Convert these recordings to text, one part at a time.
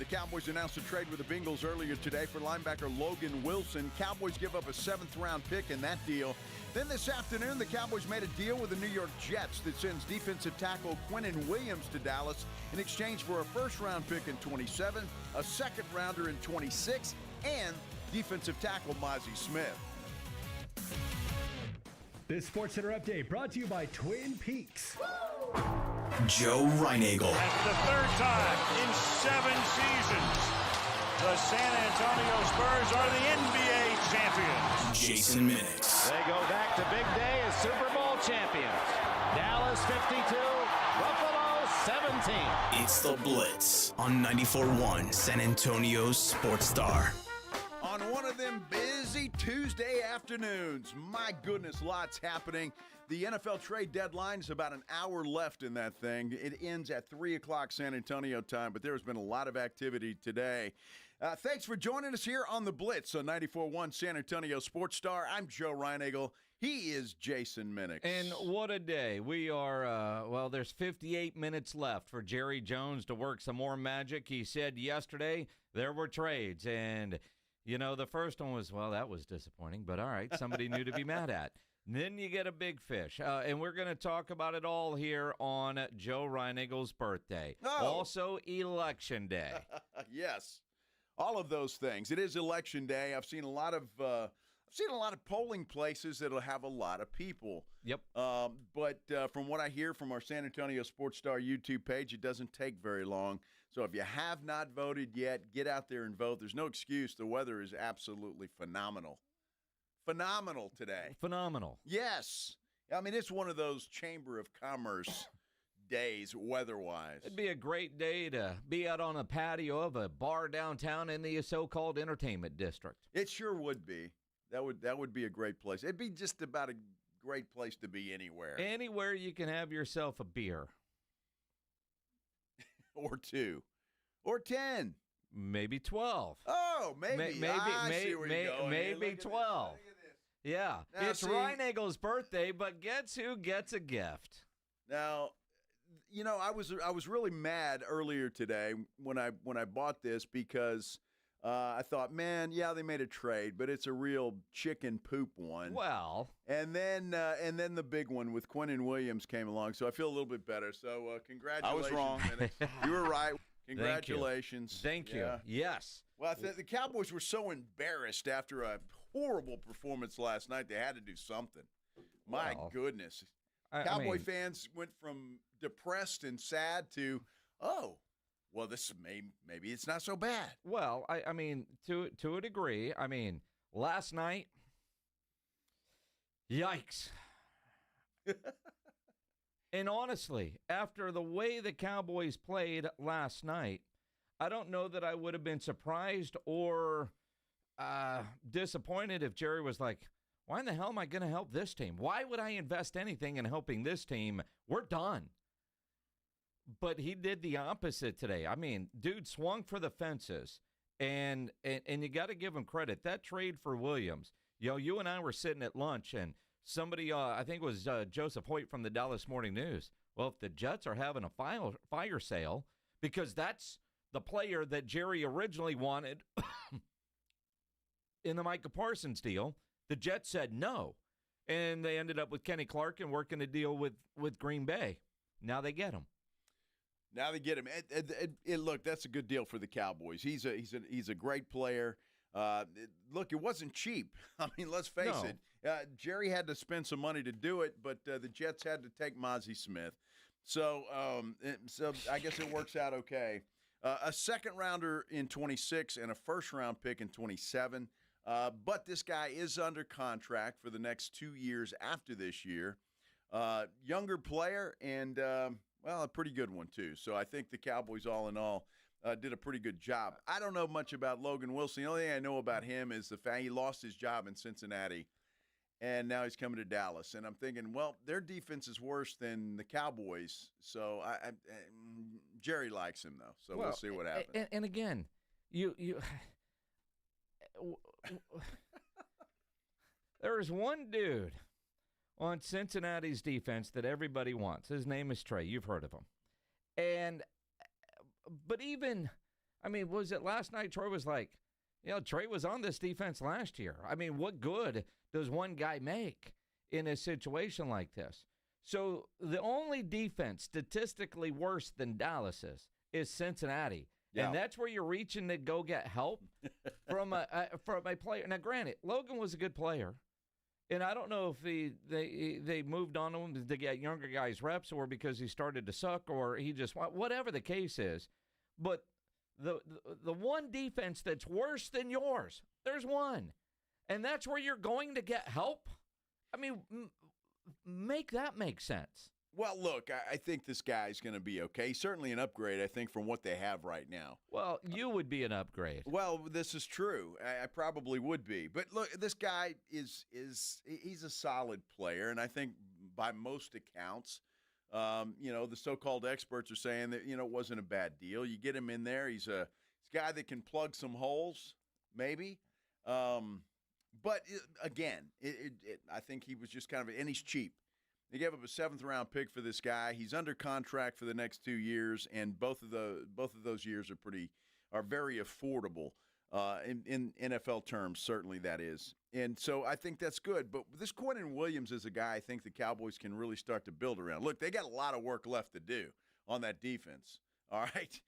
The Cowboys announced a trade with the Bengals earlier today for linebacker Logan Wilson. Cowboys give up a 7th-round pick in that deal. Then this afternoon, the Cowboys made a deal with the New York Jets that sends defensive tackle Quinnen Williams to Dallas in exchange for a 1st-round pick in 27, a 2nd-rounder in 26, and defensive tackle Mozzie Smith. This Sports Center update brought to you by Twin Peaks. Joe Reinagle. That's the 3rd time in 7 seasons. The San Antonio Spurs are the NBA champions. Jason Minix. They go back to big day as Super Bowl champions. Dallas 52, Buffalo 17. It's the Blitz on 94.1 San Antonio's Sports Star. On one of them busy Tuesday afternoons, my goodness, lots happening. The NFL trade deadline is about an hour left in that thing. It ends at 3 o'clock San Antonio time, but there's been a lot of activity today. Thanks for joining us here on the Blitz on 94.1 San Antonio Sports Star. I'm Joe Reinagle. He is Jason Minix. And what a day. We are, there's 58 minutes left for Jerry Jones to work some more magic. He said yesterday there were trades, and you know, the first one was, well, that was disappointing, but all right, somebody new to be mad at. Then you get a big fish, and we're going to talk about it all here on Joe Reinagle's birthday. Oh. Also, Election Day. Yes, all of those things. It is Election Day. I've seen a lot of polling places that'll have a lot of people. Yep. But from what I hear from our San Antonio Sports Star YouTube page, it doesn't take very long. So if you have not voted yet, get out there and vote. There's no excuse. The weather is absolutely phenomenal. Phenomenal today. Phenomenal. Yes. I mean, it's one of those Chamber of Commerce days weather-wise. It'd be a great day to be out on a patio of a bar downtown in the so-called entertainment district. It sure would be. That would be a great place. It'd be just about a great place to be anywhere. Anywhere you can have yourself a beer. Or 2. Or 10. Maybe 12. Oh, maybe. Maybe 12. Yeah. Now, it's Reinagle's birthday, but guess who gets a gift? Now, you know, I was really mad earlier today when I bought this because I thought, man, yeah, they made a trade, but it's a real chicken poop one. Well, and then the big one with Quinnen Williams came along, so I feel a little bit better. So congratulations. I was wrong. You were right. Congratulations. Thank you. Yeah. Yes. Well, the Cowboys were so embarrassed after a horrible performance last night, they had to do something. My goodness. Cowboy fans went from depressed and sad to, oh, well, this maybe it's not so bad. Well, I mean, to a degree. I mean, last night, yikes. And honestly, after the way the Cowboys played last night, I don't know that I would have been surprised or disappointed if Jerry was like, why in the hell am I going to help this team? Why would I invest anything in helping this team? We're done. But he did the opposite today. I mean, dude swung for the fences, and you got to give him credit. That trade for Williams, you and I were sitting at lunch, and somebody, I think it was Joseph Hoyt from the Dallas Morning News. Well, if the Jets are having a fire sale, because that's the player that Jerry originally wanted in the Micah Parsons deal, the Jets said no. And they ended up with Kenny Clark and working a deal with Green Bay. Now they get him. Now they get him. Look, that's a good deal for the Cowboys. He's a great player. Look, it wasn't cheap. I mean, let's face it. Jerry had to spend some money to do it, but the Jets had to take Mozzie Smith. So I guess it works out okay. A 2nd-rounder in 26 and a 1st-round pick in 27. But this guy is under contract for the next 2 years after this year. Younger player and, a pretty good one too. So I think the Cowboys, all in all, did a pretty good job. I don't know much about Logan Wilson. The only thing I know about him is the fact he lost his job in Cincinnati, and now he's coming to Dallas. And I'm thinking, well, their defense is worse than the Cowboys. So Jerry likes him, though. So we'll see what happens. And again, you there is one dude on Cincinnati's defense that everybody wants. His name is Trey. You've heard of him. But even, I mean, was it last night Troy was like, Trey was on this defense last year. I mean, what good does one guy make in a situation like this? So the only defense statistically worse than Dallas is Cincinnati. Yeah. And that's where you're reaching to go get help from a player. Now, granted, Logan was a good player. And I don't know if they moved on him to get younger guys reps or because he started to suck or he just – whatever the case is. But the one defense that's worse than yours, there's one. And that's where you're going to get help? I mean, make that make sense. Well, look, I think this guy's going to be okay. He's certainly an upgrade, I think, from what they have right now. Well, you would be an upgrade. Well, this is true. I probably would be. But look, this guy he's a solid player, and I think by most accounts, the so-called experts are saying that, it wasn't a bad deal. You get him in there. He's a guy that can plug some holes, maybe. But again, I think he was just kind of – and he's cheap. They gave up a 7th-round pick for this guy. He's under contract for the next 2 years, and both of those years are very affordable in NFL terms. Certainly, that is, and so I think that's good. But this Quentin Williams is a guy I think the Cowboys can really start to build around. Look, they got a lot of work left to do on that defense. All right.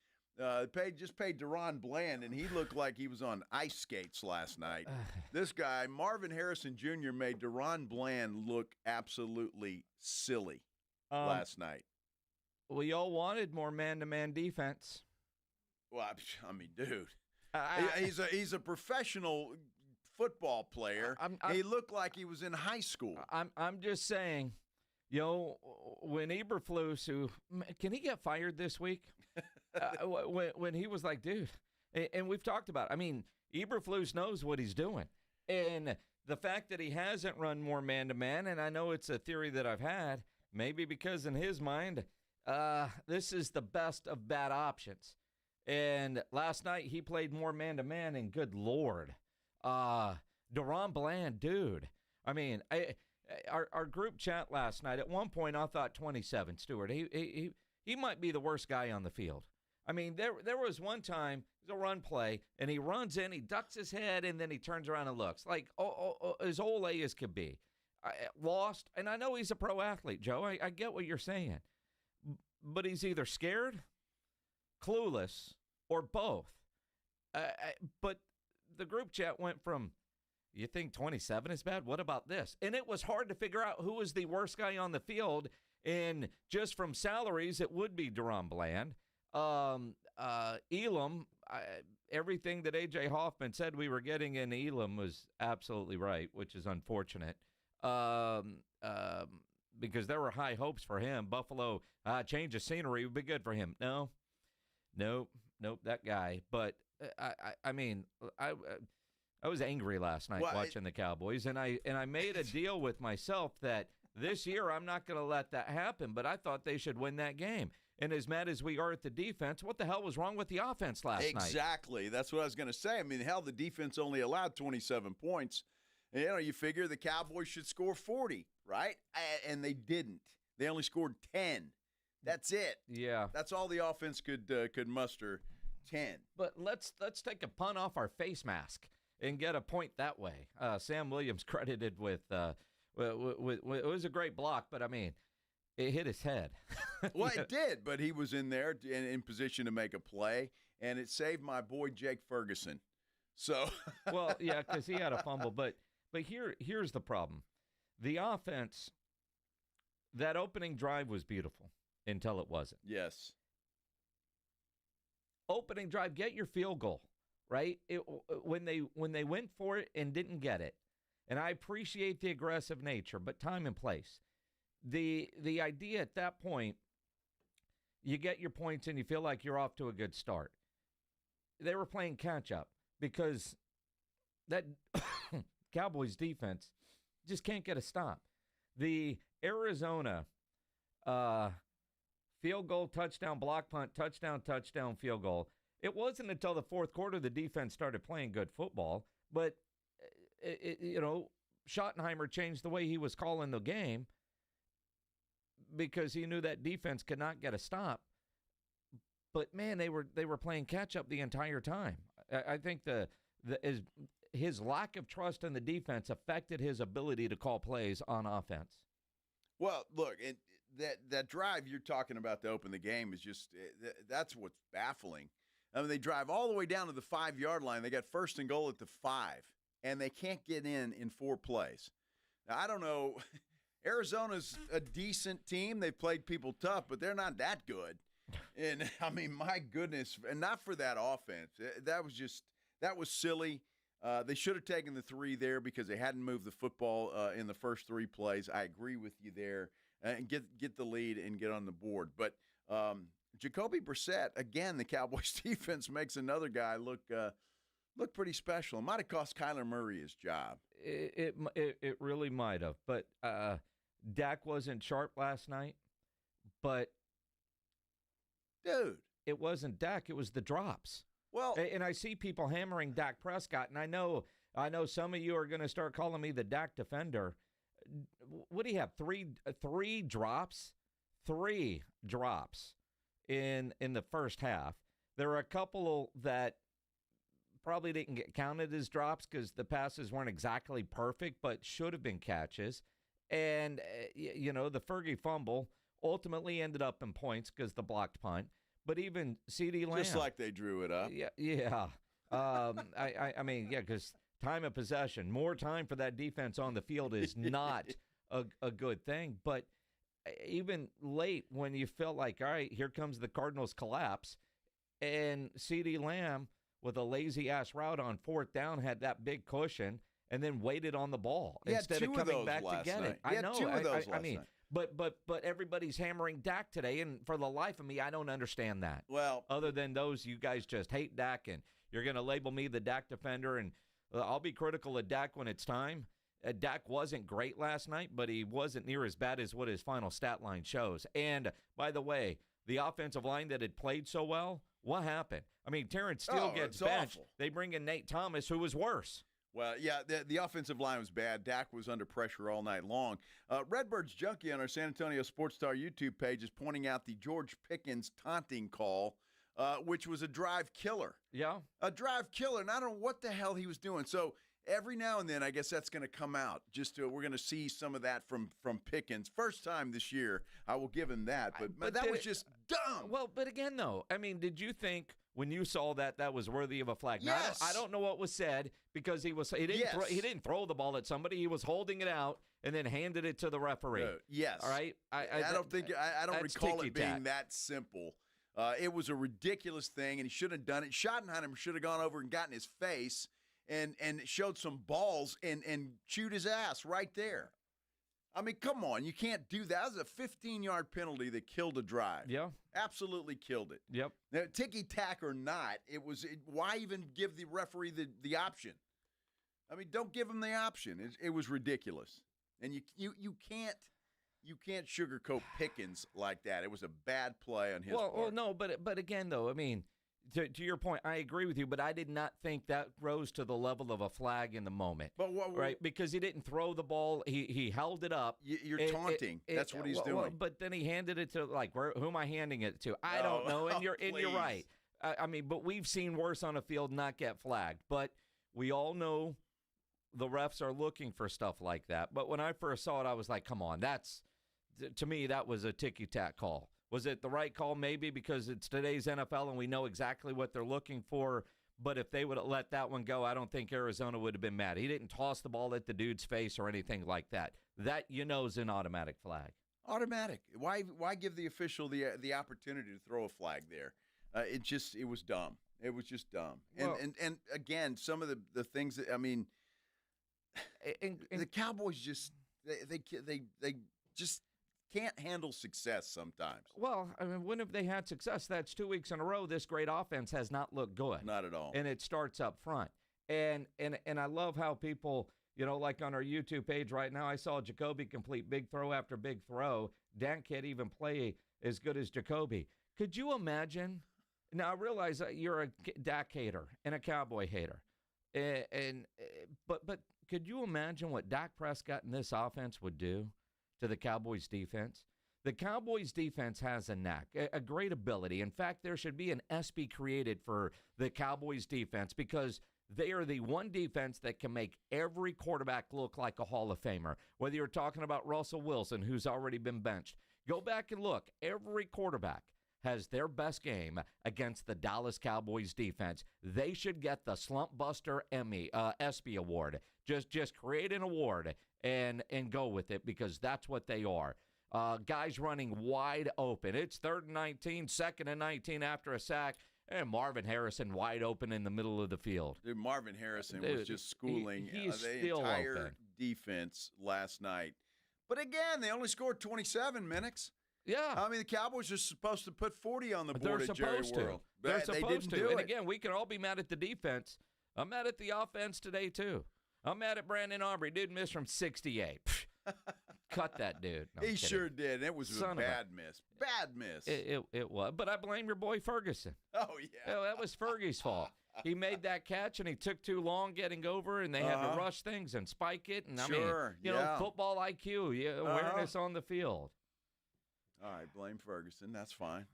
Paid Deron Bland, and he looked like he was on ice skates last night. This guy, Marvin Harrison Jr., made Deron Bland look absolutely silly last night. We all wanted more man-to-man defense. Well, I mean, dude, he's a professional football player. He looked like he was in high school. I'm just saying, when Eberflus, can he get fired this week? When he was like, dude, and we've talked about it. I mean, Eberflus knows what he's doing. And the fact that he hasn't run more man-to-man, and I know it's a theory that I've had, maybe because in his mind, this is the best of bad options. And last night he played more man-to-man, and good Lord. Deron Bland, dude. I mean, our group chat last night, at one point I thought 27, Stewart. He might be the worst guy on the field. I mean, there was one time, it was a run play, and he runs in, he ducks his head, and then he turns around and looks. Like, as ole as could be. Lost, and I know he's a pro athlete, Joe. I get what you're saying. But he's either scared, clueless, or both. But the group chat went from, you think 27 is bad? What about this? And it was hard to figure out who was the worst guy on the field. And just from salaries, it would be Deron Bland. Elam, everything that A.J. Hoffman said we were getting in Elam was absolutely right, which is unfortunate. Because there were high hopes for him. Buffalo, change of scenery would be good for him. Nope, that guy. But, I mean, I was angry last night watching the Cowboys, and I made a deal with myself that this year I'm not going to let that happen, but I thought they should win that game. And as mad as we are at the defense, what the hell was wrong with the offense last night? Exactly. That's what I was going to say. I mean, hell, the defense only allowed 27 points. And, you figure the Cowboys should score 40, right? And they didn't. They only scored 10. That's it. Yeah. That's all the offense could muster, 10. But let's take a punt off our face mask and get a point that way. Sam Williams credited with it was a great block, but, I mean, it hit his head. Well, it did, but he was in there in position to make a play, and it saved my boy Jake Ferguson. So, well, yeah, because he had a fumble. But here's the problem. The offense, that opening drive was beautiful until it wasn't. Yes. Opening drive, get your field goal, right? When they went for it and didn't get it, and I appreciate the aggressive nature, but time and place. The idea at that point, you get your points and you feel like you're off to a good start. They were playing catch-up because that Cowboys defense just can't get a stop. The Arizona field goal, touchdown, block punt, touchdown, field goal. It wasn't until the fourth quarter the defense started playing good football, but, Schottenheimer changed the way he was calling the game because he knew that defense could not get a stop. But man, they were playing catch up the entire time. I think his lack of trust in the defense affected his ability to call plays on offense. Well, look, that drive you're talking about to open the game is just that's what's baffling. I mean, they drive all the way down to the 5-yard line. They got first and goal at the 5, and they can't get in 4 plays. Now, I don't know. Arizona's a decent team. They've played people tough, but they're not that good. And, I mean, my goodness, and not for that offense. That was silly. They should have taken the 3 there because they hadn't moved the football in the first 3 plays. I agree with you there. And get the lead and get on the board. But Jacoby Brissett, again, the Cowboys defense makes another guy look pretty special. It might have cost Kyler Murray his job. It really might have. But Dak wasn't sharp last night. But, dude, it wasn't Dak. It was the drops. Well, and I see people hammering Dak Prescott, and I know some of you are going to start calling me the Dak defender. What do you have? Three drops? 3 drops in the first half. There are a couple that probably didn't get counted as drops because the passes weren't exactly perfect, but should have been catches. And, the Fergie fumble ultimately ended up in points because the blocked punt. But even CeeDee Lamb. Just like they drew it up. Yeah. I mean, because time of possession, more time for that defense on the field is not a good thing. But even late when you felt like, all right, here comes the Cardinals' collapse, and CeeDee Lamb with a lazy-ass route on 4th down had that big cushion and then waited on the ball instead of coming back to get it. I know. 2 of those last night. But everybody's hammering Dak today, and for the life of me, I don't understand that. Well, other than those, you guys just hate Dak, and you're going to label me the Dak defender, and I'll be critical of Dak when it's time. Dak wasn't great last night, but he wasn't near as bad as what his final stat line shows. And, by the way, the offensive line that had played so well, what happened? I mean, Terrence Steele gets benched. Awful. They bring in Nate Thomas, who was worse. Well, yeah, the offensive line was bad. Dak was under pressure all night long. Redbirds Junkie on our San Antonio Sports Star YouTube page is pointing out the George Pickens taunting call, which was a drive killer. Yeah. A drive killer, and I don't know what the hell he was doing. So every now and then, I guess that's going to come out. We're going to see some of that from Pickens. First time this year, I will give him that. But that was just dumb. Well, but again, though, I mean, did you think when you saw that was worthy of a flag? Yes. Now, I don't know what was said because he didn't throw the ball at somebody. He was holding it out and then handed it to the referee. Yes. All right. I don't recall it being that simple. It was a ridiculous thing, and he shouldn't have done it. Schottenheimer should have gone over and gotten his face and showed some balls and chewed his ass right there. I mean, come on. You can't do that. That was a 15-yard penalty that killed a drive. Yeah. Absolutely killed it. Yep. Now, ticky-tack or not, why even give the referee the option? I mean, don't give him the option. It was ridiculous. And you can't sugarcoat Pickens like that. It was a bad play on his part. Well, no, but again, though, I mean, to your point, I agree with you, but I did not think that rose to the level of a flag in the moment. But right? Because he didn't throw the ball. He held it up. You're taunting. That's what he's doing. But then he handed it to, who am I handing it to? I don't know, and you're right. I mean, but we've seen worse on a field not get flagged. But we all know the refs are looking for stuff like that. But when I first saw it, I was like, come on, to me, that was a ticky-tack call. Was it the right call? Maybe because it's today's NFL and we know exactly what they're looking for. But if they would have let that one go, I don't think Arizona would have been mad. He didn't toss the ball at the dude's face or anything like that. That, is an automatic flag. Automatic. Why give the official the opportunity to throw a flag there? It was dumb. It was just dumb. Well, and again, some of the things that, I mean, the Cowboys just they just can't handle success sometimes. Well, I mean, when have they had success? That's 2 weeks in a row. This great offense has not looked good. Not at all. And it starts up front. And I love how people, like on our YouTube page right now, I saw Jacoby complete big throw after big throw. Dan can't even play as good as Jacoby. Could you imagine? Now, I realize that you're a Dak hater and a Cowboy hater. But could you imagine what Dak Prescott and this offense would do to the Cowboys defense? The Cowboys defense has a knack, a great ability. In fact, there should be an SB created for the Cowboys defense because they are the one defense that can make every quarterback look like a Hall of Famer. Whether you're talking about Russell Wilson, who's already been benched, go back and look. Every quarterback has their best game against the Dallas Cowboys defense. They should get the Slump Buster ESPY award. Just create an award and go with it because that's what they are. Guys running wide open. It's 3rd and 19, 2nd and 19 after a sack, and Marvin Harrison wide open in the middle of the field. Dude, Marvin Harrison was just schooling he is the still entire open. defense last night. But again, they only scored 27 minutes. Yeah. I mean, the Cowboys are supposed to put 40 on the board at Jerry World. They're They supposed didn't to. do And it. again, we can all be mad at the defense. I'm mad at the offense today, too. I'm mad at Brandon Aubrey. Dude missed from 68. Cut that dude. No, I'm He kidding. sure did. It was Son a of a- bad miss. Bad miss. It was. But I blame your boy Ferguson. Oh, yeah. That was Fergie's fault. He made that catch, and he took too long getting over, and they had to rush things and spike it. And I mean, you know, football IQ, awareness on the field. All right, blame Ferguson. That's fine.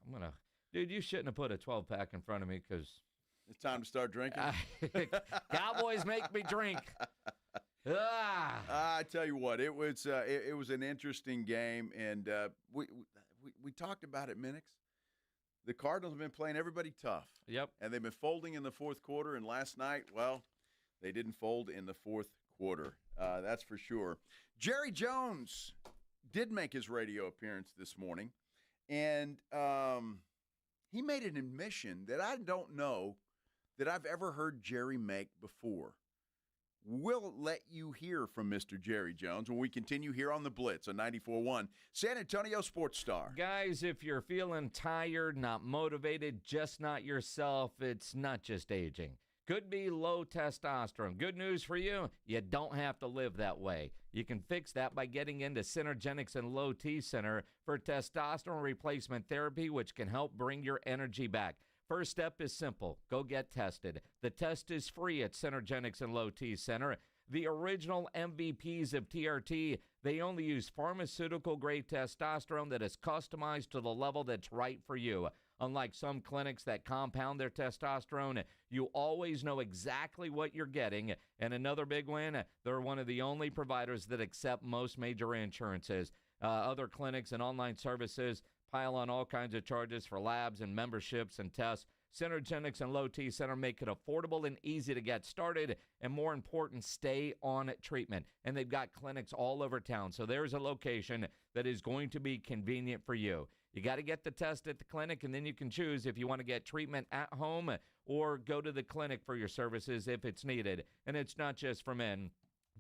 Dude, you shouldn't have put a 12-pack in front of me because It's time to start drinking. Cowboys make me drink. I tell you what, it was an interesting game, and we talked about it, Minix. The Cardinals have been playing everybody tough. Yep. And they've been folding in the fourth quarter, and last night, well, they didn't fold in the fourth quarter. That's for sure. Jerry Jones did make his radio appearance this morning, and he made an admission that I don't know that I've ever heard Jerry make before. We'll let you hear from Mr. Jerry Jones when we continue here on the Blitz on 94.1 San Antonio Sports Star. Guys, if you're feeling tired, not motivated, just not yourself, it's not just aging. Could be low testosterone. Good news for you, you don't have to live that way. You can fix that by getting into Synergenics and Low T Center for testosterone replacement therapy, which can help bring your energy back. First step is simple. Go get tested. The test is free at Synergenics and Low T Center. The original MVPs of TRT, they only use pharmaceutical-grade testosterone that is customized to the level that's right for you. Unlike some clinics that compound their testosterone, you always know exactly what you're getting. And another big win, they're one of the only providers that accept most major insurances. Other clinics and online services pile on all kinds of charges for labs and memberships and tests. Synergenics and Low T Center make it affordable and easy to get started, and more important, stay on treatment. And they've got clinics all over town, so there's a location that is going to be convenient for you. You got to get the test at the clinic, and then you can choose if you want to get treatment at home or go to the clinic for your services if it's needed. And it's not just for men.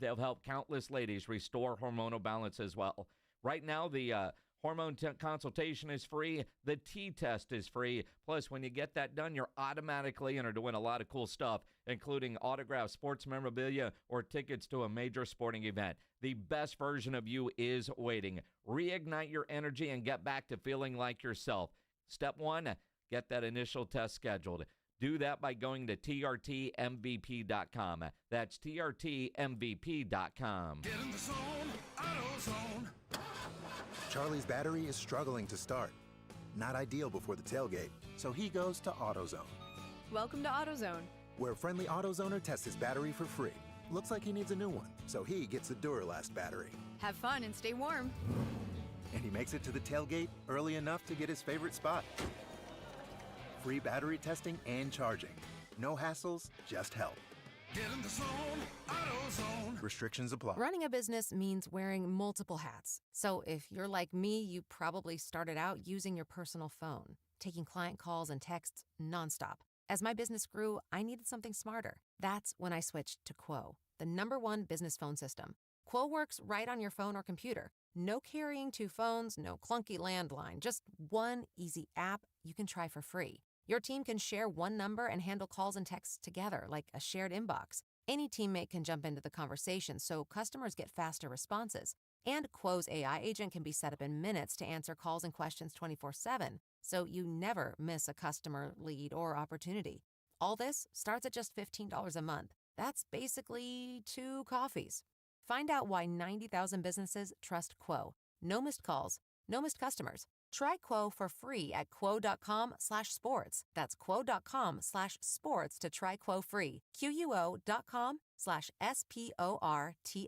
They'll help countless ladies restore hormonal balance as well. Right now, the hormone consultation is free. The T-test is free. Plus, when you get that done, you're automatically entered to win a lot of cool stuff, including autographed sports memorabilia or tickets to a major sporting event. The best version of you is waiting. Reignite your energy and get back to feeling like yourself. Step 1, get that initial test scheduled. Do that by going to trtmvp.com. That's trtmvp.com. Get in the zone, AutoZone. Charlie's battery is struggling to start. Not ideal before the tailgate, so he goes to AutoZone, Welcome to AutoZone. where a friendly AutoZoner tests his battery for free. Looks like he needs a new one, so he gets a Duralast battery. Have fun and stay warm. And he makes it to the tailgate early enough to get his favorite spot. Free battery testing and charging. No hassles, just help. Get in the zone, AutoZone. Restrictions apply. Running a business means wearing multiple hats. So if you're like me, you probably started out using your personal phone, taking client calls and texts nonstop. As my business grew, I needed something smarter. That's when I switched to Quo, the #1 business phone system. Quo works right on your phone or computer. No carrying 2 phones, no clunky landline, just one easy app you can try for free. Your team can share one number and handle calls and texts together like a shared inbox. Any teammate can jump into the conversation so customers get faster responses. And Quo's AI agent can be set up in minutes to answer calls and questions 24/7, so you never miss a customer, lead, or opportunity. All this starts at just $15 a month. That's basically 2 coffees. Find out why 90,000 businesses trust Quo. No missed calls, No missed customers. Try Quo for free at quo.com/sports. That's quo.com/sports to try Quo free. QUO.com/SPORTS.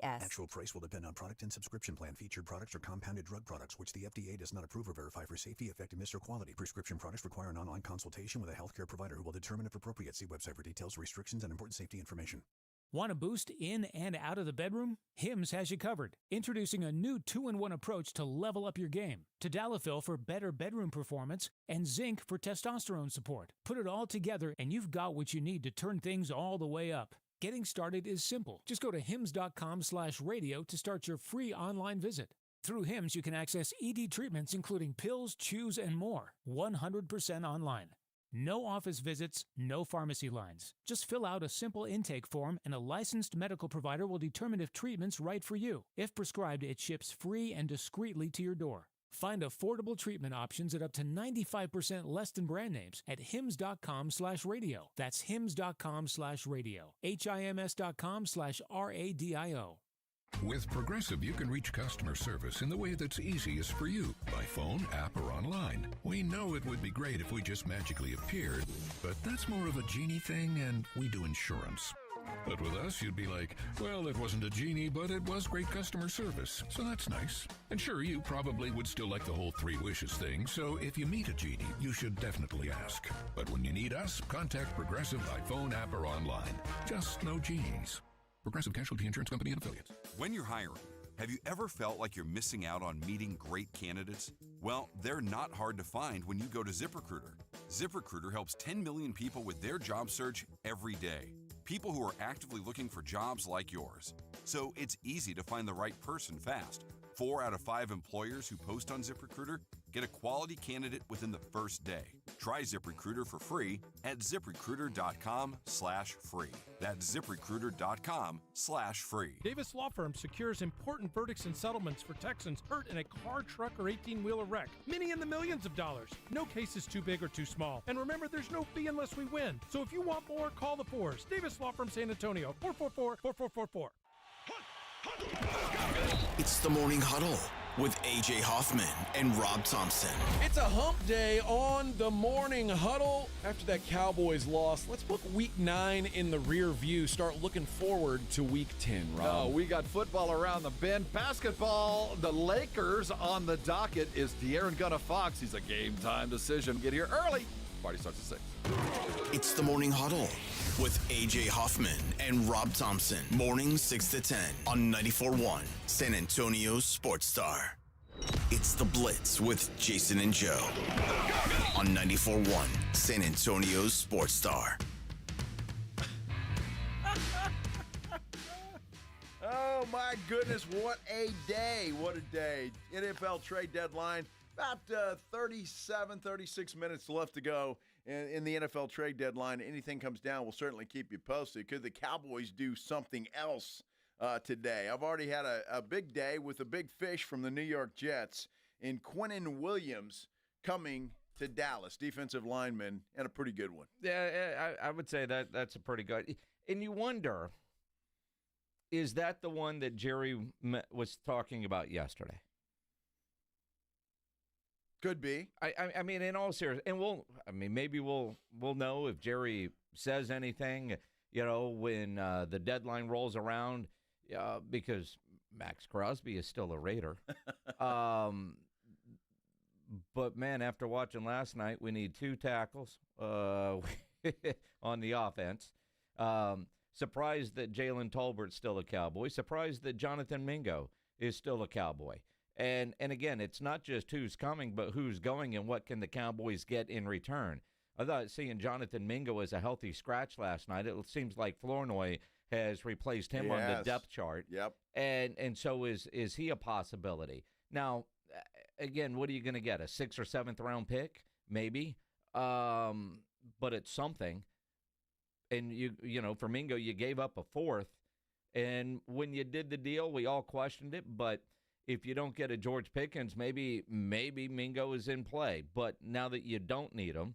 Actual price will depend on product and subscription plan. Featured products are compounded drug products, which the FDA does not approve or verify for safety, effectiveness, or quality. Prescription products require an online consultation with a healthcare provider who will determine if appropriate. See website for details, restrictions, and important safety information. Want a boost in and out of the bedroom? Hims has you covered. Introducing a new 2-in-1 approach to level up your game. Tadalafil for better bedroom performance and zinc for testosterone support. Put it all together and you've got what you need to turn things all the way up. Getting started is simple. Just go to hims.com/radio to start your free online visit. Through Hims, you can access ED treatments including pills, chews, and more. 100% online. No office visits, no pharmacy lines. Just fill out a simple intake form and a licensed medical provider will determine if treatment's right for you. If prescribed, it ships free and discreetly to your door. Find affordable treatment options at up to 95% less than brand names at hims.com/radio. That's hims.com/radio. HIMS.com/RADIO. With Progressive, you can reach customer service in the way that's easiest for you, by phone, app, or online. We know it would be great if we just magically appeared, but that's more of a genie thing, and we do insurance. But with us, you'd be like, well, it wasn't a genie, but it was great customer service, so that's nice. And sure, you probably would still like the whole 3 wishes thing, so if you meet a genie, you should definitely ask. But when you need us, contact Progressive by phone, app, or online. Just no genies. Progressive Casualty Insurance Company and Affiliates. When you're hiring, have you ever felt like you're missing out on meeting great candidates? Well, they're not hard to find when you go to ZipRecruiter. ZipRecruiter helps 10 million people with their job search every day. People who are actively looking for jobs like yours. So it's easy to find the right person fast. 4 out of 5 employers who post on ZipRecruiter get a quality candidate within the first day. Try ZipRecruiter for free at ZipRecruiter.com/free. That's ZipRecruiter.com/free. Davis Law Firm secures important verdicts and settlements for Texans hurt in a car, truck, or 18-wheeler wreck. Many in the millions of dollars. No case is too big or too small. And remember, there's no fee unless we win. So if you want more, call the Fours. Davis Law Firm San Antonio, 444-4444. It's the Morning Huddle with A.J. Hoffman and Rob Thompson. It's a hump day on the Morning Huddle. After that Cowboys loss, let's put Week 9 in the rear view. Start looking forward to Week 10, Rob. No, we got football around the bend. Basketball, the Lakers on the docket is De'Aaron Gunna Fox. He's a game-time decision. Get here early. Party starts at 6. It's the Morning Huddle with A.J. Hoffman and Rob Thompson. Mornings 6 to 10 on 94.1 San Antonio's Sports Star. It's the Blitz with Jason and Joe on 94.1 San Antonio's Sports Star. Oh, my goodness, what a day. What a day. NFL trade deadline. About 36 minutes left to go in the NFL trade deadline. Anything comes down, we'll certainly keep you posted. Could the Cowboys do something else today? I've already had a big day with a big fish from the New York Jets in Quinnen Williams coming to Dallas, defensive lineman, and a pretty good one. Yeah, I would say that's a pretty good. And you wonder, is that the one that Jerry was talking about yesterday? Could be. I mean, in all seriousness, and maybe we'll know if Jerry says anything, when the deadline rolls around, because Max Crosby is still a Raider. But man, after watching last night, we need 2 tackles on the offense. Surprised that Jalen Tolbert's still a Cowboy. Surprised that Jonathan Mingo is still a Cowboy. And again, it's not just who's coming, but who's going and what can the Cowboys get in return. I thought seeing Jonathan Mingo as a healthy scratch last night, it seems like Flournoy has replaced him on the depth chart. Yep. And so is he a possibility? Now, again, what are you going to get? A 6th or 7th round pick? Maybe. But it's something. And, for Mingo, you gave up a 4th. And when you did the deal, we all questioned it, but if you don't get a George Pickens, maybe Mingo is in play. But now that you don't need him,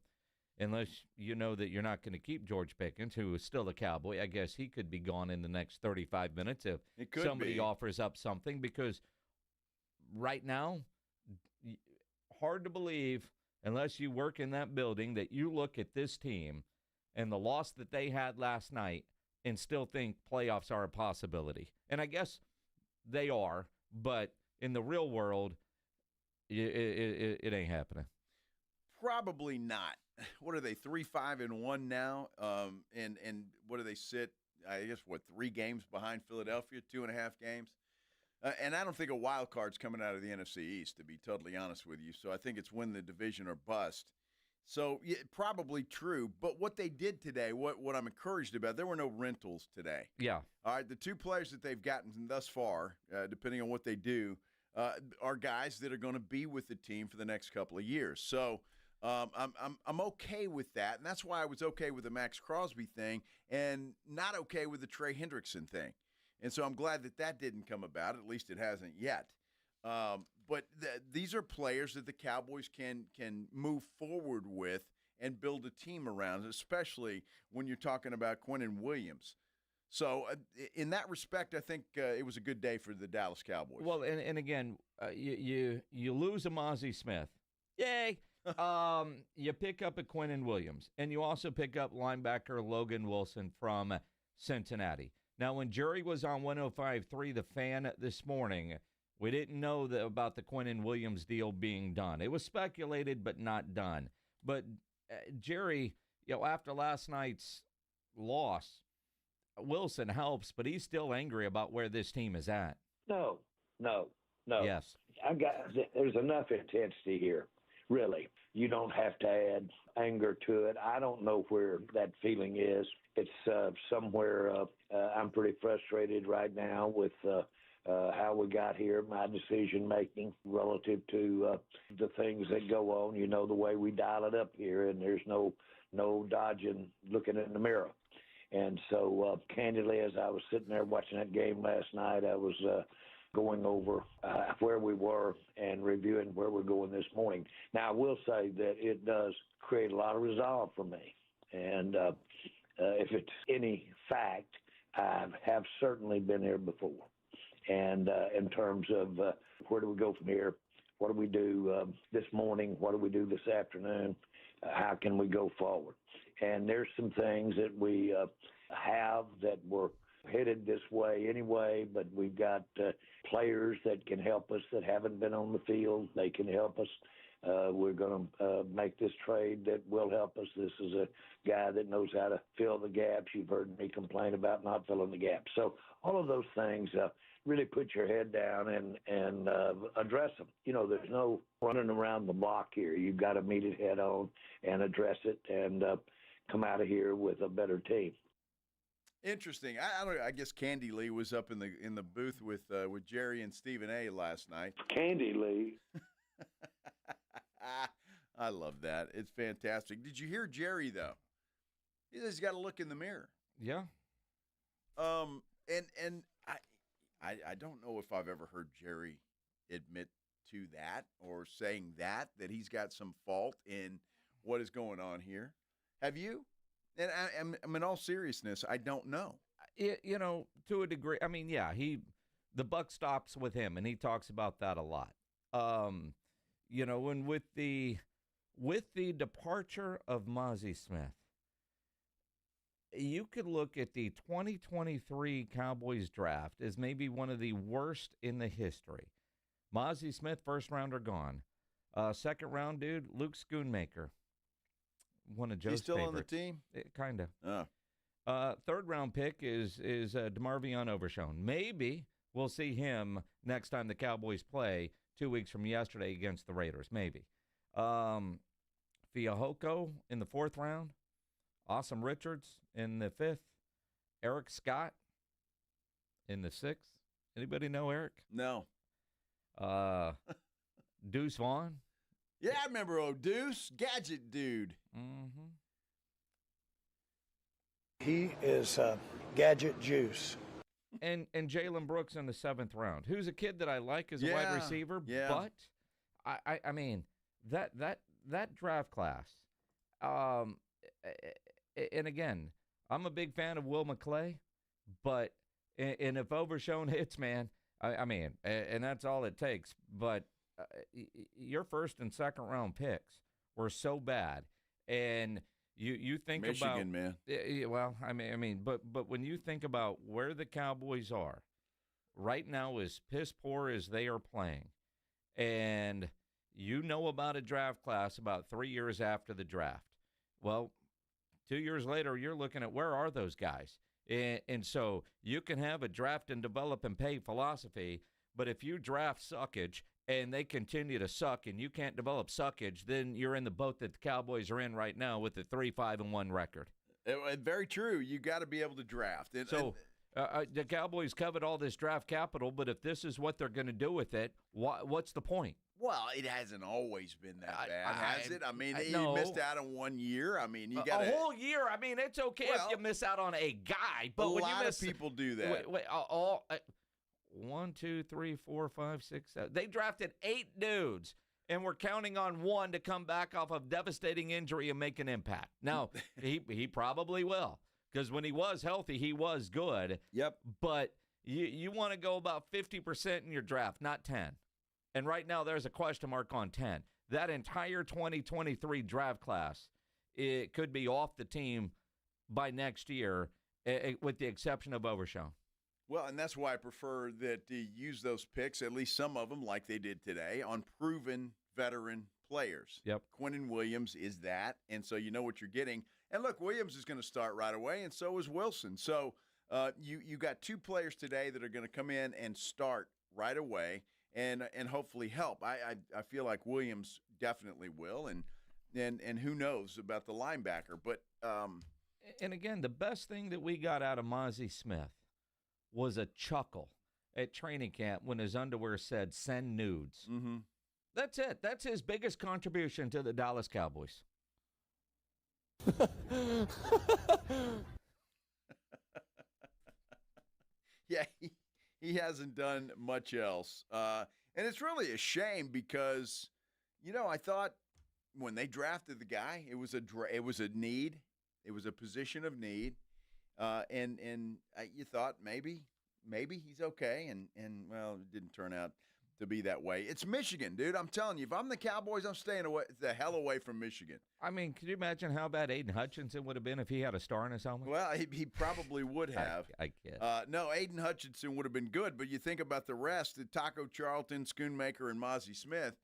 unless you know that you're not going to keep George Pickens, who is still a Cowboy, I guess he could be gone in the next 35 minutes if somebody offers up something. Because right now, hard to believe, unless you work in that building, that you look at this team and the loss that they had last night and still think playoffs are a possibility. And I guess they are, but in the real world, it ain't happening. Probably not. What are they, 3-5-1 now? And what do they sit, I guess, 3 games behind Philadelphia, 2.5 games? And I don't think a wild card's coming out of the NFC East, to be totally honest with you. So I think it's win the division or bust. So yeah, probably true. But what they did today, what I'm encouraged about, there were no rentals today. Yeah. All right, the 2 players that they've gotten thus far, depending on what they do, are guys that are going to be with the team for the next couple of years. So I'm okay with that, and that's why I was okay with the Max Crosby thing and not okay with the Trey Hendrickson thing. And so I'm glad that didn't come about. At least it hasn't yet. But these are players that the Cowboys can move forward with and build a team around, especially when you're talking about Quinnen Williams. So in that respect, I think it was a good day for the Dallas Cowboys. Well, and again, you lose a Mozzie Smith. Yay! You pick up a Quinnen Williams, and you also pick up linebacker Logan Wilson from Cincinnati. Now, when Jerry was on 105.3 The Fan this morning, we didn't know about the Quinnen Williams deal being done. It was speculated, but not done. But Jerry, after last night's loss, Wilson helps, but he's still angry about where this team is at. No. Yes. There's enough intensity here, really. You don't have to add anger to it. I don't know where that feeling is. It's somewhere I'm pretty frustrated right now with how we got here, my decision-making relative to the things that go on. You know, the way we dial it up here, and there's no dodging looking in the mirror. And so, candidly, as I was sitting there watching that game last night, I was going over where we were and reviewing where we're going this morning. Now, I will say that it does create a lot of resolve for me. And if it's any fact, I have certainly been here before. And in terms of where do we go from here, what do we do this morning, what do we do this afternoon, how can we go forward? And there's some things that we have that were headed this way anyway, but we've got players that can help us that haven't been on the field. They can help us. We're going to make this trade that will help us. This is a guy that knows how to fill the gaps. You've heard me complain about not filling the gaps. So all of those things, really put your head down and address them. You know, there's no running around the block here. You've got to meet it head on and address it and come out of here with a better team. Interesting. I guess Candy Lee was up in the booth with Jerry and Stephen A. last night. Candy Lee. I love that. It's fantastic. Did you hear Jerry though? He says he's got to look in the mirror. Yeah. And I don't know if I've ever heard Jerry admit to that or saying that he's got some fault in what is going on here. Have you? And I'm in all seriousness, I don't know. To a degree. I mean, yeah, the buck stops with him, and he talks about that a lot. And with the departure of Mozzie Smith, you could look at the 2023 Cowboys draft as maybe one of the worst in the history. Mozzie Smith, first rounder gone. Second round dude, Luke Schoonmaker. One of Joe's He's still favorites. on the team? Kind of. Oh. Third round pick is DeMarvion Overshown. Maybe we'll see him next time the Cowboys play 2 weeks from yesterday against the Raiders. Maybe. Fiahoko in the 4th round. Awesome Richards in the 5th. Eric Scott in the 6th. Anybody know Eric? No. Deuce Vaughn. Yeah, I remember Deuce, gadget dude. Mm-hmm. He is gadget juice. And Jalen Brooks in the 7th round, who's a kid that I like as a wide receiver. Yeah. But I mean that draft class. And again, I'm a big fan of Will McClay, but if Overshown hits, man, I mean, and that's all it takes. But your first and second round picks were so bad, and you think Michigan, about man. Well, but when you think about where the Cowboys are right now, as piss poor as they are playing, and you know about a draft class about 3 years after the draft. Well, 2 years later, you're looking at where are those guys, and so you can have a draft and develop and pay philosophy, but if you draft suckage and they continue to suck and you can't develop suckage, then you're in the boat that the Cowboys are in right now with a 3-5-1 record. Very true. You got to be able to draft. The Cowboys covet all this draft capital, but if this is what they're going to do with it, what's the point? Well, it hasn't always been that bad, has it? I mean, no. You missed out on 1 year. I mean, you got a whole year. I mean, it's okay if you miss out on a guy, but when you miss, a lot of people do that. 1, 2, 3, 4, 5, 6, 7. They drafted 8 dudes, and we're counting on one to come back off of devastating injury and make an impact. Now, he probably will, because when he was healthy, he was good. Yep. But you want to go about 50% in your draft, not 10. And right now, there's a question mark on 10. That entire 2023 draft class, it could be off the team by next year, with the exception of Overshown. Well, and that's why I prefer that you use those picks, at least some of them, like they did today, on proven veteran players. Yep. Quinnen Williams is that, and so you know what you're getting. And look, Williams is going to start right away, and so is Wilson. So you got 2 players today that are going to come in and start right away and hopefully help. I feel like Williams definitely will, and who knows about the linebacker. But and again, the best thing that we got out of Mozzie Smith was a chuckle at training camp when his underwear said, "Send nudes." Mm-hmm. That's it. That's his biggest contribution to the Dallas Cowboys. Yeah, he hasn't done much else. And it's really a shame because, I thought when they drafted the guy, it was a need. It was a position of need. And you thought maybe he's okay, and well, it didn't turn out to be that way. It's Michigan, dude. I'm telling you, if I'm the Cowboys, I'm staying the hell away from Michigan. I mean, can you imagine how bad Aiden Hutchinson would have been if he had a star in his helmet? Well, he probably would have. I guess. No, Aiden Hutchinson would have been good, but you think about the rest: Taco Charlton, Schoonmaker, and Mozzie Smith.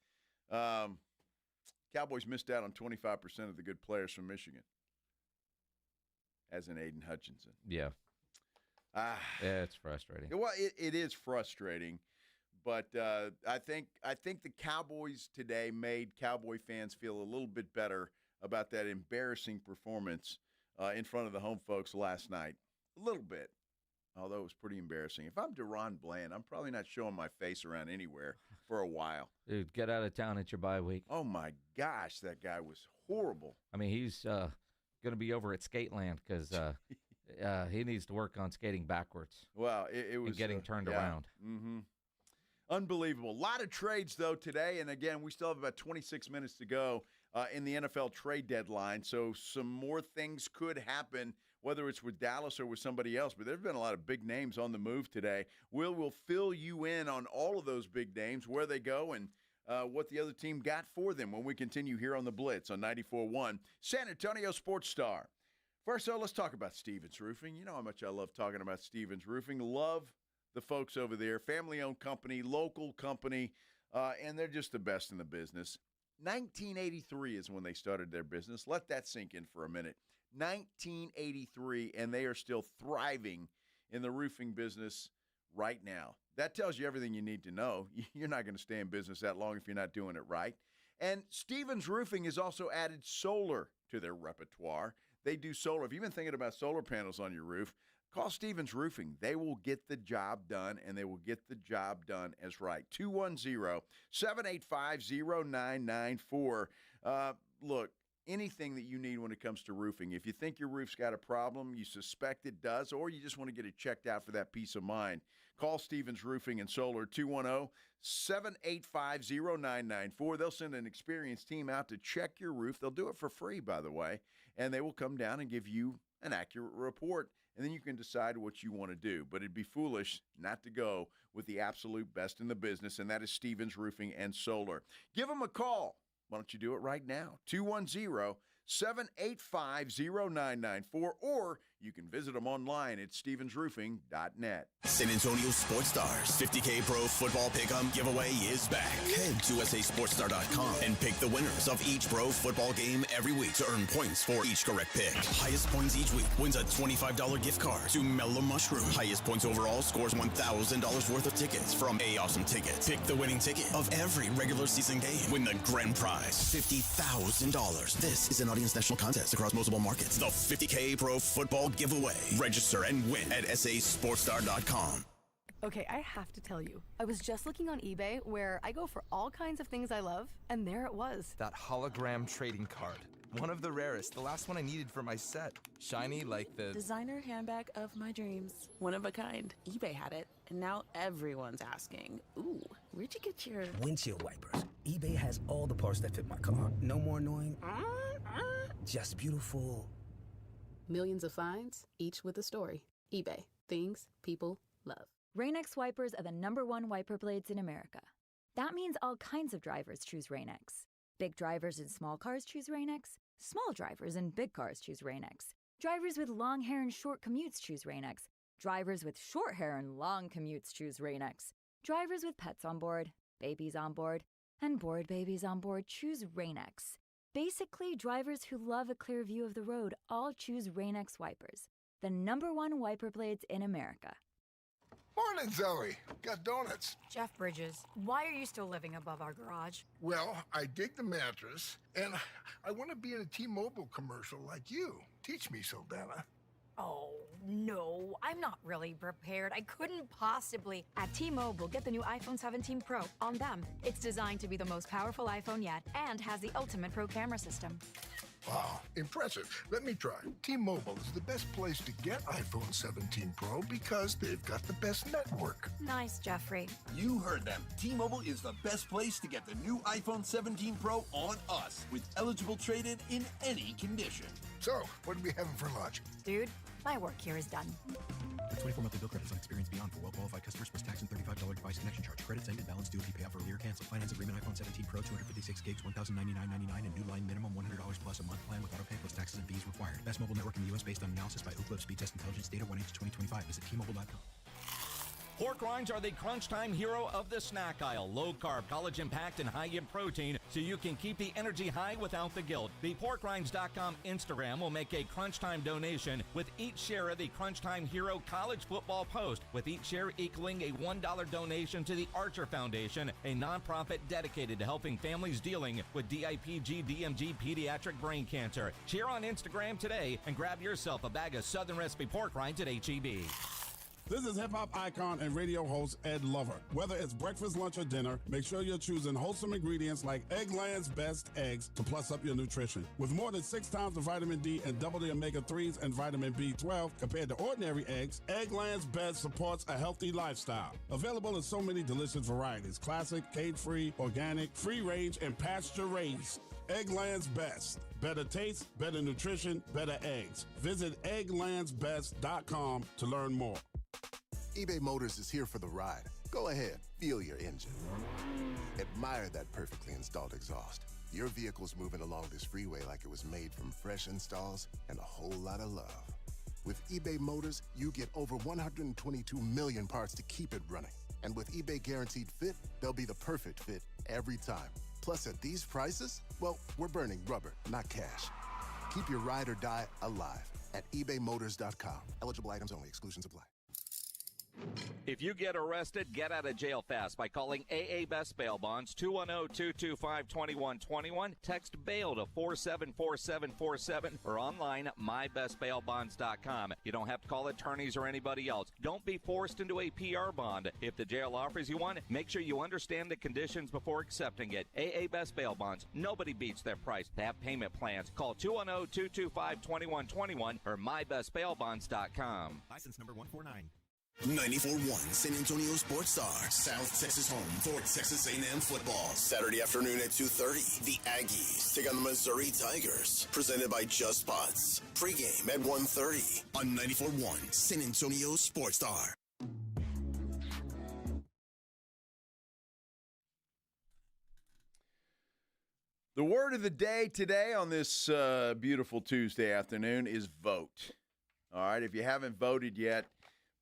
Cowboys missed out on 25% of the good players from Michigan. As in Aiden Hutchinson. Yeah. Yeah, it's frustrating. Well, it is frustrating, but I think the Cowboys today made Cowboy fans feel a little bit better about that embarrassing performance in front of the home folks last night. A little bit, although it was pretty embarrassing. If I'm Deron Bland, I'm probably not showing my face around anywhere for a while. Dude, get out of town at your bye week. Oh, my gosh, that guy was horrible. I mean, he's going to be over at Skateland because he needs to work on skating backwards. Well, it was getting turned around. Mm-hmm. Unbelievable. A lot of trades, though, today. And, again, we still have about 26 minutes to go in the NFL trade deadline. So some more things could happen, whether it's with Dallas or with somebody else. But there have been a lot of big names on the move today. We'll fill you in on all of those big names, where they go, and what the other team got for them when we continue here on the Blitz on 94.1 San Antonio Sports Star. First, though, let's talk about Stevens Roofing. You know how much I love talking about Stevens Roofing. Love the folks over there. Family-owned company, local company, and they're just the best in the business. 1983 is when they started their business. Let that sink in for a minute. 1983, and they are still thriving in the roofing business right now. That tells you everything you need to know. You're not going to stay in business that long if you're not doing it right. And Stevens Roofing has also added solar to their repertoire. They do solar. If you've been thinking about solar panels on your roof, call Stevens Roofing. They will get the job done, and they will get the job done as right. 210-785-0994. Look, anything that you need when it comes to roofing, if you think your roof's got a problem, you suspect it does, or you just want to get it checked out for that peace of mind, call Stevens Roofing and Solar, 210-785-0994. They'll send an experienced team out to check your roof. They'll do it for free, by the way, and they will come down and give you an accurate report and then you can decide what you want to do. But it'd be foolish not to go with the absolute best in the business, and that is Stevens Roofing and Solar. Give them a call. Why don't you do it right now? 210-785-0994, or you can visit them online at stevensroofing.net. San Antonio Sports Stars 50K Pro Football Pick'em giveaway is back. Head to USASportsStar.com and pick the winners of each pro football game every week to earn points for each correct pick. Highest points each week wins a $25 gift card to Mellow Mushroom. Highest points overall scores $1,000 worth of tickets from A Awesome Tickets. Pick the winning ticket of every regular season game. Win the grand prize, $50,000. This is an audience national contest across multiple markets. The 50K Pro Football Giveaway. Register and win at SASportsStar.com. Okay, I have to tell you, I was just looking on eBay where I go for all kinds of things I love, and there it was. That hologram trading card. One of the rarest, the last one I needed for my set. Shiny like the designer handbag of my dreams. One of a kind. eBay had it, and now everyone's asking, ooh, where'd you get your windshield wipers? eBay has all the parts that fit my car. No more annoying, just beautiful. Millions of finds, each with a story. eBay. Things people love. Rain-X wipers are the #1 wiper blades in America. That means all kinds of drivers choose Rain-X. Big drivers in small cars choose Rain-X. Small drivers in big cars choose Rain-X. Drivers with long hair and short commutes choose Rain-X. Drivers with short hair and long commutes choose Rain-X. Drivers with pets on board, babies on board, and bored babies on board choose Rain-X. Basically, drivers who love a clear view of the road all choose Rain-X wipers, the #1 wiper blades in America. Morning, Zoe. Got donuts. Jeff Bridges, why are you still living above our garage? Well, I dig the mattress, and I want to be in a T-Mobile commercial like you. Teach me, Saldana. Oh, no, I'm not really prepared. I couldn't possibly. At T-Mobile, get the new iPhone 17 Pro on them. It's designed to be the most powerful iPhone yet and has the ultimate pro camera system. Wow, impressive. Let me try. T-Mobile is the best place to get iPhone 17 Pro because they've got the best network. Nice, Jeffrey. You heard them. T-Mobile is the best place to get the new iPhone 17 Pro on us with eligible trade-in in any condition. So, what are we having for lunch? Dude, my work here is done. 24 monthly bill credits on experience beyond for well-qualified customers plus tax and $35 device connection charge. Credits end and balance due if you pay off earlier cancel. Finance agreement iPhone 17 Pro 256 gigs, $1,099.99 and new line minimum $100 plus a month plan with auto pay plus taxes and fees required. Best mobile network in the U.S. based on analysis by Ookla Speed Test Intelligence data 1H2025. Visit T-Mobile.com. Pork rinds are the crunch time hero of the snack aisle. Low carb, collagen packed, and high in protein, so you can keep the energy high without the guilt. The PorkRinds.com Instagram will make a crunch time donation with each share of the Crunch Time Hero College Football Post, with each share equaling a $1 donation to the Archer Foundation, a nonprofit dedicated to helping families dealing with DIPG, DMG, pediatric brain cancer. Share on Instagram today and grab yourself a bag of Southern Recipe pork rinds at H-E-B. This is hip-hop icon and radio host Ed Lover. Whether it's breakfast, lunch, or dinner, make sure you're choosing wholesome ingredients like Eggland's Best Eggs to plus up your nutrition. With more than 6 times the vitamin D and double the omega-3s and vitamin B12 compared to ordinary eggs, Eggland's Best supports a healthy lifestyle. Available in so many delicious varieties: classic, cage-free, organic, free-range, and pasture-raised. Eggland's Best. Better taste, better nutrition, better eggs. Visit egglandsbest.com to learn more. eBay Motors is here for the ride. Go ahead, feel your engine. Admire that perfectly installed exhaust. Your vehicle's moving along this freeway like it was made from fresh installs and a whole lot of love. With eBay Motors, you get over 122 million parts to keep it running. And with eBay Guaranteed Fit, they'll be the perfect fit every time. Plus, at these prices, well, we're burning rubber, not cash. Keep your ride or die alive at ebaymotors.com. Eligible items only. Exclusions apply. If you get arrested, get out of jail fast by calling AA Best Bail Bonds, 210-225-2121. Text BAIL to 474747 or online at mybestbailbonds.com. You don't have to call attorneys or anybody else. Don't be forced into a PR bond. If the jail offers you one, make sure you understand the conditions before accepting it. AA Best Bail Bonds. Nobody beats their price. They have payment plans. Call 210-225-2121 or mybestbailbonds.com. License number 149. 94.1 San Antonio Sports Star, South Texas home for Texas A&M football. Saturday afternoon at 2:30, the Aggies take on the Missouri Tigers. Presented by Just Pots. Pregame at 1:30 on 94.1 San Antonio Sports Star. The word of the day today on this beautiful Tuesday afternoon is vote. All right, if you haven't voted yet,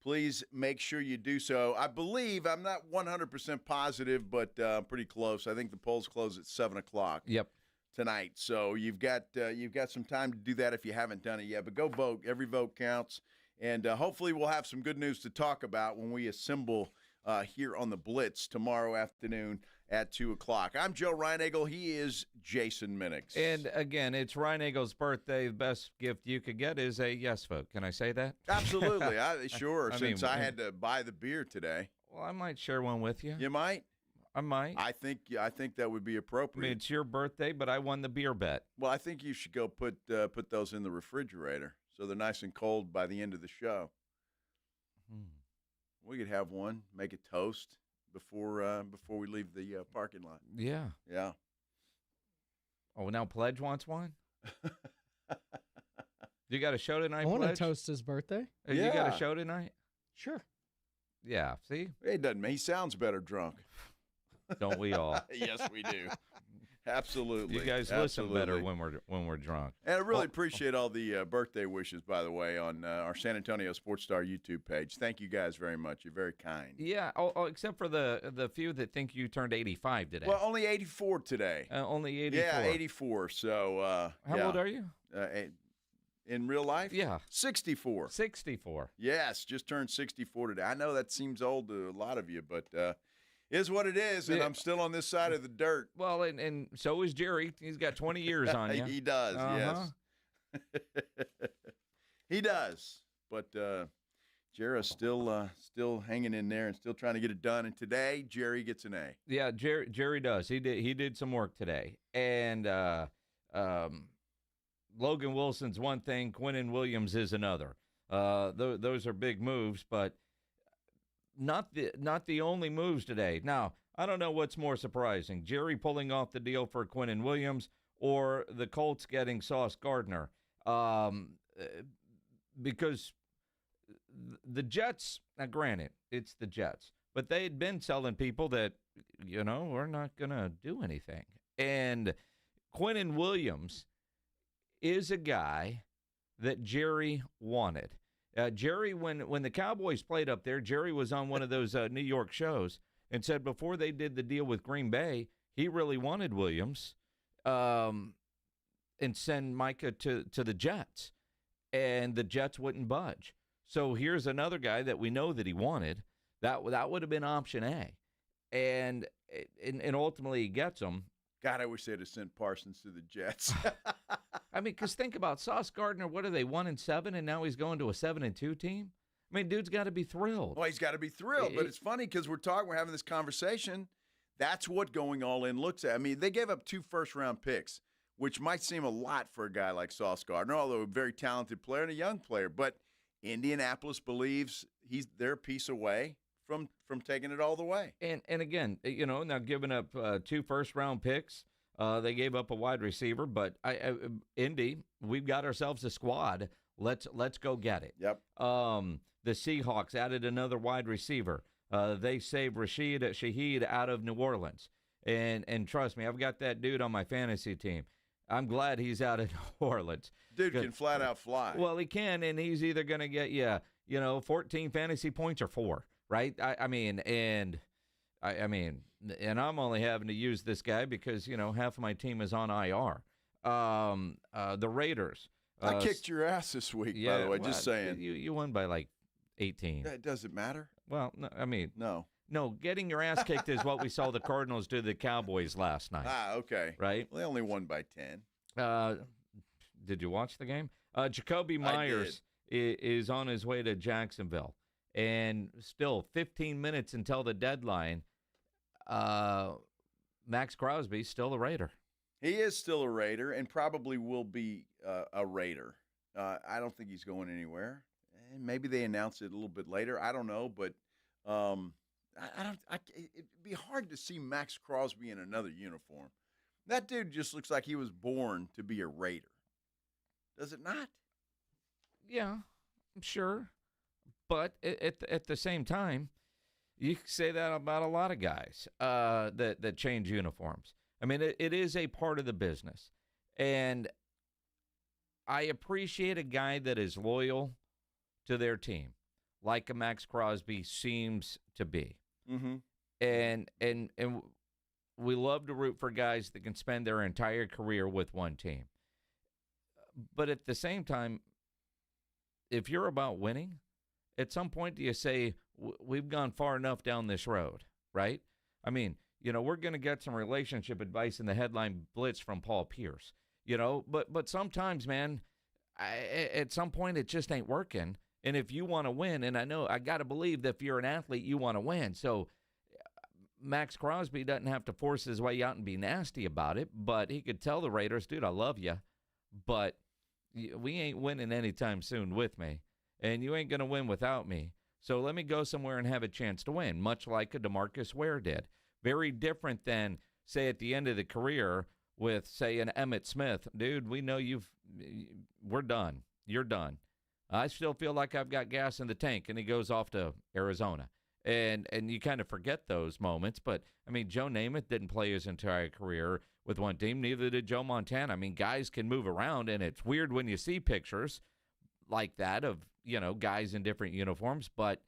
please make sure you do so. I believe, I'm not 100% positive, but pretty close. I think the polls close at 7 o'clock tonight. So you've got some time to do that if you haven't done it yet. But go vote. Every vote counts. And hopefully we'll have some good news to talk about when we assemble here on the Blitz tomorrow afternoon at 2 o'clock. I'm Joe Reinagel. He is Jason Minix. And, again, it's Reinagel's birthday. The best gift you could get is a yes vote. Can I say that? Absolutely. Sure, since I had to buy the beer today. Well, I might share one with you. You might? I might. I think that would be appropriate. I mean, it's your birthday, but I won the beer bet. Well, I think you should go put those in the refrigerator so they're nice and cold by the end of the show. We could have one, make a toast before we leave the parking lot. Yeah. Yeah. Oh, now Pledge wants one? You got a show tonight, I want to Pledge? toast his birthday. You got a show tonight? Sure. Yeah, see? It doesn't. He sounds better drunk. Don't we all? Yes, we do. Absolutely. You guys listen better when we're drunk. And I really appreciate all the birthday wishes, by the way, on our San Antonio Sports Star YouTube page. Thank you guys very much. You're very kind. Yeah, except for the few that think you turned 85 today. Well, only 84 today. Only 84. Yeah, 84. So how old are you? In real life? Yeah. 64. 64. Yes, just turned 64 today. I know that seems old to a lot of you, but is what it is, and I'm still on this side of the dirt. Well, and so is Jerry. He's got 20 years on you. He does, yes. He does. But Jerry's still hanging in there and still trying to get it done. And today, Jerry gets an A. Yeah, Jerry does. He did some work today. And Logan Wilson's one thing, Quinnen Williams is another. Those are big moves, but not the only moves today. Now, I don't know what's more surprising, Jerry pulling off the deal for Quinnen Williams or the Colts getting Sauce Gardner. Because the Jets, now granted, it's the Jets, but they had been telling people that, we're not going to do anything. And Quinnen Williams is a guy that Jerry wanted. Jerry, when the Cowboys played up there, Jerry was on one of those New York shows and said before they did the deal with Green Bay, he really wanted Williams and send Micah to the Jets, and the Jets wouldn't budge. So here's another guy that we know that he wanted. That would have been option A, and ultimately he gets him. God, I wish they'd have sent Parsons to the Jets. I mean, because think about Sauce Gardner. What are they, 1-7, and now he's going to a 7-2 team? I mean, dude's got to be thrilled. Well, he's got to be thrilled, but it's funny because we're having this conversation. That's what going all in looks at. I mean, they gave up 2 first-round picks, which might seem a lot for a guy like Sauce Gardner, although a very talented player and a young player. But Indianapolis believes they're a piece away from taking it all the way. And again, now giving up 2 first-round picks, they gave up a wide receiver. But Indy, we've got ourselves a squad. Let's go get it. Yep. The Seahawks added another wide receiver. They saved Rashid Shaheed out of New Orleans. And trust me, I've got that dude on my fantasy team. I'm glad he's out of New Orleans. Dude can flat out fly. Well, he can, and he's either going to get 14 fantasy points or 4, right? I mean, and I'm only having to use this guy because, half of my team is on IR. The Raiders. I kicked your ass this week, by the way, just saying. You won by like 18. It doesn't matter. Well, no, I mean. No, getting your ass kicked is what we saw the Cardinals do to the Cowboys last night. Okay. Right? Well, they only won by 10. Did you watch the game? Jacoby Myers is on his way to Jacksonville. And still 15 minutes until the deadline, Max Crosby's still a Raider. He is still a Raider and probably will be a Raider. I don't think he's going anywhere. maybe they announce it a little bit later. I don't know, but it'd be hard to see Max Crosby in another uniform. That dude just looks like he was born to be a Raider. Does it not? Yeah, I'm sure. But at the same time, you can say that about a lot of guys that change uniforms. I mean, it is a part of the business. And I appreciate a guy that is loyal to their team, like a Max Crosby seems to be. Mm-hmm. And we love to root for guys that can spend their entire career with one team. But at the same time, if you're about winning, at some point do you say, we've gone far enough down this road, right? I mean, we're going to get some relationship advice in the headline Blitz from Paul Pierce, but sometimes, man, at some point it just ain't working. And if you want to win, and I got to believe that if you're an athlete, you want to win. So Max Crosby doesn't have to force his way out and be nasty about it, but he could tell the Raiders, dude, I love you, but we ain't winning anytime soon with me, and you ain't going to win without me. So let me go somewhere and have a chance to win, much like a DeMarcus Ware did. Very different than, say, at the end of the career with, say, an Emmitt Smith. Dude, we know we're done. You're done. I still feel like I've got gas in the tank, and he goes off to Arizona. And you kind of forget those moments. But, I mean, Joe Namath didn't play his entire career with one team. Neither did Joe Montana. I mean, guys can move around, and it's weird when you see pictures like that of, guys in different uniforms. But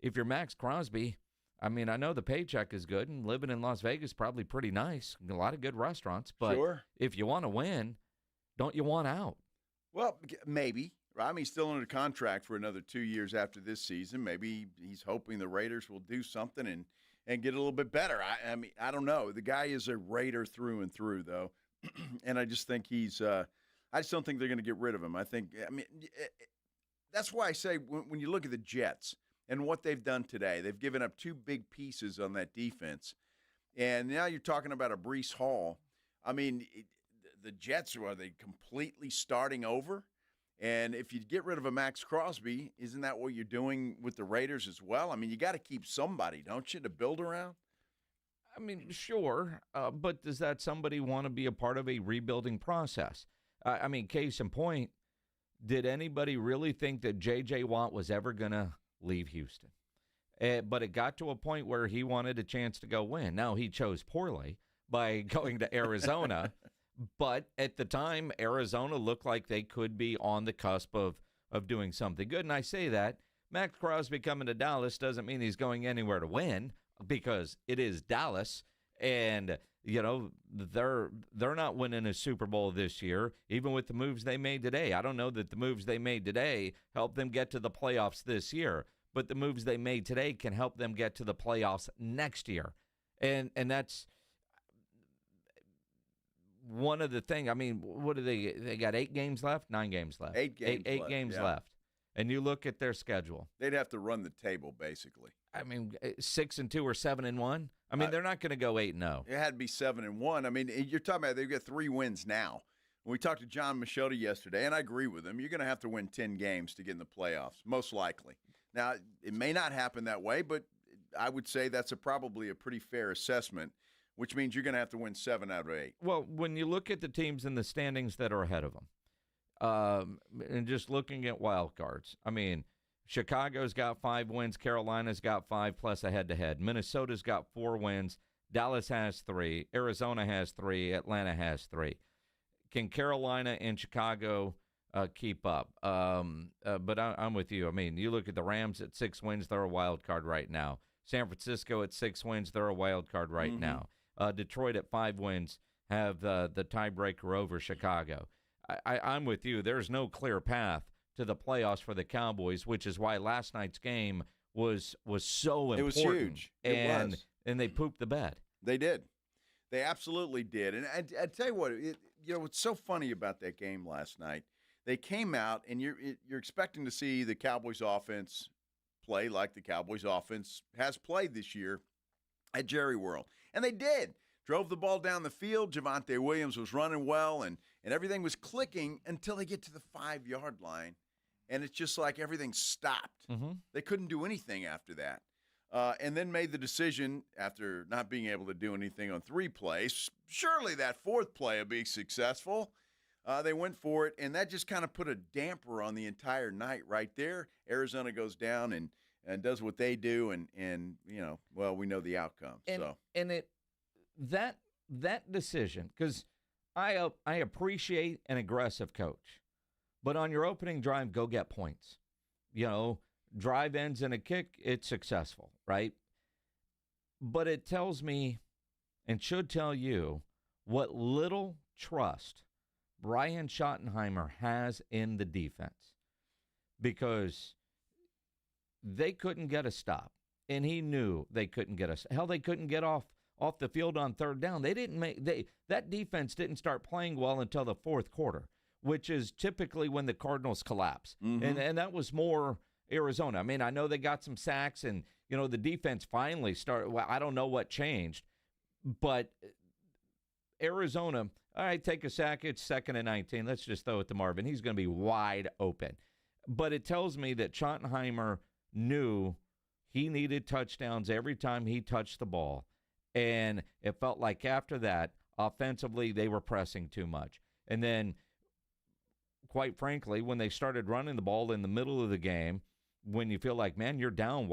if you're Max Crosby, I mean, I know the paycheck is good, and living in Las Vegas is probably pretty nice. A lot of good restaurants. But sure. If you want to win, don't you want out? Well, maybe. I mean, he's still under contract for another 2 years after this season. Maybe he's hoping the Raiders will do something and get a little bit better. I mean, I don't know. The guy is a Raider through and through, though, and I just think I just don't think they're going to get rid of him. I mean, that's why I say when you look at the Jets and what they've done today, they've given up two big pieces on that defense, and now you're talking about a Breece Hall. I mean, the Jets, are they completely starting over? And if you get rid of a Max Crosby, isn't that what you're doing with the Raiders as well? I mean, you got to keep somebody, don't you, to build around? I mean, sure, but does that somebody want to be a part of a rebuilding process? I mean, case in point, did anybody really think that J.J. Watt was ever going to leave Houston? But it got to a point where he wanted a chance to go win. Now, he chose poorly by going to Arizona. But at the time, Arizona looked like they could be on the cusp of doing something good. And I say that Max Crosby coming to Dallas doesn't mean he's going anywhere to win, because it is Dallas. And, they're not winning a Super Bowl this year, even with the moves they made today. I don't know that the moves they made today help them get to the playoffs this year, but the moves they made today can help them get to the playoffs next year. And that's one of the things. I mean, what do they got 8 games left? 9 games left. 8 games eight left. Games Yeah. left. And you look at their schedule. They'd have to run the table, basically. I mean, 6-2 or 7-1. I mean, they're not going to go 8-0. It had to be 7-1. I mean, you're talking about they've got 3 wins now. When we talked to John Machota yesterday, and I agree with him, you're going to have to win 10 games to get in the playoffs, most likely. Now, it may not happen that way, but I would say that's probably a pretty fair assessment, which means you're going to have to win 7 out of 8. Well, when you look at the teams in the standings that are ahead of them, and just looking at wild cards, I mean, Chicago's got 5 wins, Carolina's got 5 plus a head-to-head. Minnesota's got 4 wins, Dallas has 3, Arizona has 3, Atlanta has 3. Can Carolina and Chicago keep up? But I'm with you. I mean, you look at the Rams at 6 wins, they're a wild card right now. San Francisco at 6 wins, they're a wild card right now. Detroit at 5 wins have the tiebreaker over Chicago. I'm with you. There's no clear path to the playoffs for the Cowboys, which is why last night's game was so important. It was huge. And they pooped the bed. They did. They absolutely did. And I tell you what, what's so funny about that game last night, they came out, and you're expecting to see the Cowboys offense play like the Cowboys offense has played this year at Jerry World. And they did. Drove the ball down the field. Javonte Williams was running well, and everything was clicking until they get to the 5-yard line. and it's just like everything stopped. Mm-hmm. They couldn't do anything after that. And then made the decision, after not being able to do anything on 3 plays, surely that 4th play will be successful. They went for it, and that just kind of put a damper on the entire night right there. Arizona goes down and does what they do, and we know the outcome. That decision, because I appreciate an aggressive coach, but on your opening drive, go get points. Drive ends in a kick, it's successful, right? But it tells me, and should tell you, what little trust Brian Schottenheimer has in the defense, because they couldn't get a stop, and he knew they couldn't get us. Hell, they couldn't get off the field on 3rd down. That defense didn't start playing well until the 4th quarter, which is typically when the Cardinals collapse, and that was more Arizona. I mean, I know they got some sacks, and the defense finally started. Well, I don't know what changed, but Arizona. All right, take a sack. It's 2nd and 19. Let's just throw it to Marvin. He's going to be wide open. But it tells me that Schottenheimer knew he needed touchdowns every time he touched the ball. And it felt like after that, offensively, they were pressing too much. And then, quite frankly, when they started running the ball in the middle of the game, when you feel like, man, you're down,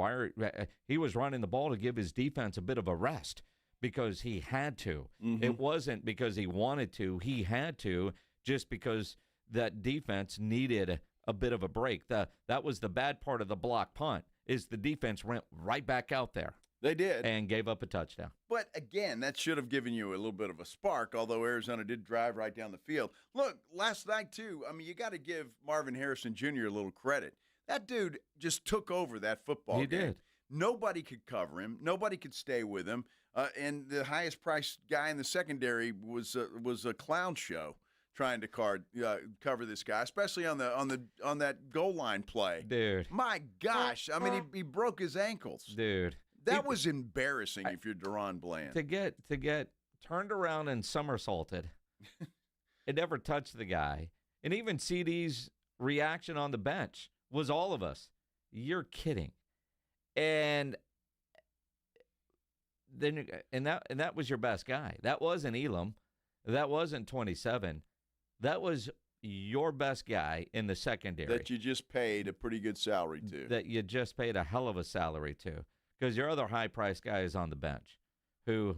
he was running the ball to give his defense a bit of a rest. Because he had to. Mm-hmm. It wasn't because he wanted to. He had to, just because that defense needed a bit of a break. That was the bad part of the block punt, is the defense went right back out there. They did. And gave up a touchdown. But, again, that should have given you a little bit of a spark, although Arizona did drive right down the field. Look, last night, too, you got to give Marvin Harrison Jr. a little credit. That dude just took over that football game. He did. Nobody could cover him. Nobody could stay with him. And the highest priced guy in the secondary was a clown show trying to cover this guy, especially on that goal line play. Dude, my gosh! He broke his ankles. Dude, that was embarrassing if you're Deron Bland. To get turned around and somersaulted. It never touched the guy, and even CD's reaction on the bench was all of us. You're kidding, and. Then that was your best guy. That wasn't Elam. That wasn't 27. That was your best guy in the secondary. That you just paid a pretty good salary to. That you just paid a hell of a salary to. Because your other high-priced guy is on the bench, who,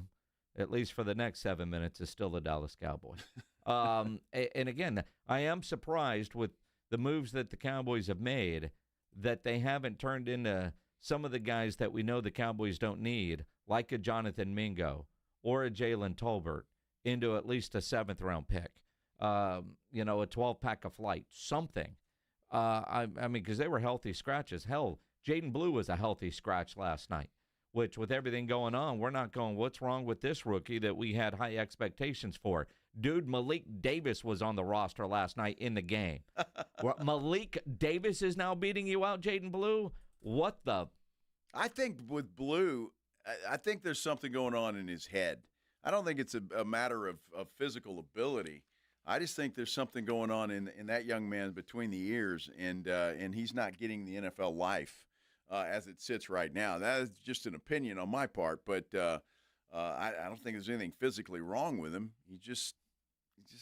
at least for the next 7 minutes, is still the Dallas Cowboys. And again, I am surprised with the moves that the Cowboys have made that they haven't turned into some of the guys that we know the Cowboys don't need, like a Jonathan Mingo or a Jalen Tolbert, into at least a 7th-round pick, a 12-pack of flight, something. Because they were healthy scratches. Hell, Jaden Blue was a healthy scratch last night, which with everything going on, we're not going, what's wrong with this rookie that we had high expectations for? Dude, Malik Davis was on the roster last night in the game. Malik Davis is now beating you out, Jaden Blue? What the? I think with Blue, I think there's something going on in his head. I don't think it's a matter of physical ability. I just think there's something going on in that young man between the ears, and he's not getting the NFL life as it sits right now. That is just an opinion on my part, but I don't think there's anything physically wrong with him. He's just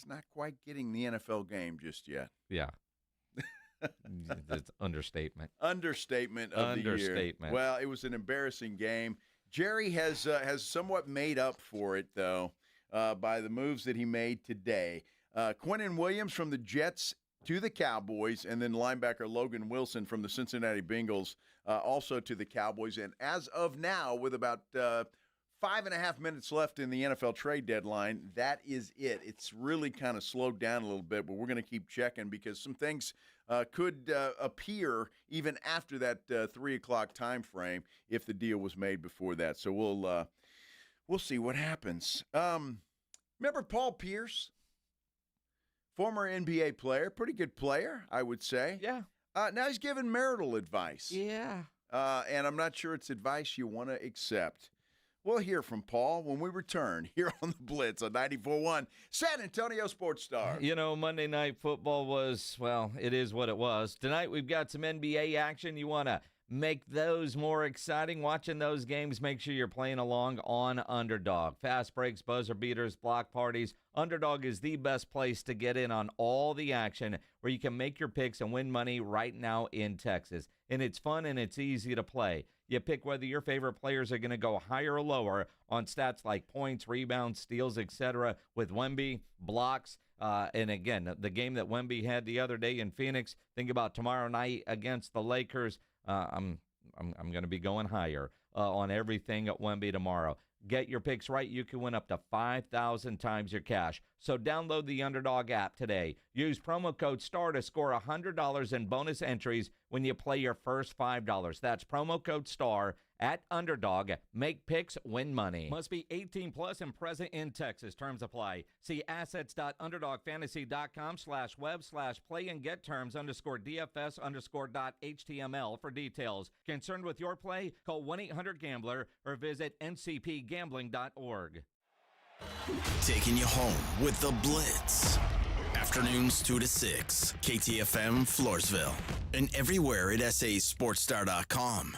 not quite getting the NFL game just yet. Yeah. That's understatement. Understatement of the year. Well, it was an embarrassing game. Jerry has somewhat made up for it, though, by the moves that he made today. Quinnen Williams from the Jets to the Cowboys, and then linebacker Logan Wilson from the Cincinnati Bengals also to the Cowboys. And as of now, with about 5.5 minutes left in the NFL trade deadline, that is it. It's really kind of slowed down a little bit, but we're going to keep checking because some things could appear even after that 3 o'clock time frame if the deal was made before that. So we'll see what happens. Remember Paul Pierce? Former NBA player, pretty good player, I would say. Yeah. Now he's giving marital advice. Yeah. And I'm not sure it's advice you want to accept. We'll hear from Paul when we return here on the Blitz on 94.1 San Antonio Sports Star. You know, Monday Night Football was, well, it is what it was. Tonight we've got some NBA action. You want to make those more exciting? Watching those games, make sure you're playing along on Underdog. Fast breaks, buzzer beaters, block parties. Underdog is the best place to get in on all the action where you can make your picks and win money right now in Texas. And it's fun and it's easy to play. You pick whether your favorite players are going to go higher or lower on stats like points, rebounds, steals, etc. with Wemby, blocks. And again, the game that Wemby had the other day in Phoenix, think about tomorrow night against the Lakers. I'm going to be going higher on everything at Wemby tomorrow. Get your picks right. You can win up to 5,000 times your cash. So download the Underdog app today. Use promo code STAR to score $100 in bonus entries when you play your first $5. That's promo code STAR at Underdog. Make picks, win money. Must be 18 plus and present in Texas. Terms apply. See assets.underdogfantasy.com/web/play and get terms _DFS_.html for details. Concerned with your play? Call 1-800-GAMBLER or visit ncpgambling.org. Taking you home with the Blitz. Afternoons 2 to 6. KTFM Floresville. And everywhere at sasportstar.com.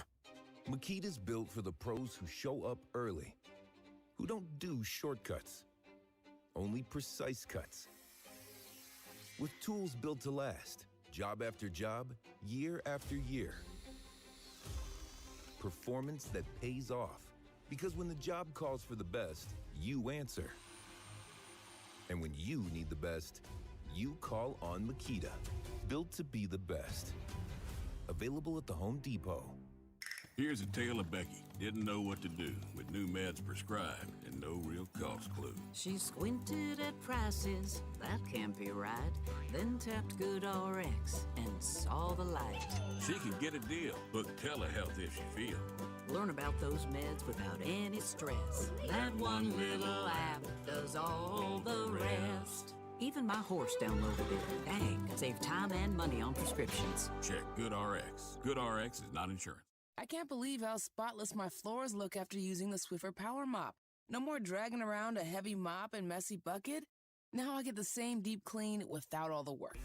Makita's built for the pros who show up early, who don't do shortcuts, only precise cuts. With tools built to last, job after job, year after year. Performance that pays off, because when the job calls for the best, you answer. And when you need the best, you call on Makita. Built to be the best. Available at the Home Depot. Here's a tale of Becky. Didn't know what to do with new meds prescribed and no real cost clue. She squinted at prices, that can't be right. Then tapped GoodRx and saw the light. She can get a deal. Book telehealth if she feels. Learn about those meds without any stress. That one little app does all the rest. Even my horse downloaded it. Dang, save time and money on prescriptions. Check GoodRx. GoodRx is not insurance. I can't believe how spotless my floors look after using the Swiffer Power Mop. No more dragging around a heavy mop and messy bucket. Now I get the same deep clean without all the work.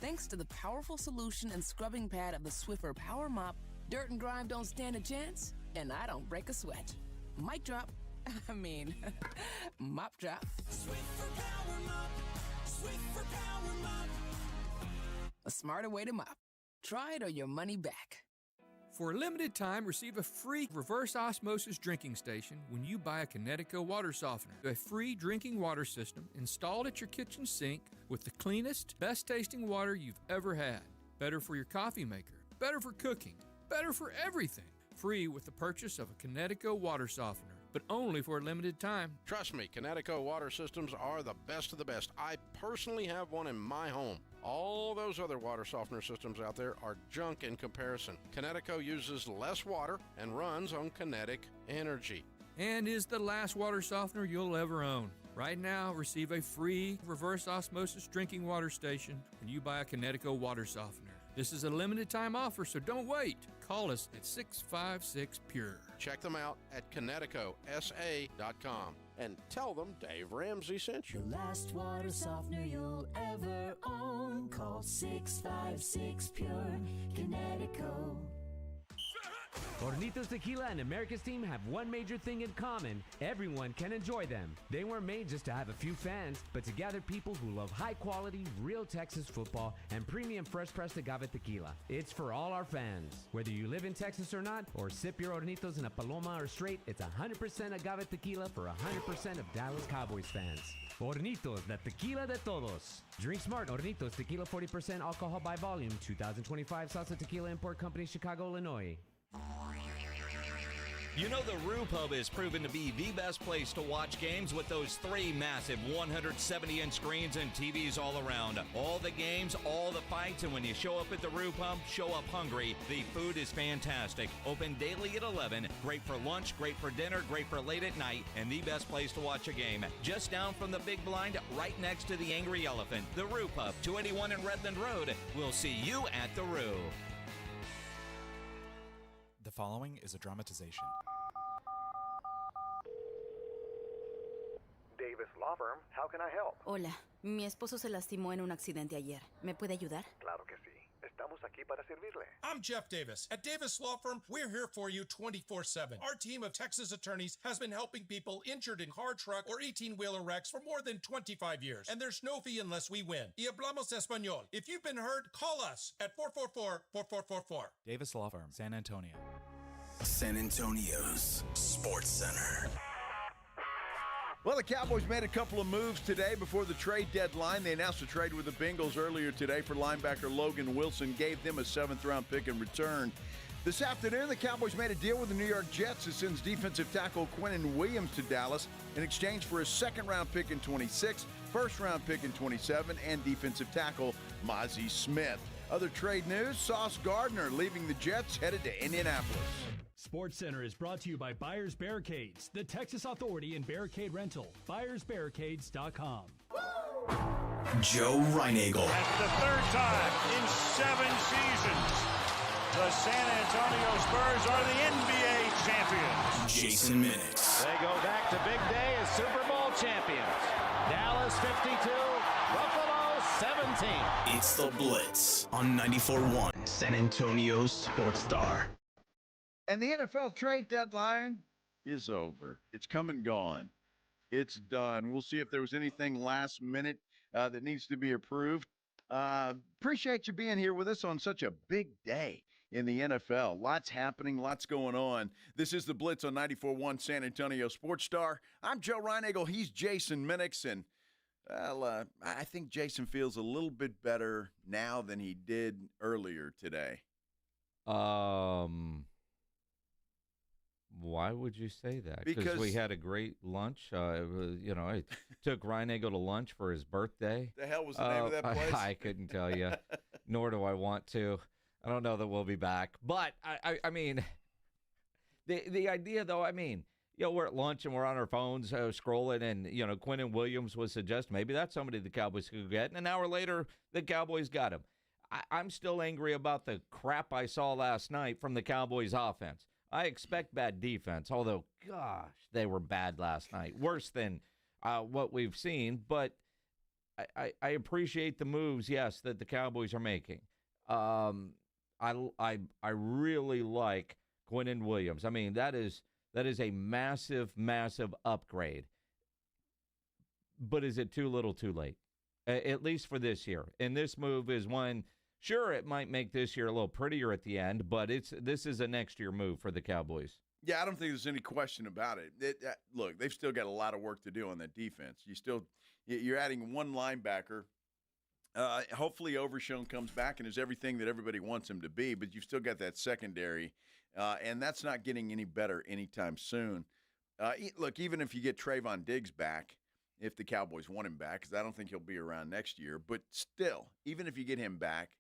Thanks to the powerful solution and scrubbing pad of the Swiffer Power Mop, dirt and grime don't stand a chance, and I don't break a sweat. Mic drop. Mop drop. Swiffer Power Mop. Swiffer Power Mop. A smarter way to mop. Try it or your money back. For a limited time, receive a free reverse osmosis drinking station when you buy a Connecticut water softener. A free drinking water system installed at your kitchen sink with the cleanest, best-tasting water you've ever had. Better for your coffee maker, better for cooking, better for everything. Free with the purchase of a Connecticut water softener, but only for a limited time. Trust me, Connecticut water systems are the best of the best. I personally have one in my home. All those other water softener systems out there are junk in comparison. Connecticut uses less water and runs on kinetic energy. And is the last water softener you'll ever own. Right now, receive a free reverse osmosis drinking water station when you buy a Connecticut water softener. This is a limited time offer, so don't wait. Call us at 656-PURE. Check them out at ConnecticutSA.com and tell them Dave Ramsey sent you. The last water softener you'll ever own. Call 656-PURE. Connecticut. Hornitos Tequila and America's team have one major thing in common. Everyone can enjoy them. They weren't made just to have a few fans, but to gather people who love high-quality, real Texas football and premium fresh-pressed agave tequila. It's for all our fans. Whether you live in Texas or not, or sip your Hornitos in a Paloma or straight, it's 100% agave tequila for 100% of Dallas Cowboys fans. Hornitos, the tequila de todos. Drink smart. Hornitos Tequila, 40% alcohol by volume. 2025 Salsa Tequila Import Company, Chicago, Illinois. You know the Roo Pub is proven to be the best place to watch games with those 3 massive 170-inch screens and TVs all around. All the games, all the fights, and when you show up at the Roo Pub, show up hungry. The food is fantastic. Open daily at 11. Great for lunch, great for dinner, great for late at night, and the best place to watch a game. Just down from the big blind, right next to the Angry Elephant. The Roo Pub, 281 in Redland Road. We'll see you at the Roo. The following is a dramatization. Law Firm. How can I help? Hola, mi esposo se lastimó en un accidente ayer. ¿Me puede ayudar? Claro que sí. Estamos aquí para servirle. I'm Jeff Davis. At Davis Law Firm, we're here for you 24/7. Our team of Texas attorneys has been helping people injured in car, truck, or 18-wheeler wrecks for more than 25 years. And there's no fee unless we win. Y hablamos español. If you've been hurt, call us at 444-4444. Davis Law Firm, San Antonio. San Antonio's Sports Center. Well, the Cowboys made a couple of moves today before the trade deadline. They announced a trade with the Bengals earlier today for linebacker Logan Wilson, gave them a 7th-round pick in return. This afternoon, the Cowboys made a deal with the New York Jets that sends defensive tackle Quinnen Williams to Dallas in exchange for a 2nd-round pick in 26, 1st-round pick in 27, and defensive tackle Mozzie Smith. Other trade news, Sauce Gardner leaving the Jets, headed to Indianapolis. Sports Center is brought to you by Buyers Barricades, the Texas authority in barricade rental. BuyersBarricades.com. Joe Reinagel. That's the 3rd time in 7 seasons. The San Antonio Spurs are the NBA champions. Jason Minix. They go back to big day as Super Bowl champions. Dallas 52, Buffalo 17. It's the Blitz on 94.1 San Antonio's Sports Star. And the NFL trade deadline is over. It's come and gone. It's done. We'll see if there was anything last minute that needs to be approved. Appreciate you being here with us on such a big day in the NFL. Lots happening, lots going on. This is the Blitz on 94.1 San Antonio Sports Star. I'm Joe Reinagel. He's Jason Minix. And, well, I think Jason feels a little bit better now than he did earlier today. Why would you say that? Because we had a great lunch. I took Reinagel to lunch for his birthday. The hell was the name of that place? I couldn't tell you, nor do I want to. I don't know that we'll be back. But, I mean, the idea, though, we're at lunch and we're on our phones scrolling, and, Quinnen Williams was suggested maybe that's somebody the Cowboys could get. And an hour later, the Cowboys got him. I'm still angry about the crap I saw last night from the Cowboys offense. I expect bad defense, although, gosh, they were bad last night. Worse than what we've seen, but I appreciate the moves, yes, that the Cowboys are making. I really like Quinnen Williams. That is a massive, massive upgrade. But is it too little too late? At least for this year. And this move is one... Sure, it might make this year a little prettier at the end, but this is a next-year move for the Cowboys. Yeah, I don't think there's any question about it. Look, they've still got a lot of work to do on that defense. You're adding one linebacker. Hopefully Overshown comes back and is everything that everybody wants him to be, but you've still got that secondary, and that's not getting any better anytime soon. Look, even if you get Trayvon Diggs back, if the Cowboys want him back, because I don't think he'll be around next year, but still, even if you get him back,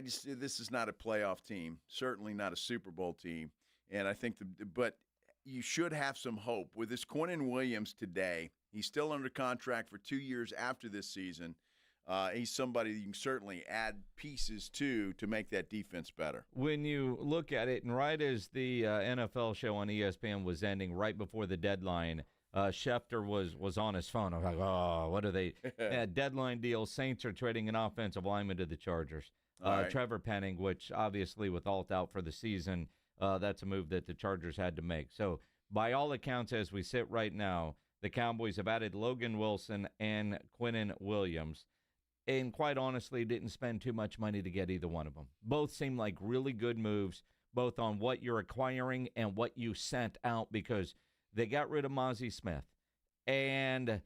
this is not a playoff team, certainly not a Super Bowl team, and I think but you should have some hope with this Quinnen Williams today. He's still under contract for 2 years after this season. He's somebody you can certainly add pieces to make that defense better. When you look at it, and right as the NFL show on ESPN was ending, right before the deadline, Schefter was on his phone. I was like, oh, what are they? Deadline deal. Saints are trading an offensive lineman to the Chargers. Right. Trevor Penning, which obviously with Alt out for the season, that's a move that the Chargers had to make. So by all accounts, as we sit right now, the Cowboys have added Logan Wilson and Quinnen Williams, and quite honestly didn't spend too much money to get either one of them. Both seem like really good moves, both on what you're acquiring and what you sent out, because they got rid of Mozzie Smith. And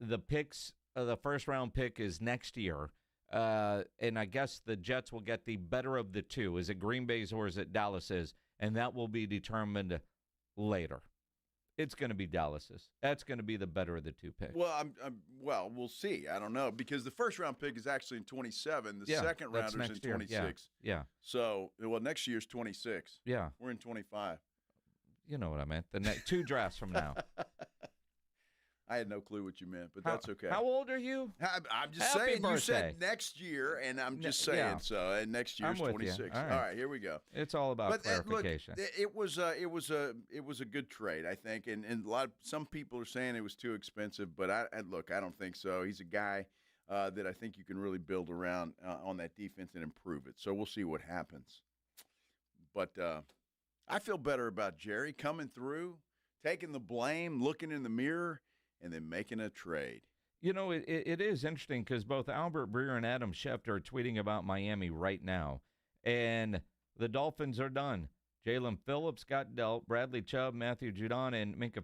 the picks, the 1st-round pick is next year. And I guess the Jets will get the better of the two. Is it Green Bay's or is it Dallas's? And that will be determined later. It's going to be Dallas's. That's going to be the better of the two picks. Well, well, we'll see. I don't know, because the 1st-round pick is actually in 27. The second rounder's in 26. Yeah. So, next year's 26. Yeah. We're in 25. You know what I meant. The next 2 drafts from now. I had no clue what you meant, but that's okay. How old are you? I'm just Happy saying. birthday. You said next year, and I'm just saying. Yeah. So and next year's I'm with 26. you. All right, here we go. It's all about clarification. Look, it was a good trade, I think, and some people are saying it was too expensive, but I don't think so. He's a guy that I think you can really build around on that defense and improve it. So we'll see what happens. But I feel better about Jerry coming through, taking the blame, looking in the mirror, and then making a trade. You know, it is interesting because both Albert Breer and Adam Schefter are tweeting about Miami right now, and the Dolphins are done. Jalen Phillips got dealt. Bradley Chubb, Matthew Judon, and Minka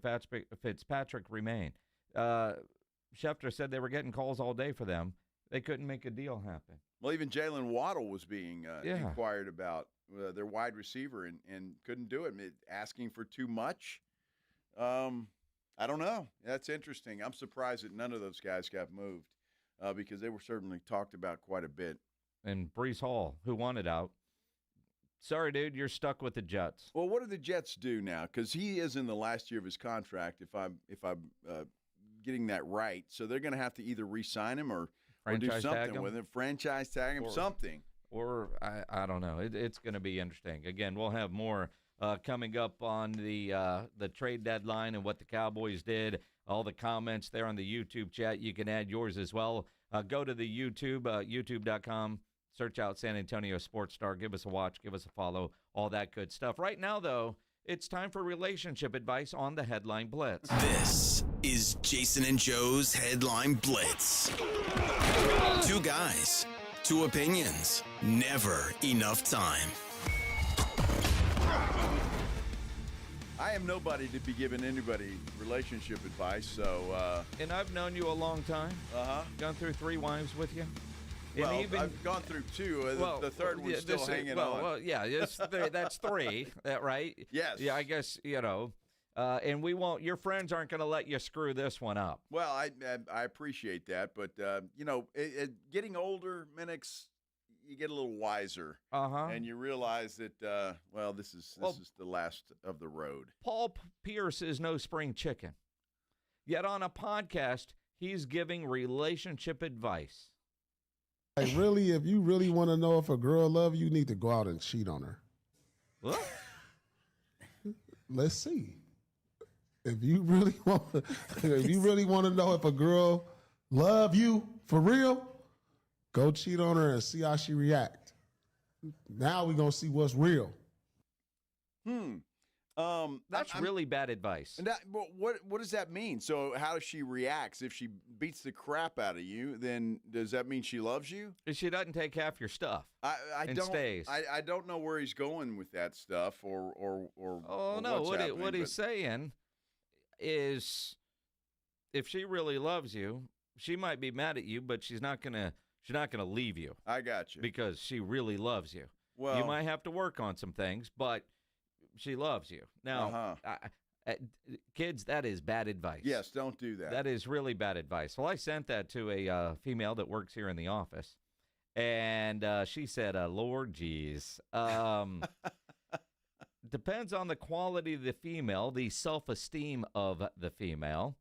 Fitzpatrick remain. Schefter said they were getting calls all day for them. They couldn't make a deal happen. Well, even Jalen Waddle was being inquired about, their wide receiver, and couldn't do it, asking for too much. I don't know. That's interesting. I'm surprised that none of those guys got moved because they were certainly talked about quite a bit. And Brees Hall, who wanted out, sorry, dude, you're stuck with the Jets. Well, what do the Jets do now? Because he is in the last year of his contract, if I'm getting that right. So they're going to have to either re-sign him or do something with him. Franchise tag him, something. Or I don't know. It's going to be interesting. Again, we'll have more coming up on the trade deadline and what the Cowboys did. All the comments there on the YouTube chat. You can add yours as well. Go to the YouTube, youtube.com. Search out San Antonio Sports Star. Give us a watch. Give us a follow. All that good stuff. Right now, though, it's time for relationship advice on the Headline Blitz. This is Jason and Joe's Headline Blitz. Two guys, two opinions, never enough time. I am nobody to be giving anybody relationship advice, so... and I've known you a long time. Uh-huh. Gone through 3 wives with you. Well, I've gone through 2. The third one's still hanging on. Well, yeah, that's 3, right? Yes. Yeah, I guess, and we won't. Your friends aren't going to let you screw this one up. Well, I appreciate that, but, getting older, Minix, you get a little wiser. Uh-huh. And you realize that, this is the last of the road. Paul Pierce is no spring chicken. Yet on a podcast, he's giving relationship advice. Like, really, if you really want to know if a girl loves you, you need to go out and cheat on her. What? Let's see. If you really want to know if a girl love you for real, go cheat on her and see how she react. Now we're gonna see what's real. That's really bad advice. And what does that mean? So how she reacts if she beats the crap out of you? Then does that mean she loves you? If she doesn't take half your stuff, stays. I don't know where he's going with that stuff or. Oh no! What he's saying is, if she really loves you, she might be mad at you, but she's not gonna leave you. I got you. Because she really loves you. Well, you might have to work on some things, but she loves you. Now, kids, that is bad advice. Yes, don't do that. That is really bad advice. Well, I sent that to a female that works here in the office, and she said, Lord, geez. Depends on the quality of the female, the self-esteem of the female.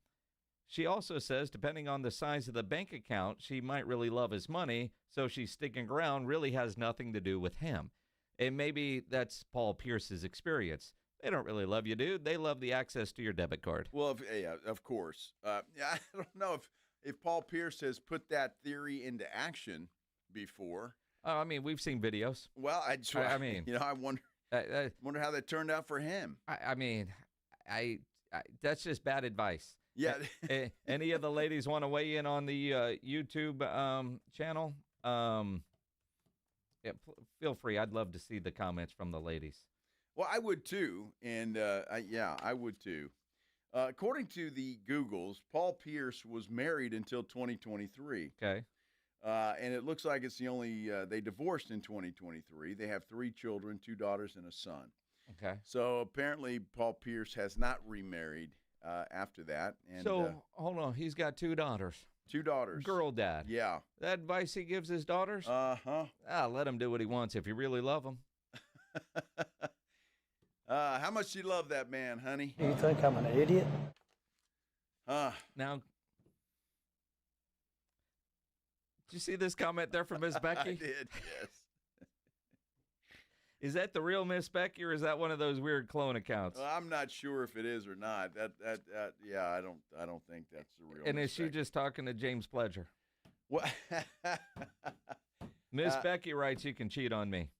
She also says, depending on the size of the bank account, she might really love his money, so she's sticking around really has nothing to do with him. And maybe that's Paul Pierce's experience. They don't really love you, dude. They love the access to your debit card. Well, of course. I don't know if Paul Pierce has put that theory into action before. I mean, we've seen videos. Well, I wonder how that turned out for him. I mean, that's just bad advice. Yeah. Any of the ladies want to weigh in on the YouTube channel? Yeah, feel free. I'd love to see the comments from the ladies. Well, I would too, and I would too. According to the Googles, Paul Pierce was married until 2023. Okay. And it looks like it's the only they divorced in 2023. They have 3 children, 2 daughters, and a son. Okay. So apparently Paul Pierce has not remarried after that. And, so hold on, he's got 2 daughters. 2 daughters. Girl dad. Yeah. That advice he gives his daughters? Uh-huh. Let him do what he wants if you really love him. How much do you love that man, honey? You think I'm an idiot? Now, did you see this comment there from Miss Becky? I did, yes. Is that the real Miss Becky, or is that one of those weird clone accounts? Well, I'm not sure if it is or not. Yeah, I don't think that's the real. And Miss is she Becky. just talking to James Pledger? What? Miss Becky writes, "You can cheat on me."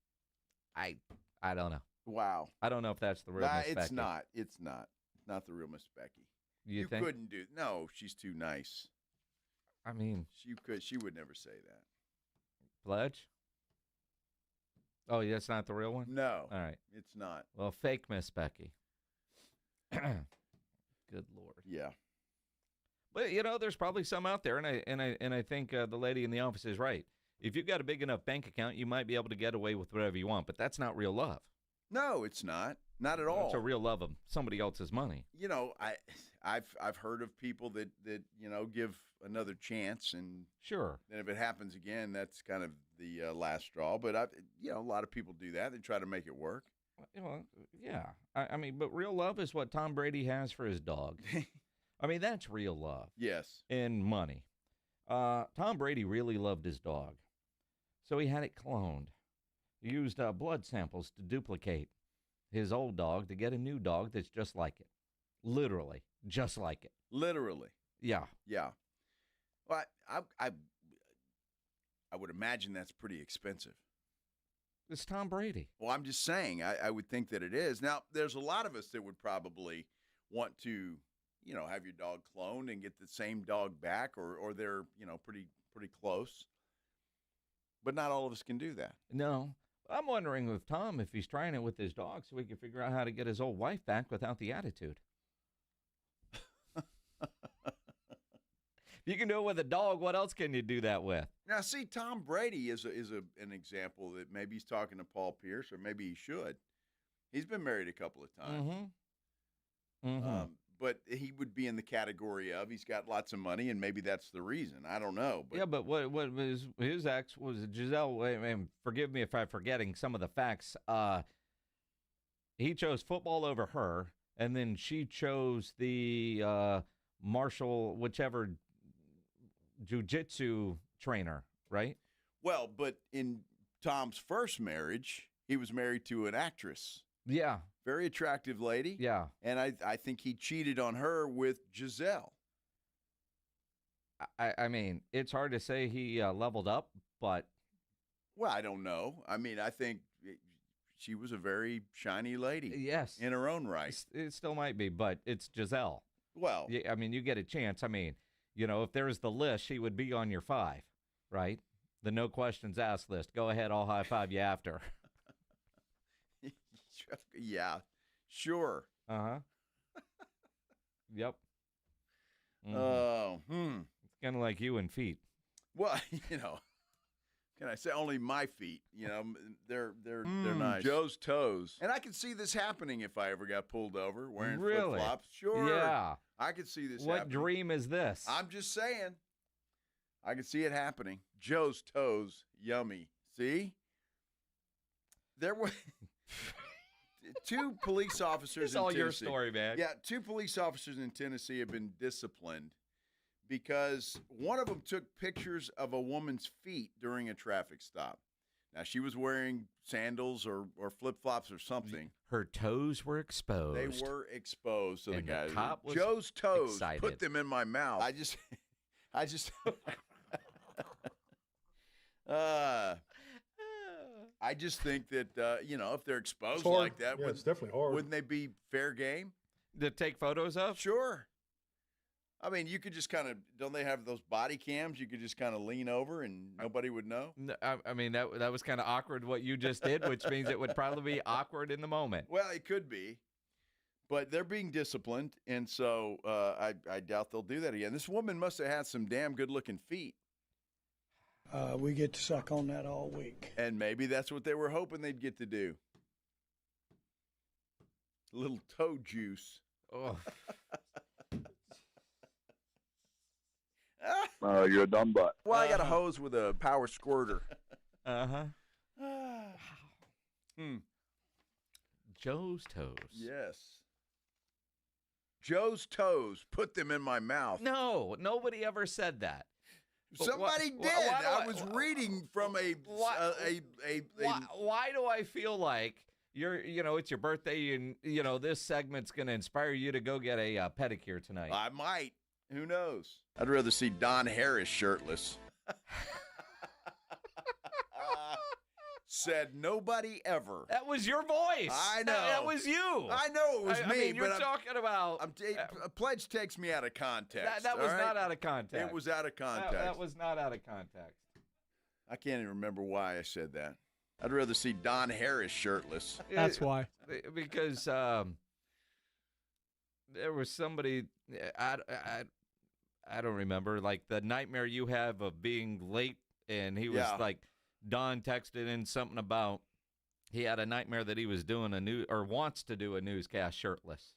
I don't know. Wow. I don't know if that's the real Miss it's Becky. not. It's not. Not the real Miss Becky. You think? Couldn't do. No, she's too nice. I mean, She would never say that. Pledge? Oh, yeah, it's not the real one? No. All right. It's not. Well, fake Miss Becky. Good Lord. Yeah. But there's probably some out there, and I think the lady in the office is right. If you've got a big enough bank account, you might be able to get away with whatever you want, but that's not real love. No, it's not. Not at all. It's a real love of somebody else's money. I've heard of people that give another chance, and sure. Then if it happens again, that's kind of the last straw. But a lot of people do that. They try to make it work. Well, yeah. I mean, but real love is what Tom Brady has for his dog. I mean, that's real love. Yes. And money. Tom Brady really loved his dog, so he had it cloned. He used blood samples to duplicate his old dog to get a new dog that's just like it. Literally, just like it. Literally. Yeah. Yeah. Well, I would imagine that's pretty expensive. It's Tom Brady. Well, I'm just saying, I would think that it is. Now, there's a lot of us that would probably want to, have your dog cloned and get the same dog back, or they're, pretty close. But not all of us can do that. No. I'm wondering with Tom if he's trying it with his dog so he can figure out how to get his old wife back without the attitude. If you can do it with a dog, what else can you do that with? Now, see, Tom Brady is an example that maybe he's talking to Paul Pierce, or maybe he should. He's been married a couple of times. But he would be in the category of he's got lots of money, and maybe that's the reason. I don't know. But yeah, but what was his ex was Giselle. And forgive me if I'm forgetting some of the facts. He chose football over her, and then she chose the martial, whichever jiu-jitsu trainer, right? Well, but in Tom's first marriage, he was married to an actress. Yeah. Very attractive lady. Yeah. And I think he cheated on her with Giselle. I mean, it's hard to say he leveled up, but. Well, I don't know. I mean, I think she was a very shiny lady. Yes. In her own right. It still might be, but it's Giselle. Well. I mean, you get a chance. I mean, if there was the list, she would be on your 5, right? The no questions asked list. Go ahead, I'll high five you after. Yeah, sure. Uh-huh. Yep. Mm-hmm. Oh, It's kind of like you and feet. Well, can I say only my feet? They're nice. Joe's toes. And I could see this happening if I ever got pulled over wearing flip-flops. Sure. Yeah. I could see this What happening. dream is this? I'm just saying. I can see it happening. Joe's toes, yummy. See? There were 2 police officers It's in all Tennessee. your story, man. Yeah, 2 police officers in Tennessee have been disciplined because one of them took pictures of a woman's feet during a traffic stop. Now, she was wearing sandals or flip-flops or something. Her toes were exposed. They were exposed to the And guy. the cop was Joe's toes. excited. Put them in my mouth. I just I just think that, if they're exposed like that, it's definitely hard. Wouldn't they be fair game? To take photos of? Sure. I mean, you could just kind of, don't they have those body cams? You could just kind of lean over and nobody would know? No, I mean, that was kind of awkward what you just did, which means it would probably be awkward in the moment. Well, it could be. But they're being disciplined, and so I doubt they'll do that again. This woman must have had some damn good-looking feet. We get to suck on that all week. And maybe that's what they were hoping they'd get to do. A little toe juice. Oh. You're a dumb butt. Well, I got a hose with a power squirter. Uh-huh. Joe's toes. Yes. Joe's toes, put them in my mouth. No, nobody ever said that. Somebody did. I was reading from why do I feel like it's your birthday and, this segment's going to inspire you to go get a pedicure tonight? I might. Who knows? I'd rather see Don Harris shirtless. Said nobody ever. That was your voice. I know. That was you. I know it was me. I mean, you're talking about. Pledge takes me out of context. That was not out of context. It was out of context. That was not out of context. I can't even remember why I said that. I'd rather see Don Harris shirtless. That's why. Because there was somebody, I don't remember, like the nightmare you have of being late, and he was like, Don texted in something about he had a nightmare that he was doing wants to do a newscast shirtless.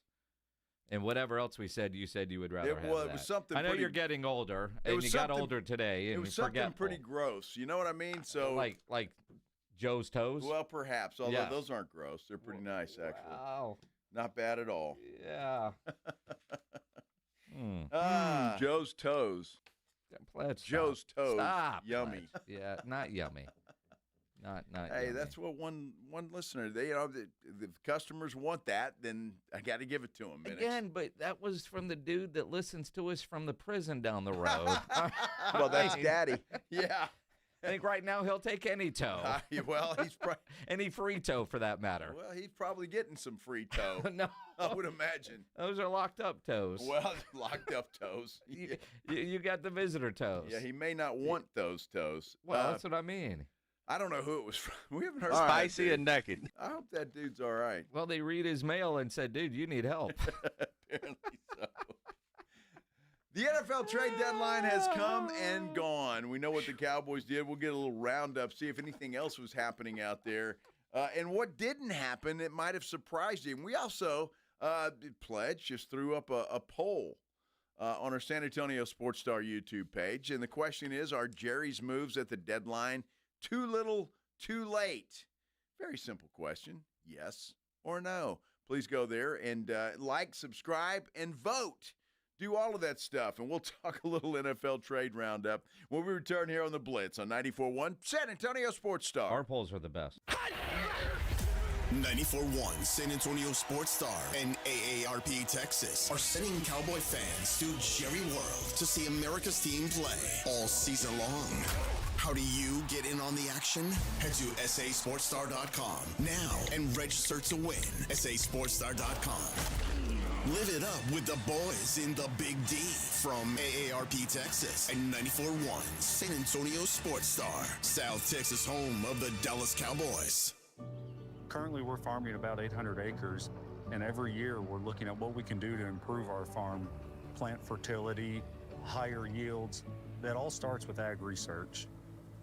And whatever else we said, you said you would rather have that. It was something. I know you're getting older, and you got older today. And it was something pretty gross. You know what I mean? So like Joe's toes. Well, perhaps. Although those aren't gross, they're pretty nice actually. Wow. Not bad at all. Yeah. Joe's toes. Pledge, Joe's toes. Stop. Yummy. Pledge. Yeah, not yummy. Not Hey, yummy. that's what one listener. They, if customers want that, then I got to give it to them. Again, but that was from the dude that listens to us from the prison down the road. Well, that's Daddy. Yeah. I think right now he'll take any toe. Well, he's any free toe for that matter. Well, he's probably getting some free toe. No, I would imagine. Those are locked up toes. Well, locked up toes. You got the visitor toes. Yeah, he may not want those toes. Well, that's what I mean. I don't know who it was from. We haven't heard. Spicy and naked. I hope that dude's all right. Well, they read his mail and said, "Dude, you need help." Apparently so. The NFL trade deadline has come and gone. We know what the Cowboys did. We'll get a little roundup, see if anything else was happening out there. And what didn't happen, it might have surprised you. And we also, Pledge just threw up a poll on our San Antonio Sports Star YouTube page. And the question is, are Jerry's moves at the deadline too little, too late? Very simple question. Yes or no. Please go there and like, subscribe, and vote. Do all of that stuff, and we'll talk a little NFL trade roundup when we return here on the Blitz on 94.1 San Antonio Sports Star. Our polls are the best. 94.1 San Antonio Sports Star and AARP Texas are sending Cowboy fans to Jerry World to see America's team play all season long. How do you get in on the action? Head to sasportstar.com now and register to win. sasportstar.com. Live it up with the boys in the Big D from AARP Texas and 94.1 San Antonio Sports Star, South Texas home of the Dallas Cowboys. Currently, we're farming about 800 acres, and every year we're looking at what we can do to improve our farm, plant fertility, higher yields. That all starts with ag research.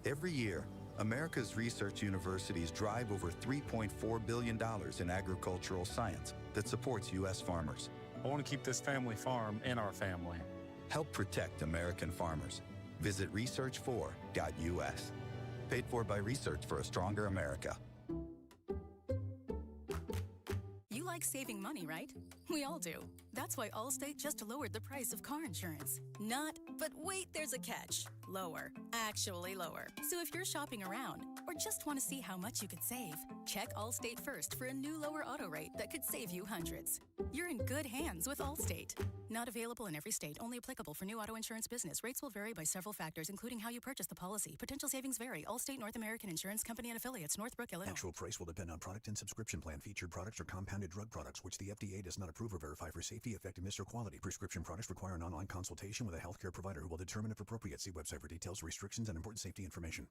Every year, America's research universities drive over $3.4 billion in agricultural science that supports U.S. farmers. I want to keep this family farm in our family. Help protect American farmers. Visit research4.us. Paid for by Research for a Stronger America. You like saving money, right? We all do. That's why Allstate just lowered the price of car insurance. Not, but wait, there's a catch. Lower. Actually lower. So if you're shopping around or just want to see how much you could save, check Allstate first for a new lower auto rate that could save you hundreds. You're in good hands with Allstate. Not available in every state. Only applicable for new auto insurance business. Rates will vary by several factors, including how you purchase the policy. Potential savings vary. Allstate North American Insurance Company and Affiliates, Northbrook, Illinois. Actual price will depend on product and subscription plan. Featured products are compounded drug products, which the FDA does not approve or verify for safety, effectiveness, or quality. Prescription products require an online consultation with a healthcare provider who will determine if appropriate. See website for details, restrictions, and important safety information.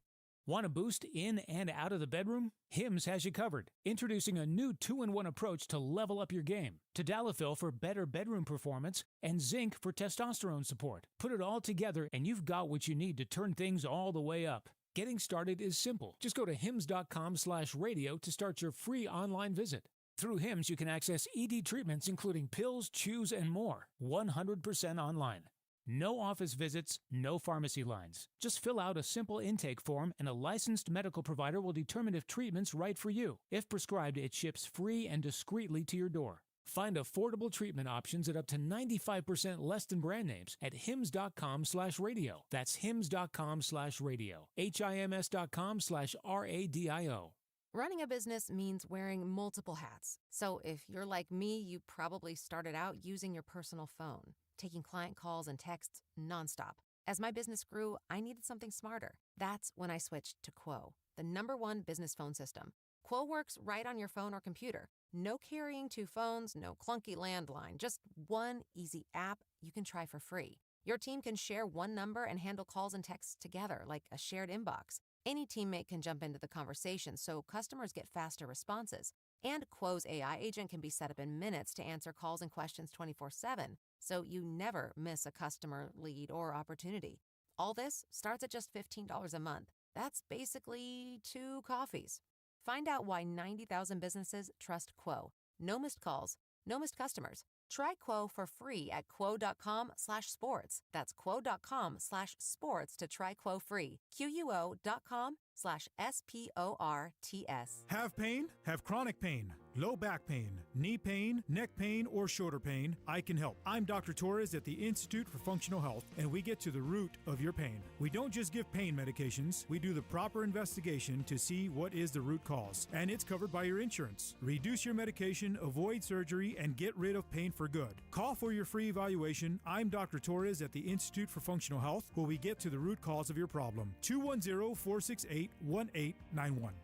Want a boost in and out of the bedroom? Hims has you covered. Introducing a new 2-in-1 approach to level up your game. Tadalafil for better bedroom performance and zinc for testosterone support. Put it all together and you've got what you need to turn things all the way up. Getting started is simple. Just go to hims.com/radio to start your free online visit. Through Hims, you can access ED treatments including pills, chews, and more. 100% online. No office visits, no pharmacy lines. Just fill out a simple intake form and a licensed medical provider will determine if treatment's right for you. If prescribed, it ships free and discreetly to your door. Find affordable treatment options at up to 95% less than brand names at hims.com/radio. That's hims.com/radio. HIMS.com/RADIO. Running a business means wearing multiple hats. So if you're like me, you probably started out using your personal phone, taking client calls and texts nonstop. As my business grew, I needed something smarter. That's when I switched to Quo, the #1 business phone system. Quo works right on your phone or computer. No carrying 2 phones, no clunky landline, just one easy app you can try for free. Your team can share one number and handle calls and texts together like a shared inbox. Any teammate can jump into the conversation so customers get faster responses. And Quo's AI agent can be set up in minutes to answer calls and questions 24/7, so you never miss a customer, lead, or opportunity. All this starts at just $15 a month. That's basically 2 coffees. Find out why 90,000 businesses trust Quo. No missed calls, no missed customers. Try Quo for free at quo.com/sports. That's quo.com/sports to try Quo free. QUO.com/SPORTS. Have pain? Have chronic pain, low back pain, knee pain, neck pain, or shoulder pain? I can help. I'm Dr. Torres at the Institute for Functional Health, and we get to the root of your pain. We don't just give pain medications. We do the proper investigation to see what is the root cause, and it's covered by your insurance. Reduce your medication, avoid surgery, and get rid of pain for good. Call for your free evaluation. I'm Dr. Torres at the Institute for Functional Health, where we get to the root cause of your problem. 210-468-1891.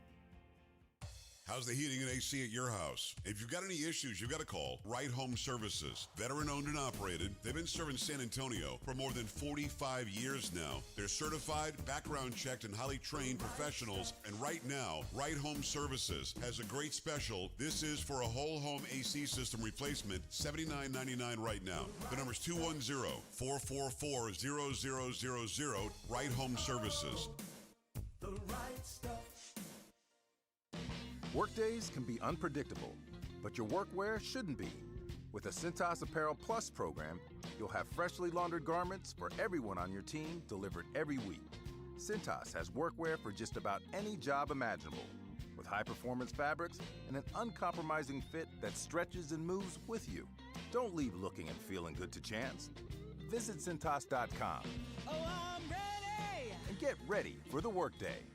How's the heating and AC at your house? If you've got any issues, you've got to call Right Home Services. Veteran-owned and operated, they've been serving San Antonio for more than 45 years now. They're certified, background-checked, and highly trained professionals. And right now, Right Home Services has a great special. This is for a whole home AC system replacement, $79.99 right now. The number's 210-444-0000, Right Home Services. The right stuff. Workdays can be unpredictable, but your workwear shouldn't be. With the Cintas Apparel Plus program, you'll have freshly laundered garments for everyone on your team delivered every week. Cintas has workwear for just about any job imaginable, with high-performance fabrics and an uncompromising fit that stretches and moves with you. Don't leave looking and feeling good to chance. Visit Cintas.com. Oh, I'm ready! And get ready for the workday.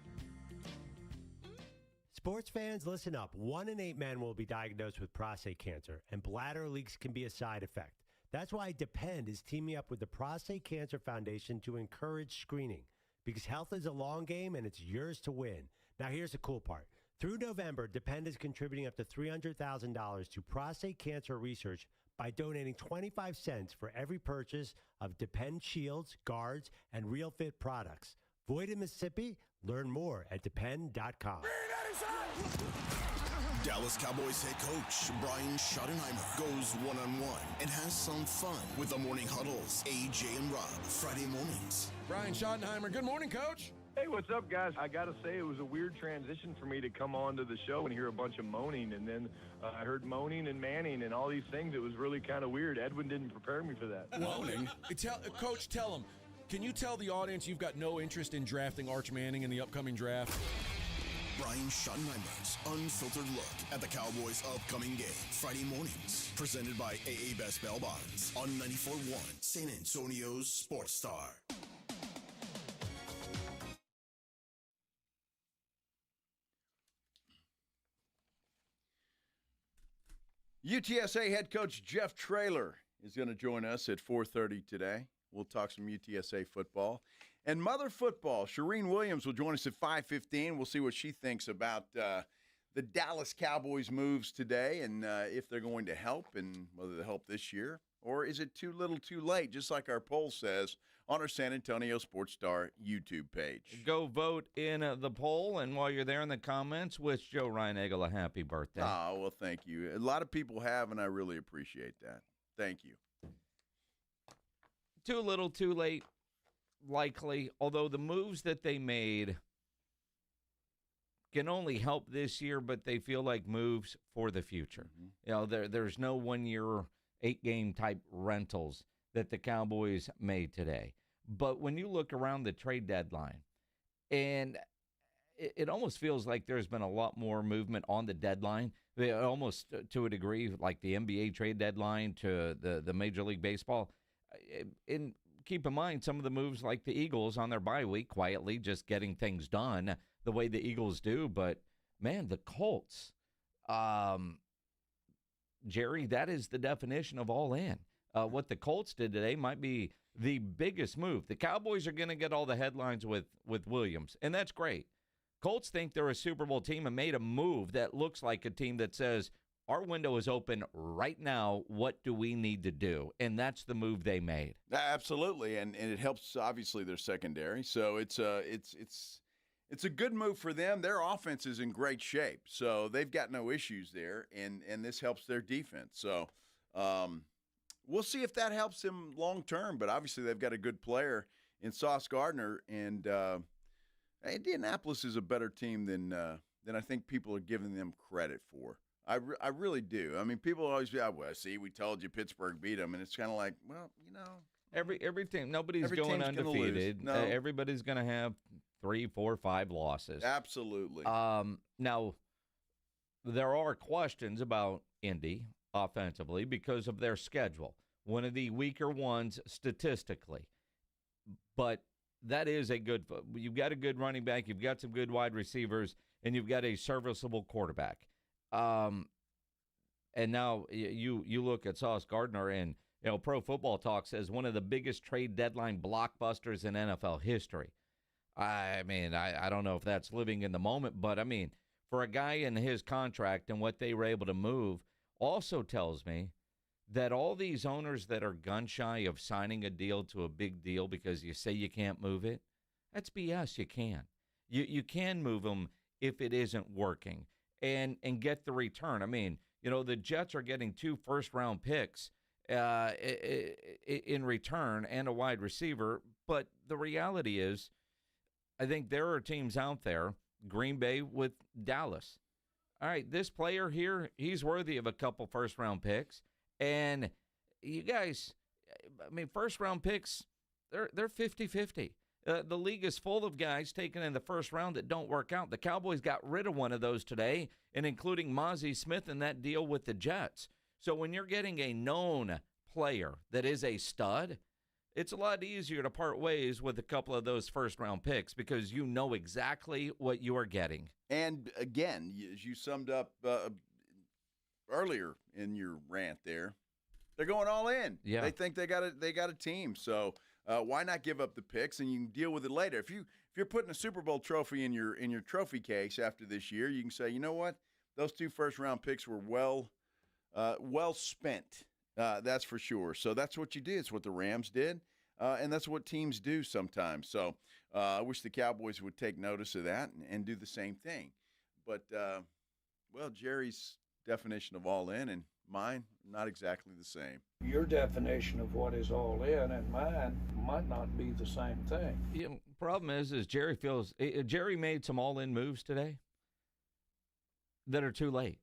Sports fans, listen up. 1 in 8 men will be diagnosed with prostate cancer, and bladder leaks can be a side effect. That's why Depend is teaming up with the Prostate Cancer Foundation to encourage screening, because health is a long game and it's yours to win. Now, here's the cool part. Through November, Depend is contributing up to $300,000 to prostate cancer research by donating 25 cents for every purchase of Depend shields, guards, and Real Fit products. Void in Mississippi? Learn more at Depend.com. Dallas Cowboys head coach Brian Schottenheimer goes one-on-one and has some fun with the Morning Huddles, AJ and Rob, Friday mornings. Brian Schottenheimer, good morning, Coach. Hey, what's up, guys? I got to say, it was a weird transition for me to come on to the show and hear a bunch of moaning, and then I heard moaning and manning and all these things. It was really kind of weird. Edwin didn't prepare me for that. Moaning? Coach, tell him. Can you tell the audience you've got no interest in drafting Arch Manning in the upcoming draft? Brian Schottenheimer's unfiltered look at the Cowboys' upcoming game. Friday mornings, presented by AA Best Bail Bonds on 94.1 San Antonio's Sports Star. UTSA head coach Jeff Traylor is going to join us at 4:30 today. We'll talk some UTSA football. And Mother Football, Shireen Williams will join us at 5:15. We'll see what she thinks about the Dallas Cowboys moves today and if they're going to help and whether they'll help this year. Or is it too little too late, just like our poll says on our San Antonio Sports Star YouTube page. Go vote in the poll, and while you're there in the comments, wish Joe Reinagel a happy birthday. Oh, well, thank you. A lot of people have, and I really appreciate that. Thank you. Too little, too late, likely, although the moves that they made can only help this year, but they feel like moves for the future. Mm-hmm. You know, there's no 1 year, 8-game type rentals that the Cowboys made today. But when you look around the trade deadline, and it almost feels like there's been a lot more movement on the deadline, almost to a degree like the NBA trade deadline to the Major League Baseball. And keep in mind some of the moves like the Eagles on their bye week, quietly just getting things done the way the Eagles do. But, man, the Colts, Jerry, that is the definition of all in. What the Colts did today might be the biggest move. The Cowboys are going to get all the headlines with Williams, and that's great. Colts think they're a Super Bowl team and made a move that looks like a team that says, our window is open right now. What do we need to do? And that's the move they made. Absolutely, and it helps, obviously, their secondary. So it's a good move for them. Their offense is in great shape, so they've got no issues there, and this helps their defense. So we'll see if that helps them long term, but obviously they've got a good player in Sauce Gardner, and Indianapolis is a better team than I think people are giving them credit for. I really do. I mean, people always be, well, see, we told you Pittsburgh beat them, and it's kind of like, well, every team, nobody's going undefeated. No. Everybody's going to have 3, 4, 5 losses. Absolutely. Now, there are questions about Indy offensively because of their schedule. One of the weaker ones statistically. But that is you've got a good running back, you've got some good wide receivers, and you've got a serviceable quarterback. And now you look at Sauce Gardner, and Pro Football Talk says one of the biggest trade deadline blockbusters in NFL history. I mean, I don't know if that's living in the moment, but I mean, for a guy in his contract and what they were able to move, also tells me that all these owners that are gun shy of signing a deal to a big deal because you say you can't move it, that's BS. You can. You can move them if it isn't working and get the return. I mean, the Jets are getting 2 first-round picks in return and a wide receiver, but the reality is I think there are teams out there, Green Bay with Dallas. All right, this player here, he's worthy of a couple first-round picks. And you guys, I mean, first-round picks, they're 50-50. The league is full of guys taken in the first round that don't work out. The Cowboys got rid of one of those today, and including Mozzie Smith in that deal with the Jets. So when you're getting a known player that is a stud, it's a lot easier to part ways with a couple of those first-round picks because you know exactly what you are getting. And, again, as you summed up earlier in your rant there, they're going all in. Yeah. They think they got a team. So why not give up the picks and you can deal with it later? If you're putting a Super Bowl trophy in your trophy case after this year, you can say, you know what, those 2 first-round picks were well spent. That's for sure. So that's what you did. It's what the Rams did, and that's what teams do sometimes. So I wish the Cowboys would take notice of that and do the same thing. But, Jerry's definition of all in and mine, not exactly the same. Your definition of what is all in and mine might not be the same thing. Problem is Jerry made some all-in moves today that are too late,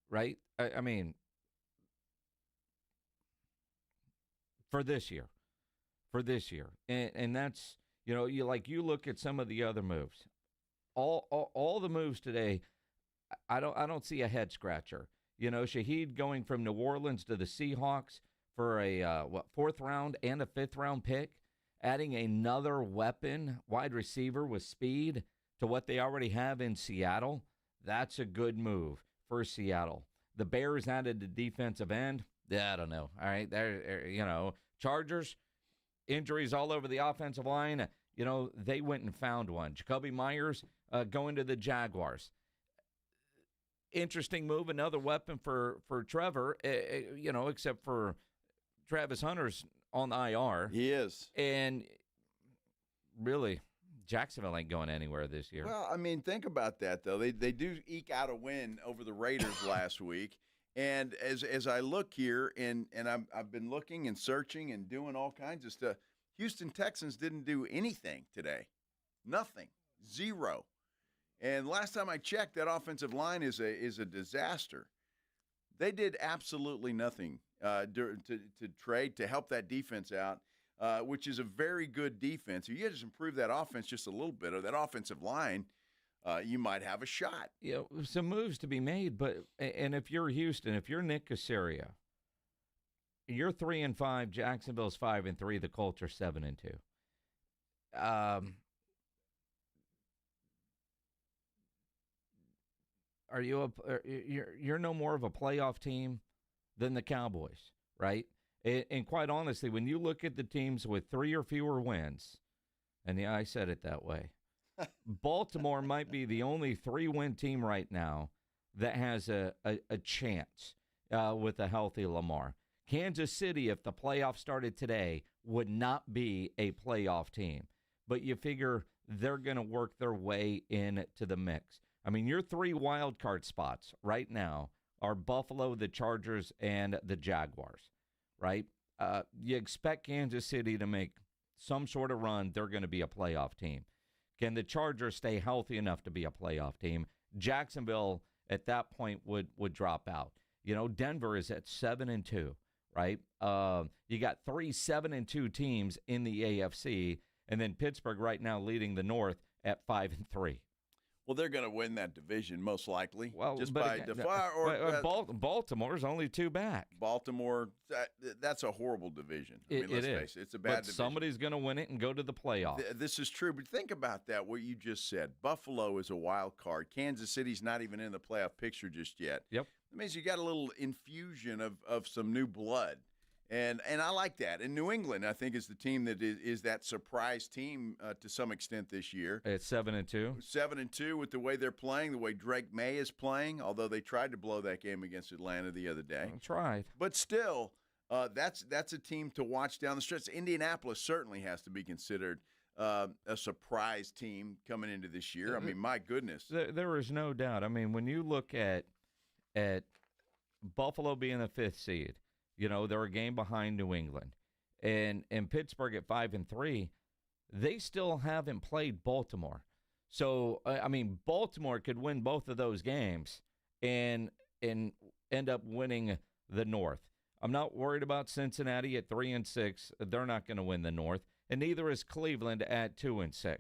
right? I mean, for this year. And that's, you look at some of the other moves. All the moves today, I don't see a head scratcher. Shaheed going from New Orleans to the Seahawks for a 4th round and a 5th round pick, adding another weapon, wide receiver with speed to what they already have in Seattle. That's a good move for Seattle. The Bears added the defensive end. I don't know. All right, Chargers, injuries all over the offensive line. They went and found one. Jacoby Myers going to the Jaguars. Interesting move, another weapon for Trevor, except for Travis Hunter's on IR. He is. And really, Jacksonville ain't going anywhere this year. Well, I mean, think about that, though. They do eke out a win over the Raiders last week. And as I look here, and I've been looking and searching and doing all kinds of stuff, Houston Texans didn't do anything today. Nothing. 0. And last time I checked, that offensive line is a disaster. They did absolutely nothing to trade to help that defense out, which is a very good defense. If you just improve that offense just a little bit, or that offensive line, you might have a shot. Some moves to be made, and if you're Houston, if you're Nick Caserio, you're 3-5. Jacksonville's 5-3. The Colts are 7-2. You're no more of a playoff team than the Cowboys, right? And quite honestly, when you look at the teams with 3 or fewer wins, and yeah, I said it that way, Baltimore might be the only 3-win team right now that has a chance with a healthy Lamar. Kansas City, if the playoffs started today, would not be a playoff team. But you figure they're going to work their way into the mix. I mean, your 3 wild card spots right now are Buffalo, the Chargers, and the Jaguars, right? You expect Kansas City to make some sort of run. They're going to be a playoff team. Can the Chargers stay healthy enough to be a playoff team? Jacksonville, at that point, would drop out. You know, Denver is at 7-2, right? You got 3 7-2 teams in the AFC, and then Pittsburgh right now leading the North at 5-3. Well, they're going to win that division most likely. Well, just by default. Baltimore's only 2 back. Baltimore, that's a horrible division. Let's face it. It's a bad division. Somebody's going to win it and go to the playoffs. This is true, but think about that, what you just said. Buffalo is a wild card. Kansas City's not even in the playoff picture just yet. Yep. That means you got a little infusion of some new blood. And I like that. And New England, I think, is the team that is that surprise team to some extent this year. It's 7-2. 7-2 with the way they're playing, the way Drake May is playing, although they tried to blow that game against Atlanta the other day. Tried. But still, that's a team to watch down the stretch. Indianapolis certainly has to be considered a surprise team coming into this year. I mean, my goodness. There is no doubt. I mean, when you look at Buffalo being the 5th seed, you know, they're a game behind New England. And Pittsburgh at 5-3, they still haven't played Baltimore. So, I mean, Baltimore could win both of those games and end up winning the North. I'm not worried about Cincinnati at 3-6. They're not going to win the North. And neither is Cleveland at 2-6.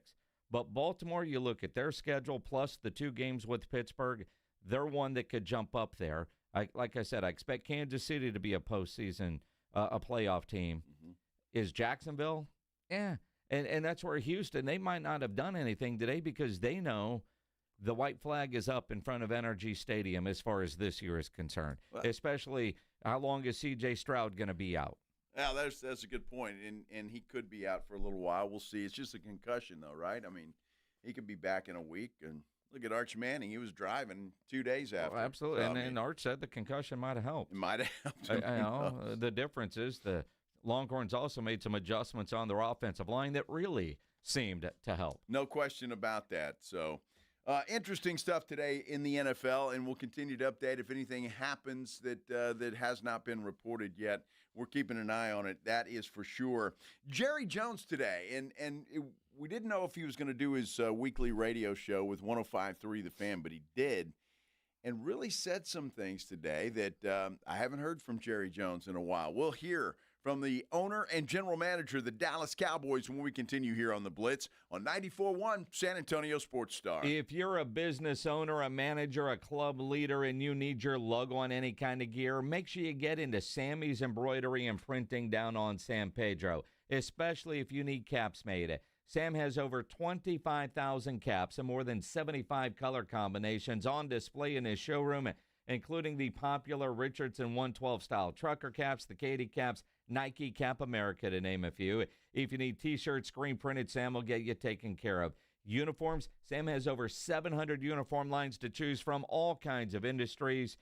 But Baltimore, you look at their schedule plus the 2 games with Pittsburgh, they're one that could jump up there. Like I said, I expect Kansas City to be a postseason, a playoff team. Mm-hmm. Is Jacksonville? Yeah. And that's where Houston, they might not have done anything today because they know the white flag is up in front of NRG Stadium as far as this year is concerned, especially how long is C.J. Stroud going to be out? Yeah, that's a good point, and he could be out for a little while. We'll see. It's just a concussion, though, right? I mean, he could be back in a week, and look at Arch Manning. He was driving 2 days after. Oh, absolutely. So, and Arch said the concussion might have helped. It might have helped. The difference is the Longhorns also made some adjustments on their offensive line that really seemed to help. No question about that. So, interesting stuff today in the NFL, and we'll continue to update if anything happens that has not been reported yet. We're keeping an eye on it. That is for sure. Jerry Jones today, and we didn't know if he was going to do his weekly radio show with 105.3 The Fan, but he did, and really said some things today that I haven't heard from Jerry Jones in a while. We'll hear from the owner and general manager of the Dallas Cowboys when we continue here on The Blitz on 94.1 San Antonio Sports Star. If you're a business owner, a manager, a club leader, and you need your logo on any kind of gear, make sure you get into Sammy's Embroidery and Printing down on San Pedro, especially if you need caps made. Sam has over 25,000 caps and more than 75 color combinations on display in his showroom, including the popular Richardson 112 style trucker caps, the Katie caps, Nike Cap America, to name a few. If you need T-shirts, screen printed, Sam will get you taken care of. Uniforms, Sam has over 700 uniform lines to choose from, all kinds of industries.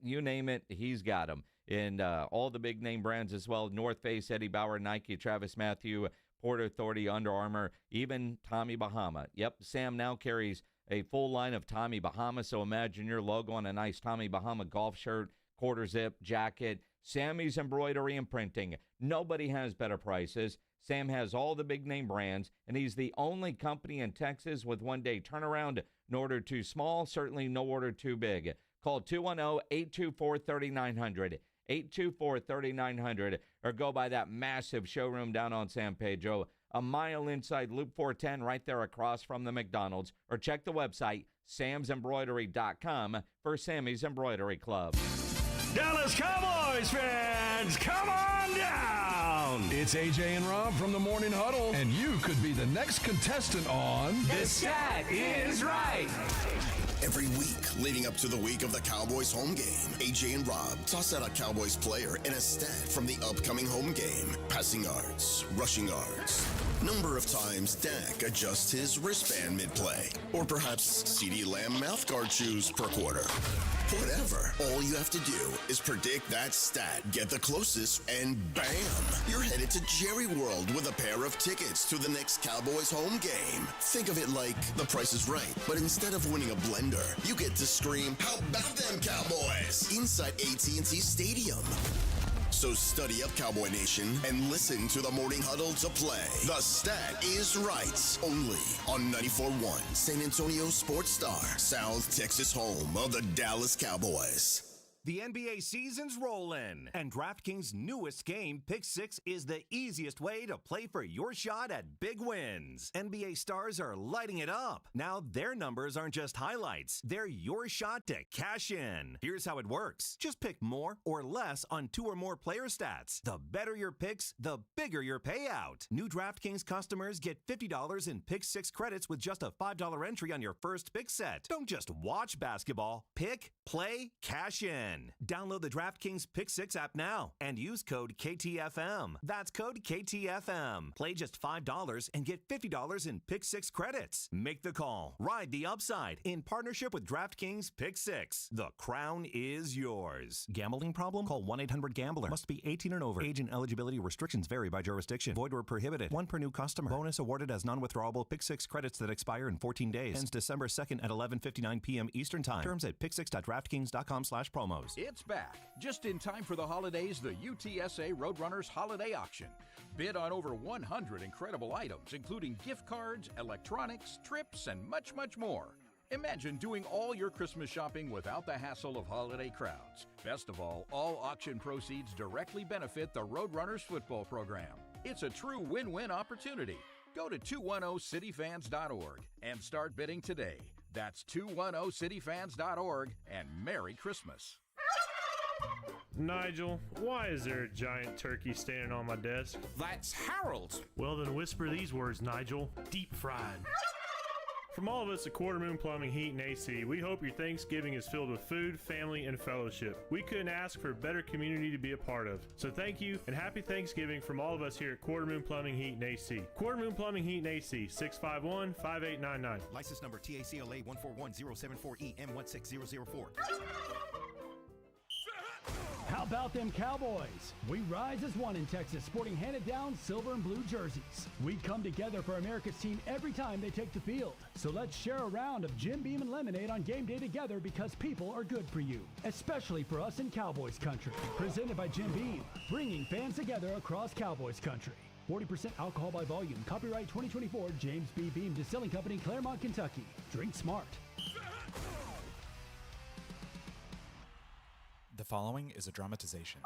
You name it, he's got them. And all the big name brands as well, North Face, Eddie Bauer, Nike, Travis Matthew, Port Authority, Under Armour, even Tommy Bahama. Yep, Sam now carries a full line of Tommy Bahama, so imagine your logo on a nice Tommy Bahama golf shirt, quarter zip, jacket. Sammy's Embroidery and Printing. Nobody has better prices. Sam has all the big name brands, and he's the only company in Texas with one-day turnaround. No order too small, certainly no order too big. Call 210-824-3900, 824-3900, or go by that massive showroom down on San Pedro. a mile inside Loop 410 right there across from the McDonald's. Or check the website, samsembroidery.com, for Sammy's Embroidery Club. Dallas Cowboys fans, come on down! It's AJ and Rob from the Morning Huddle, and you could be the next contestant on The Stat Is Right. Every week leading up to the week of the Cowboys home game, AJ and Rob toss out a Cowboys player and a stat from the upcoming home game. Passing yards, rushing yards, number of times Dak adjusts his wristband mid-play, or perhaps CeeDee Lamb mouthguard chews per quarter. Whatever. All you have to do is predict that stat, get the closest, and bam! You're headed to Jerry World with a pair of tickets to the next Cowboys home game. Think of it like The Price is Right, but instead of winning a blender, you get to scream, "How about them Cowboys?" inside AT&T Stadium. So study up, Cowboy Nation, and listen to the Morning Huddle to play. The Stat Is Right, only on 94.1 San Antonio Sports Star, South Texas home of the Dallas Cowboys. The NBA season's rollin', and DraftKings' newest game, Pick 6, is the easiest way to play for your shot at big wins. NBA stars are lighting it up. Now their numbers aren't just highlights. They're your shot to cash in. Here's how it works. Just pick more or less on 2 or more player stats. The better your picks, the bigger your payout. New DraftKings customers get $50 in Pick 6 credits with just a $5 entry on your first pick set. Don't just watch basketball. Pick, play, cash in. Download the DraftKings Pick 6 app now and use code KTFM. That's code KTFM. Play just $5 and get $50 in Pick 6 credits. Make the call. Ride the upside in partnership with DraftKings Pick 6. The crown is yours. Gambling problem? Call 1-800-GAMBLER. Must be 18 and over. Age and eligibility restrictions vary by jurisdiction. Void where prohibited. 1 per new customer. Bonus awarded as non-withdrawable Pick 6 credits that expire in 14 days. Ends December 2nd at 11:59 p.m. Eastern Time. Terms at pick6.draftkings.com/promos. It's back. Just in time for the holidays, the UTSA Roadrunners Holiday Auction. Bid on over 100 incredible items, including gift cards, electronics, trips, and much, much more. Imagine doing all your Christmas shopping without the hassle of holiday crowds. Best of all auction proceeds directly benefit the Roadrunners football program. It's a true win-win opportunity. Go to 210cityfans.org and start bidding today. That's 210cityfans.org, and Merry Christmas. Nigel, why is there a giant turkey standing on my desk? That's Harold. Well, then whisper these words, Nigel. Deep fried. From all of us at Quarter Moon Plumbing, Heat, and AC, we hope your Thanksgiving is filled with food, family, and fellowship. We couldn't ask for a better community to be a part of. So thank you, and happy Thanksgiving from all of us here at Quarter Moon Plumbing, Heat, and AC. Quarter Moon Plumbing, Heat, and AC, 651-5899. License number TACLA 141-074-EM16004. How about them Cowboys? We rise as one in Texas, sporting handed-down silver and blue jerseys. We come together for America's team every time they take the field. So let's share a round of Jim Beam and lemonade on game day together, because people are good for you, especially for us in Cowboys country. Presented by Jim Beam, bringing fans together across Cowboys country. 40% alcohol by volume. Copyright 2024, James B. Beam Distilling Company, Claremont, Kentucky. Drink smart. The following is a dramatization.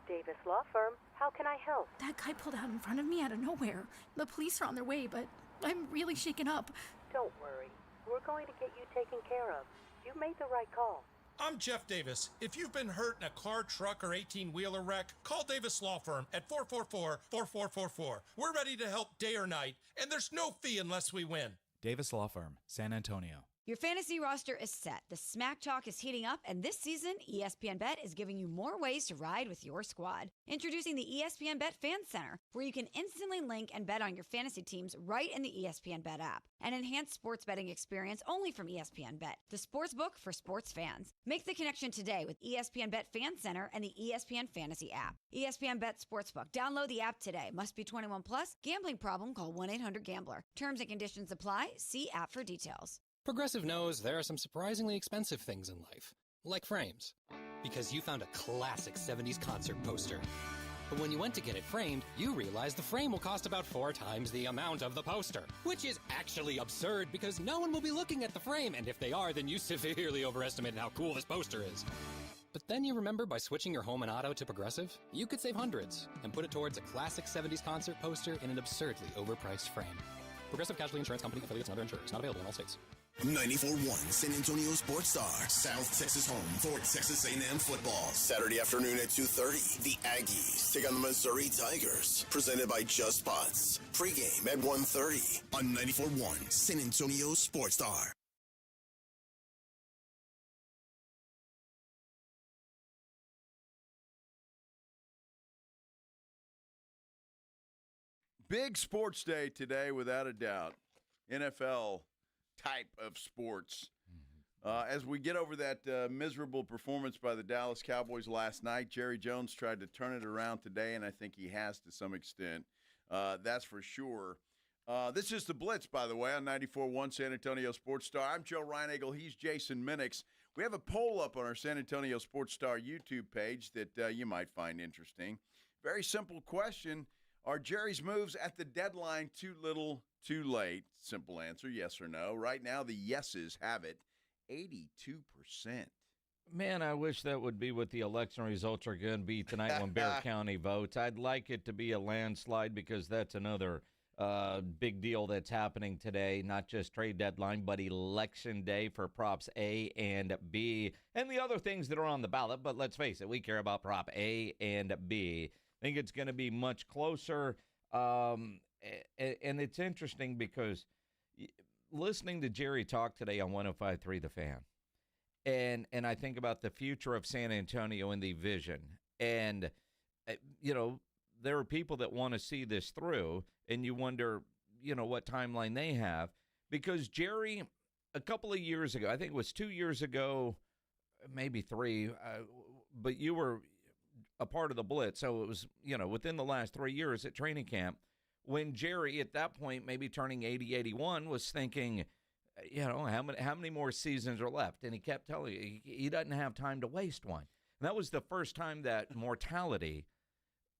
Davis Law Firm, how can I help? That guy pulled out in front of me out of nowhere. The police are on their way, but I'm really shaken up. Don't worry. We're going to get you taken care of. You made the right call. I'm Jeff Davis. If you've been hurt in a car, truck, or 18-wheeler wreck, call Davis Law Firm at 444-4444. We're ready to help day or night, and there's no fee unless we win. Davis Law Firm, San Antonio. Your fantasy roster is set. The smack talk is heating up, and this season, ESPN Bet is giving you more ways to ride with your squad. Introducing the ESPN Bet Fan Center, where you can instantly link and bet on your fantasy teams right in the ESPN Bet app. An enhanced sports betting experience only from ESPN Bet, the sports book for sports fans. Make the connection today with ESPN Bet Fan Center and the ESPN Fantasy app. ESPN Bet Sportsbook. Download the app today. Must be 21 plus. Gambling problem? Call 1-800-GAMBLER. Terms and conditions apply. See app for details. Progressive knows there are some surprisingly expensive things in life, like frames, because you found a classic 70s concert poster. But when you went to get it framed, you realized the frame will cost about 4 times the amount of the poster, which is actually absurd because no one will be looking at the frame, and if they are, then you severely overestimated how cool this poster is. But then you remember by switching your home and auto to Progressive, you could save hundreds and put it towards a classic 70s concert poster in an absurdly overpriced frame. Progressive Casualty Insurance Company, affiliates, and other insurers. Not available in all states. 94.1 San Antonio Sports Star, South Texas home for Texas A&M football. Saturday afternoon at 2:30, the Aggies take on the Missouri Tigers. Presented by Just Pots. Pregame at 1:30 on 94.1 San Antonio Sports Star. Big sports day today, without a doubt. NFL type of sports. As we get over that miserable performance by the Dallas Cowboys last night, Jerry Jones tried to turn it around today, and I think he has to some extent. That's for sure. This is the Blitz, by the way, on 94.1 San Antonio Sports Star. I'm Joe Reinagle. He's Jason Minix. We have a poll up on our San Antonio Sports Star YouTube page that you might find interesting. Very simple question. Are Jerry's moves at the deadline too little, too late? Simple answer, yes or no. Right now, the yeses have it, 82%. Man, I wish that would be what the election results are going to be tonight when Bexar County votes. I'd like it to be a landslide because that's another big deal that's happening today. Not just trade deadline, but election day for Props A and B and the other things that are on the ballot. But let's face it, we care about Prop A and B. I think it's going to be much closer, and it's interesting because listening to Jerry talk today on 105.3 The Fan, and I think about the future of San Antonio and the vision, and, there are people that want to see this through, and you wonder, what timeline they have, because Jerry, a couple of years ago, I think it was 2 years ago, maybe 3, but you were a part of the Blitz. So it was, within the last 3 years at training camp, when Jerry, at that point, maybe turning 80, 81, was thinking, how many more seasons are left? And he kept telling you he doesn't have time to waste one. And that was the first time that mortality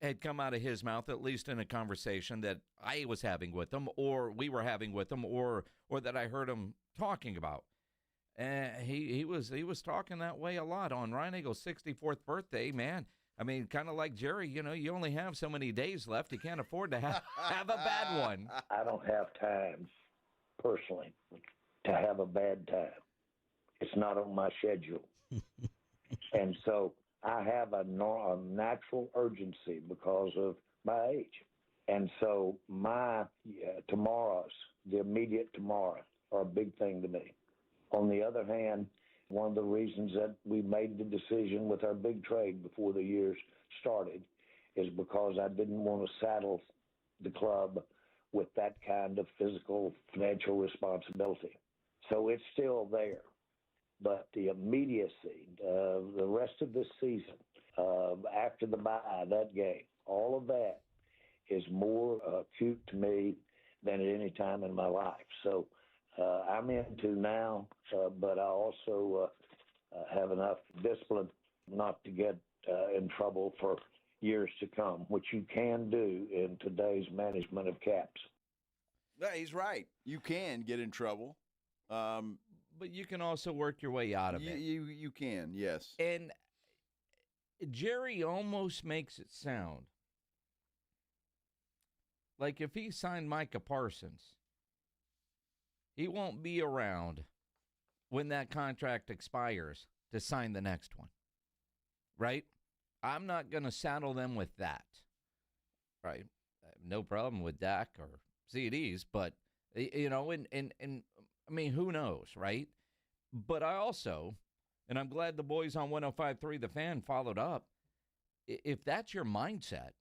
had come out of his mouth, at least in a conversation that I was having with him, or we were having with him, or that I heard him talking about. And he was talking that way a lot on Reinagle's 64th birthday, man. I mean, kind of like Jerry, you only have so many days left. You can't afford to have a bad one. I don't have time, personally, to have a bad time. It's not on my schedule. And so I have a natural urgency because of my age. And so my tomorrows, the immediate tomorrow, are a big thing to me. On the other hand, one of the reasons that we made the decision with our big trade before the year started is because I didn't want to saddle the club with that kind of physical, financial responsibility. So it's still there. But the immediacy, the rest of this season, after the bye, that game, all of that is more acute to me than at any time in my life. So I'm into now, but I also have enough discipline not to get in trouble for years to come, which you can do in today's management of caps. Yeah, he's right. You can get in trouble. But you can also work your way out of it. You can, yes. And Jerry almost makes it sound like if he signed Micah Parsons, he won't be around when that contract expires to sign the next one, right? I'm not going to saddle them with that, right? I have no problem with Dak or CDs, but, and I mean, who knows, right? But I also, and I'm glad the boys on 105.3 The Fan followed up, if that's your mindset,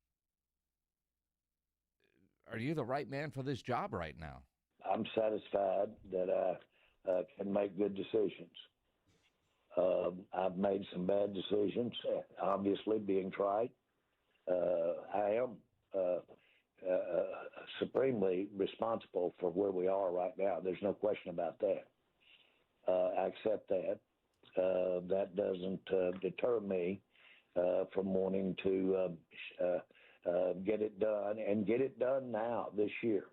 are you the right man for this job right now? I'm satisfied that I can make good decisions. I've made some bad decisions, obviously being tried. I am supremely responsible for where we are right now. There's no question about that. I accept that. That doesn't deter me from wanting to get it done and get it done now this year.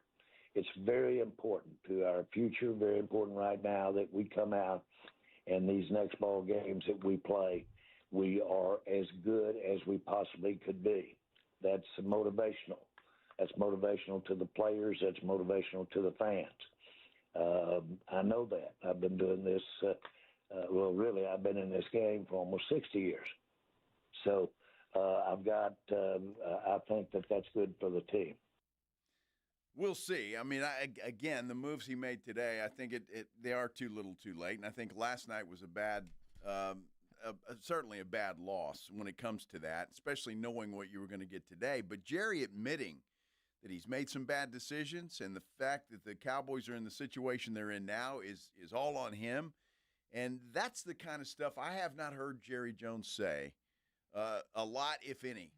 It's very important to our future, very important right now that we come out and these next ball games that we play, we are as good as we possibly could be. That's motivational. That's motivational to the players. That's motivational to the fans. I know that. I've been doing this, really, I've been in this game for almost 60 years. So I think that's good for the team. We'll see. I mean, again, the moves he made today, I think they are too little too late. And I think last night was certainly a bad loss when it comes to that, especially knowing what you were going to get today. But Jerry admitting that he's made some bad decisions, and the fact that the Cowboys are in the situation they're in now is all on him. And that's the kind of stuff I have not heard Jerry Jones say a lot, if any,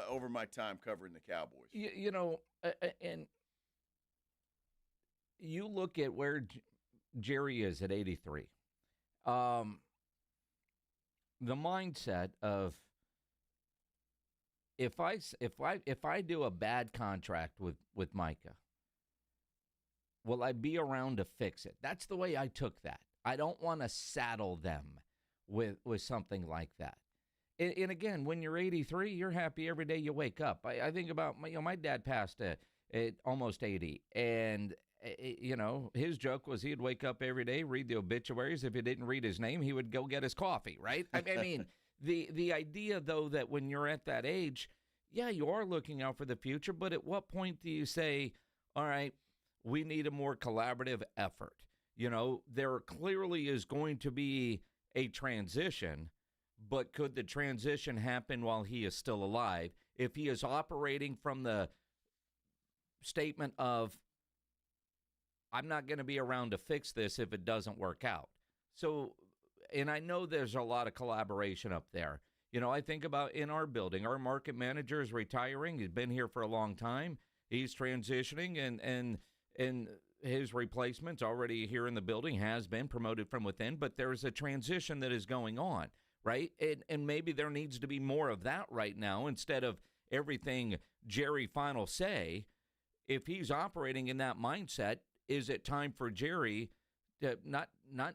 over my time covering the Cowboys. And you look at where Jerry is at 83. The mindset of if I do a bad contract with Micah, will I be around to fix it? That's the way I took that. I don't want to saddle them with something like that. And again, when you're 83, you're happy every day you wake up. I think about my dad passed at almost 80, and his joke was he'd wake up every day, read the obituaries. If he didn't read his name, he would go get his coffee, right? I mean, the idea, though, that when you're at that age, yeah, you are looking out for the future, but at what point do you say, all right, we need a more collaborative effort? There clearly is going to be a transition, but could the transition happen while he is still alive? If he is operating from the statement of, I'm not going to be around to fix this if it doesn't work out. So, and I know there's a lot of collaboration up there. I think about in our building, our market manager is retiring. He's been here for a long time. He's transitioning, and his replacement's already here in the building, has been promoted from within, but there's a transition that is going on, right? And maybe there needs to be more of that right now instead of everything Jerry final say. If he's operating in that mindset, is it time for Jerry to not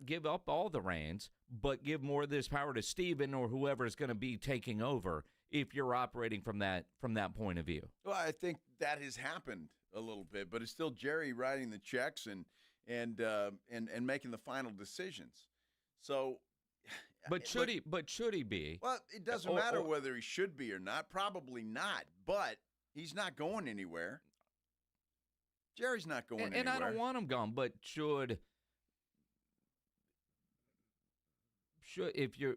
give up all the reins, but give more of this power to Steven or whoever is going to be taking over if you're operating from that point of view? Well, I think that has happened a little bit, but it's still Jerry writing the checks and making the final decisions. So, but should he be? Well, it doesn't matter whether he should be or not. Probably not. But he's not going anywhere. Jerry's not going anywhere. And I don't want him gone. But should if you're,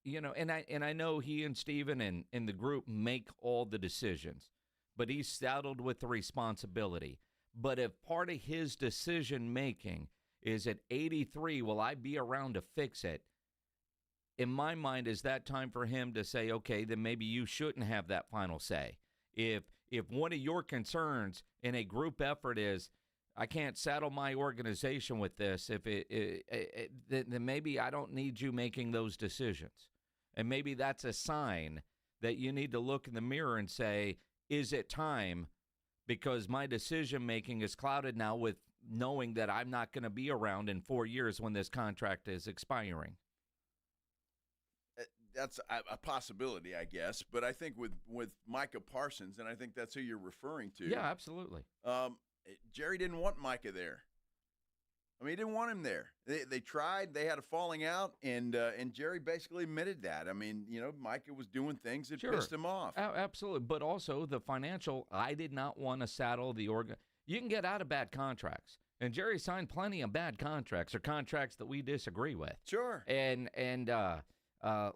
and I know he and Steven and the group make all the decisions, but he's saddled with the responsibility. But if part of his decision-making is at 83, will I be around to fix it? In my mind, is that time for him to say, okay, then maybe you shouldn't have that final say. If one of your concerns in a group effort is, I can't saddle my organization with this, then maybe I don't need you making those decisions. And maybe that's a sign that you need to look in the mirror and say, is it time? Because my decision-making is clouded now with knowing that I'm not going to be around in 4 years when this contract is expiring. That's a possibility, I guess. But I think with Micah Parsons, and I think that's who you're referring to. Yeah, absolutely. Jerry didn't want Micah there. I mean, he didn't want him there. They tried. They had a falling out, and Jerry basically admitted that. I mean, Micah was doing things that pissed him off. Absolutely. But also the financial, I did not want to saddle the organ. You can get out of bad contracts. And Jerry signed plenty of bad contracts or contracts that we disagree with. Sure. And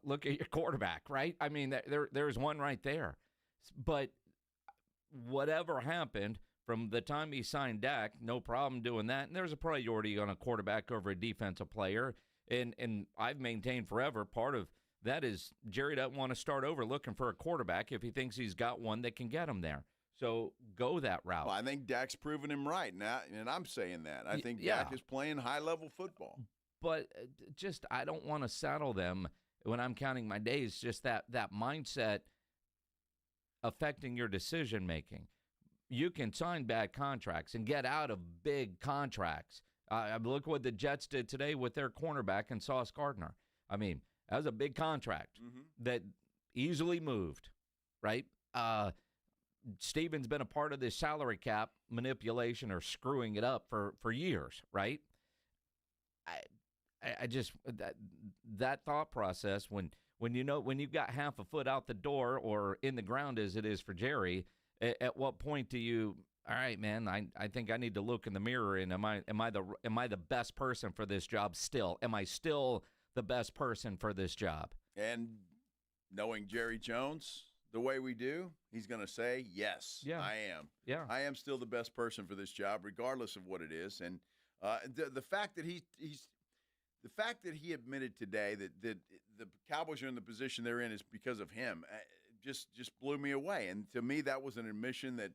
look at your quarterback, right? I mean, there's one right there. But whatever happened from the time he signed Dak, no problem doing that. And there's a priority on a quarterback over a defensive player. And I've maintained forever part of that is Jerry doesn't want to start over looking for a quarterback if he thinks he's got one that can get him there. So go that route. Well, I think Dak's proven him right now, and I'm saying that. I think Dak is playing high-level football. But just I don't want to saddle them when I'm counting my days, just that mindset affecting your decision-making. You can sign bad contracts and get out of big contracts. Look what the Jets did today with their cornerback and Sauce Gardner. I mean, That was a big contract that easily moved, right? Steven's been a part of this salary cap manipulation or screwing it up for years, right? I just that thought process when you've got half a foot out the door or in the ground as it is for Jerry, at what point do you? All right, man, I think I need to look in the mirror and am I the best person for this job still? Am I still the best person for this job? And knowing Jerry Jones the way we do, he's going to say, yes, I am. Yeah. I am still the best person for this job, regardless of what it is. And the fact that the fact that he admitted today that the Cowboys are in the position they're in is because of him just blew me away. And to me, that was an admission that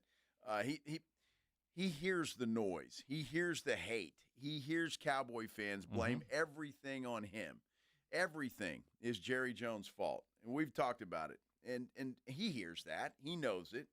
he hears the noise. He hears the hate. He hears Cowboy fans blame everything on him. Everything is Jerry Jones' fault. And we've talked about it. And he hears that. He knows it.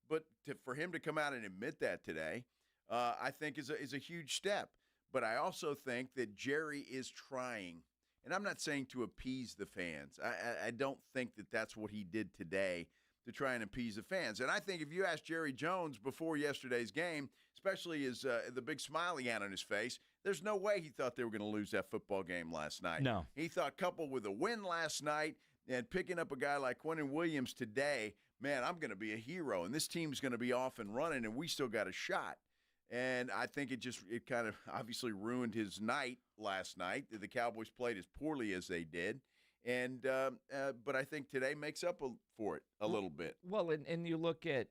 But for him to come out and admit that today, I think is a huge step. But I also think that Jerry is trying, and I'm not saying to appease the fans. I don't think that that's what he did today to try and appease the fans. And I think if you asked Jerry Jones before yesterday's game, especially the big smile he had on his face, there's no way he thought they were going to lose that football game last night. No. He thought coupled with a win last night and picking up a guy like Quinnen Williams today, man, I'm going to be a hero, and this team's going to be off and running, and we still got a shot. And I think it kind of obviously ruined his night last night. The Cowboys played as poorly as they did. And but I think today makes up for it a little bit. Well, and you look at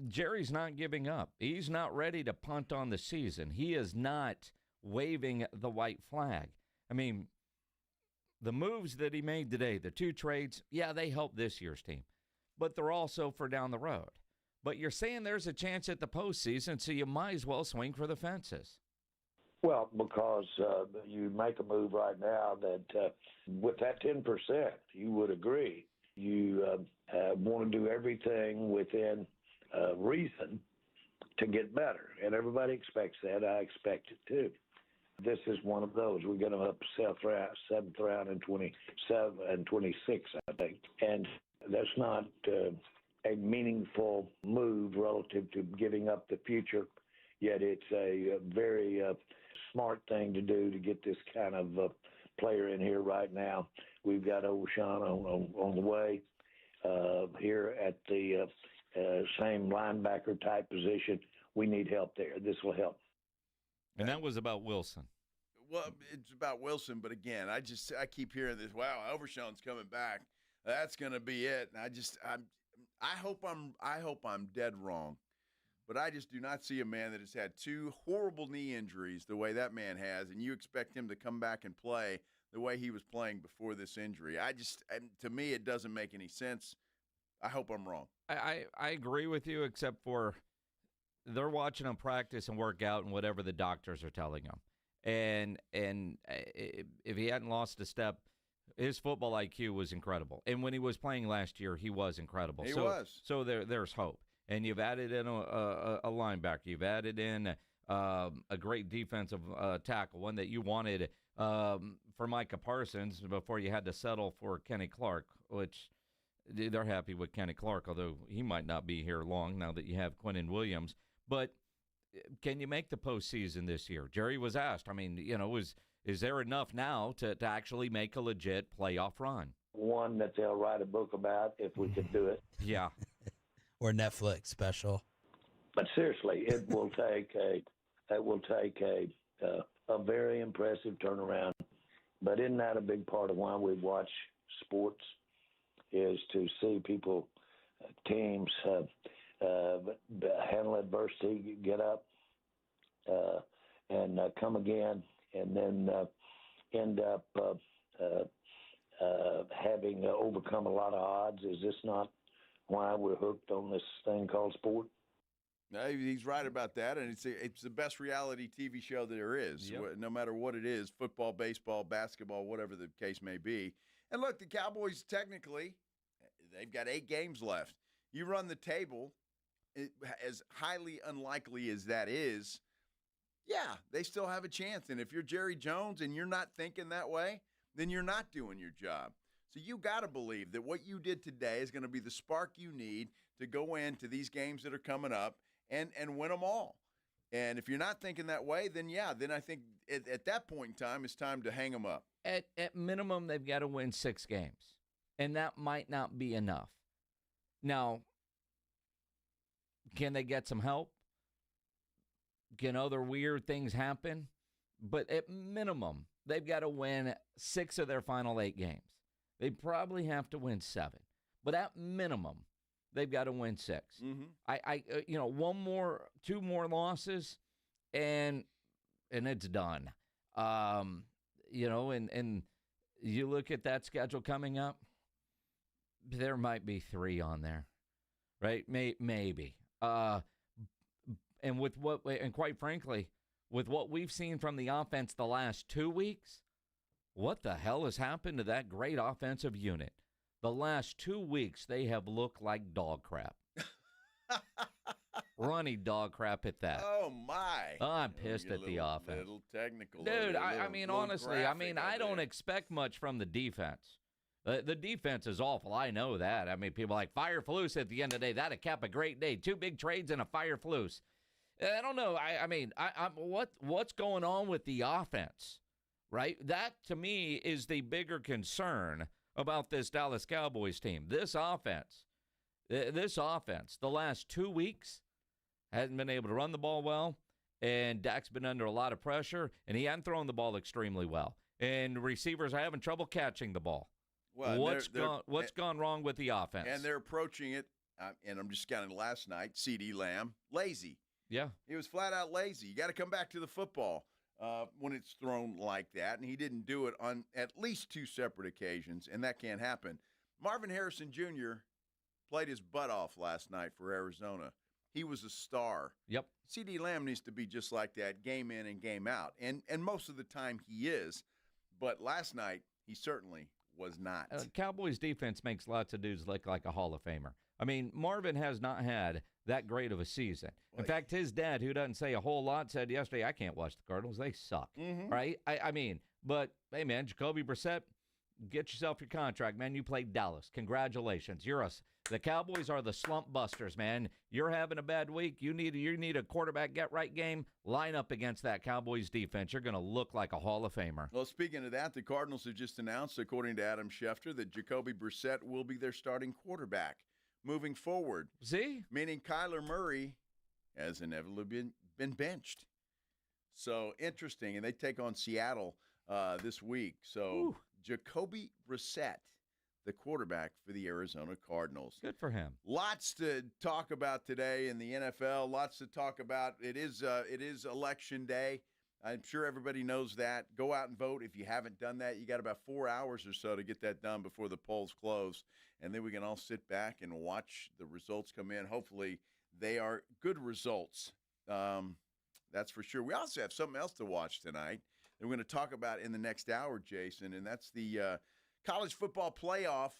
Jerry's not giving up. He's not ready to punt on the season. He is not waving the white flag. I mean, the moves that he made today, the 2 trades, yeah, they help this year's team. But they're also for down the road. But you're saying there's a chance at the postseason, so you might as well swing for the fences. Well, because you make a move right now that with that 10%, you would agree. You want to do everything within reason to get better. And everybody expects that. I expect it too. This is one of those. We're going to up 7th round in 27 and 26, I think. And that's not a meaningful move relative to giving up the future, yet it's a very smart thing to do to get this kind of player in here right now. We've got O'Shawn on the way here at the same linebacker type position. We need help there. This will help. And that was about Wilson. Well, it's about Wilson, but again, I keep hearing this. Wow, Overshown's coming back. That's going to be it. And I hope I'm dead wrong, but I just do not see a man that has had 2 horrible knee injuries the way that man has, and you expect him to come back and play the way he was playing before this injury. To me, it doesn't make any sense. I hope I'm wrong. I agree with you, except for they're watching him practice and work out and whatever the doctors are telling him. And if he hadn't lost a step, his football IQ was incredible. And when he was playing last year, he was incredible. He was. So there's hope. And you've added in a linebacker. You've added in a great defensive tackle, one that you wanted for Micah Parsons before you had to settle for Kenny Clark, which they're happy with Kenny Clark, although he might not be here long now that you have Quinnen Williams. But can you make the postseason this year? Jerry was asked, I mean, is there enough now to actually make a legit playoff run? One that they'll write a book about if we could do it. Yeah. Or Netflix special. But seriously, it will take a very impressive turnaround. But isn't that a big part of why we watch sports? Is to see people, teams handle adversity, get up, and come again, and then end up having overcome a lot of odds. Is this not why we're hooked on this thing called sport? No, he's right about that, and it's the best reality TV show there is, no matter what it is, football, baseball, basketball, whatever the case may be. And look, the Cowboys technically, they've got 8 games left. You run the table, as highly unlikely as that is, yeah, they still have a chance. And if you're Jerry Jones and you're not thinking that way, then you're not doing your job. So you got to believe that what you did today is going to be the spark you need to go into these games that are coming up and win them all. And if you're not thinking that way, then I think at that point in time, it's time to hang them up. At minimum, they've got to win 6 games, and that might not be enough. Now, can they get some help? Can other weird things happen? But at minimum, they've got to win 6 of their final 8 games. They probably have to win 7. But at minimum, they've got to win 6. Mm-hmm. 2 more losses, and it's done. And you look at that schedule coming up, there might be 3 on there, right? Maybe. And quite frankly, with what we've seen from the offense the last 2 weeks, what the hell has happened to that great offensive unit? The last 2 weeks, they have looked like dog crap. Runny dog crap at that. Oh, my. I'm pissed at the offense. Little technical. Dude, honestly, I don't expect much from the defense. The defense is awful. I know that. I mean, people are like, fire Flus at the end of the day. That'd cap a great day. 2 big trades and a fire Flus. I don't know. What's going on with the offense, right? That, to me, is the bigger concern about this Dallas Cowboys team. This offense, the last 2 weeks, hasn't been able to run the ball well, and Dak's been under a lot of pressure, and he hasn't thrown the ball extremely well. And receivers are having trouble catching the ball. Well, what's gone wrong with the offense? And they're approaching it, and I'm just counting last night, CeeDee Lamb, lazy. Yeah. He was flat out lazy. You got to come back to the football when it's thrown like that, and he didn't do it on at least 2 separate occasions, and that can't happen. Marvin Harrison Jr. played his butt off last night for Arizona. He was a star. Yep. CeeDee Lamb needs to be just like that, game in and game out, and most of the time he is, but last night he certainly was not. Cowboys defense makes lots of dudes look like a Hall of Famer. I mean, Marvin has not had that great of a season. In fact, his dad, who doesn't say a whole lot, said yesterday, I can't watch the Cardinals. They suck, right? But, hey, man, Jacoby Brissett, get yourself your contract, man. You played Dallas. Congratulations. The Cowboys are the slump busters, man. You're having a bad week. You need a quarterback get-right game. Line up against that Cowboys defense. You're going to look like a Hall of Famer. Well, speaking of that, the Cardinals have just announced, according to Adam Schefter, that Jacoby Brissett will be their starting quarterback moving forward. See? Meaning Kyler Murray has inevitably been benched. So, interesting. And they take on Seattle this week. So, Jacoby Brissett, the quarterback for the Arizona Cardinals. Good for him. Lots to talk about today in the NFL. Lots to talk about. It is Election Day. I'm sure everybody knows that. Go out and vote. If you haven't done that, you got about 4 hours or so to get that done before the polls close. And then we can all sit back and watch the results come in. Hopefully, they are good results. That's for sure. We also have something else to watch tonight that we're going to talk about in the next hour, Jason, and that's the college football playoff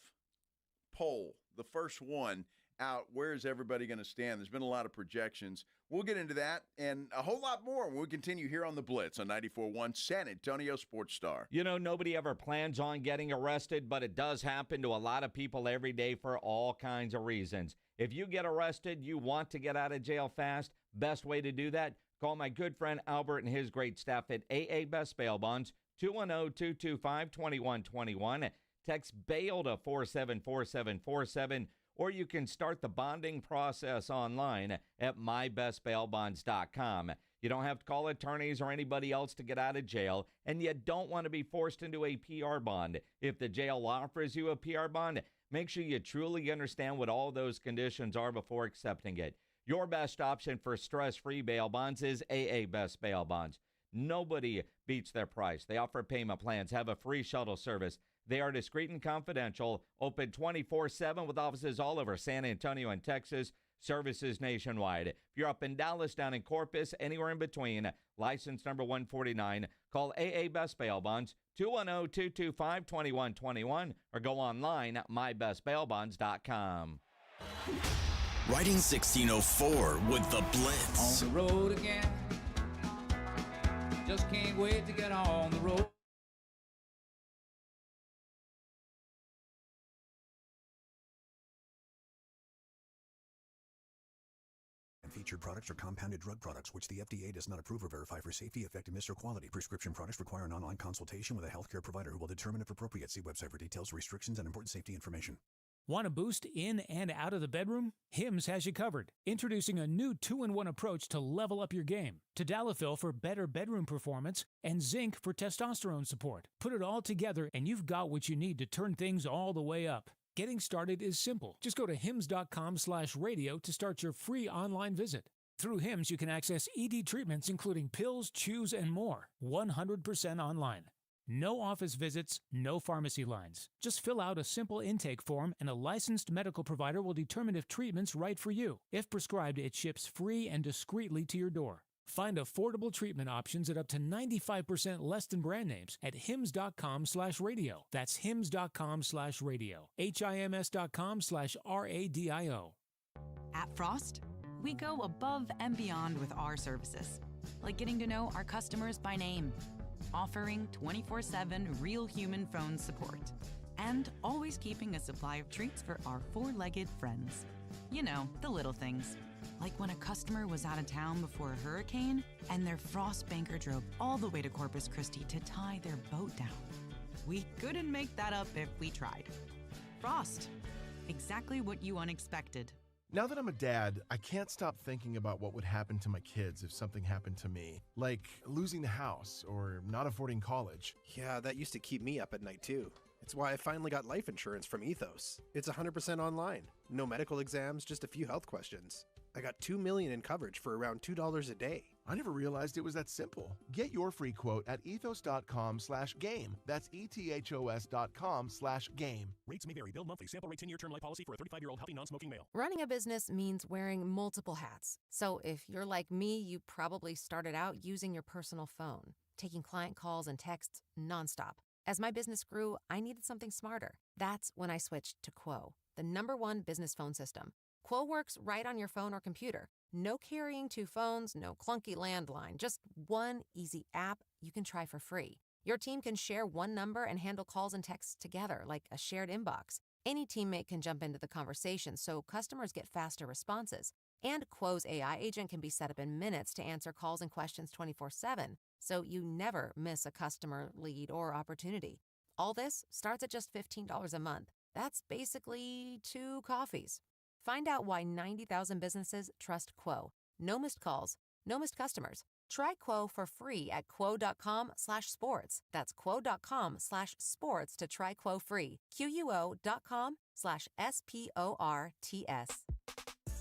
poll, the first one out. Where is everybody going to stand? There's been a lot of projections. We'll get into that and a whole lot more when we continue here on The Blitz on 94.1 San Antonio Sports Star. You know, nobody ever plans on getting arrested, but it does happen to a lot of people every day for all kinds of reasons. If you get arrested, you want to get out of jail fast, best way to do that, call my good friend Albert and his great staff at AA Best Bail Bonds, 210-225-2121. Text BAIL to 474747, or you can start the bonding process online at mybestbailbonds.com. You don't have to call attorneys or anybody else to get out of jail, and you don't want to be forced into a PR bond. If the jail offers you a PR bond, make sure you truly understand what all those conditions are before accepting it. Your best option for stress-free bail bonds is AA Best Bail Bonds. Nobody beats their price. They offer payment plans, have a free shuttle service. They are discreet and confidential, open 24/7 with offices all over San Antonio and Texas, services nationwide. If you're up in Dallas, down in Corpus, anywhere in between, license number 149, call AA Best Bail Bonds, 210-225-2121, or go online at mybestbailbonds.com. Riding 1604 with the Blitz. On the road again. Just can't wait to get on the road. Featured products are compounded drug products which the FDA does not approve or verify for safety, effectiveness, or quality. Prescription products require an online consultation with a healthcare provider who will determine if appropriate. See website for details, restrictions, and important safety information. Want a boost in and out of the bedroom? Hims has you covered. Introducing a new 2-in-1 approach to level up your game. Tadalafil for better bedroom performance and zinc for testosterone support. Put it all together and you've got what you need to turn things all the way up. Getting started is simple. Just go to hims.com/radio to start your free online visit. Through Hims, you can access ED treatments including pills, chews, and more. 100% online. No office visits, no pharmacy lines. Just fill out a simple intake form and a licensed medical provider will determine if treatment's right for you. If prescribed, it ships free and discreetly to your door. Find affordable treatment options at up to 95% less than brand names at hims.com/radio. That's hims.com/radio. HIMS.com/RADIO. At Frost, we go above and beyond with our services, like getting to know our customers by name, offering 24/7 real human phone support, and always keeping a supply of treats for our four-legged friends. You know, the little things. Like when a customer was out of town before a hurricane and their Frost banker drove all the way to Corpus Christi to tie their boat down. We couldn't make that up if we tried. Frost. Exactly what you unexpected. Now that I'm a dad, I can't stop thinking about what would happen to my kids if something happened to me. Like losing the house or not affording college. Yeah, that used to keep me up at night too. It's why I finally got life insurance from Ethos. It's 100% online. No medical exams, just a few health questions. I got $2 million in coverage for around $2 a day. I never realized it was that simple. Get your free quote at ethos.com/game. That's ethos.com/game. Rates may vary. Bill monthly. Sample rate 10-year term life policy for a 35-year-old healthy non-smoking male. Running a business means wearing multiple hats. So if you're like me, you probably started out using your personal phone, taking client calls and texts nonstop. As my business grew, I needed something smarter. That's when I switched to Quo, the #1 business phone system. Quo works right on your phone or computer. No carrying 2 phones, no clunky landline, just one easy app you can try for free. Your team can share one number and handle calls and texts together like a shared inbox. Any teammate can jump into the conversation so customers get faster responses. And Quo's AI agent can be set up in minutes to answer calls and questions 24/7, so you never miss a customer, lead, or opportunity. All this starts at just $15 a month. That's basically 2 coffees. Find out why 90,000 businesses trust Quo. No missed calls, no missed customers. Try Quo for free at quo.com/sports. That's quo.com/sports to try Quo free. QUO.com/SPORTS.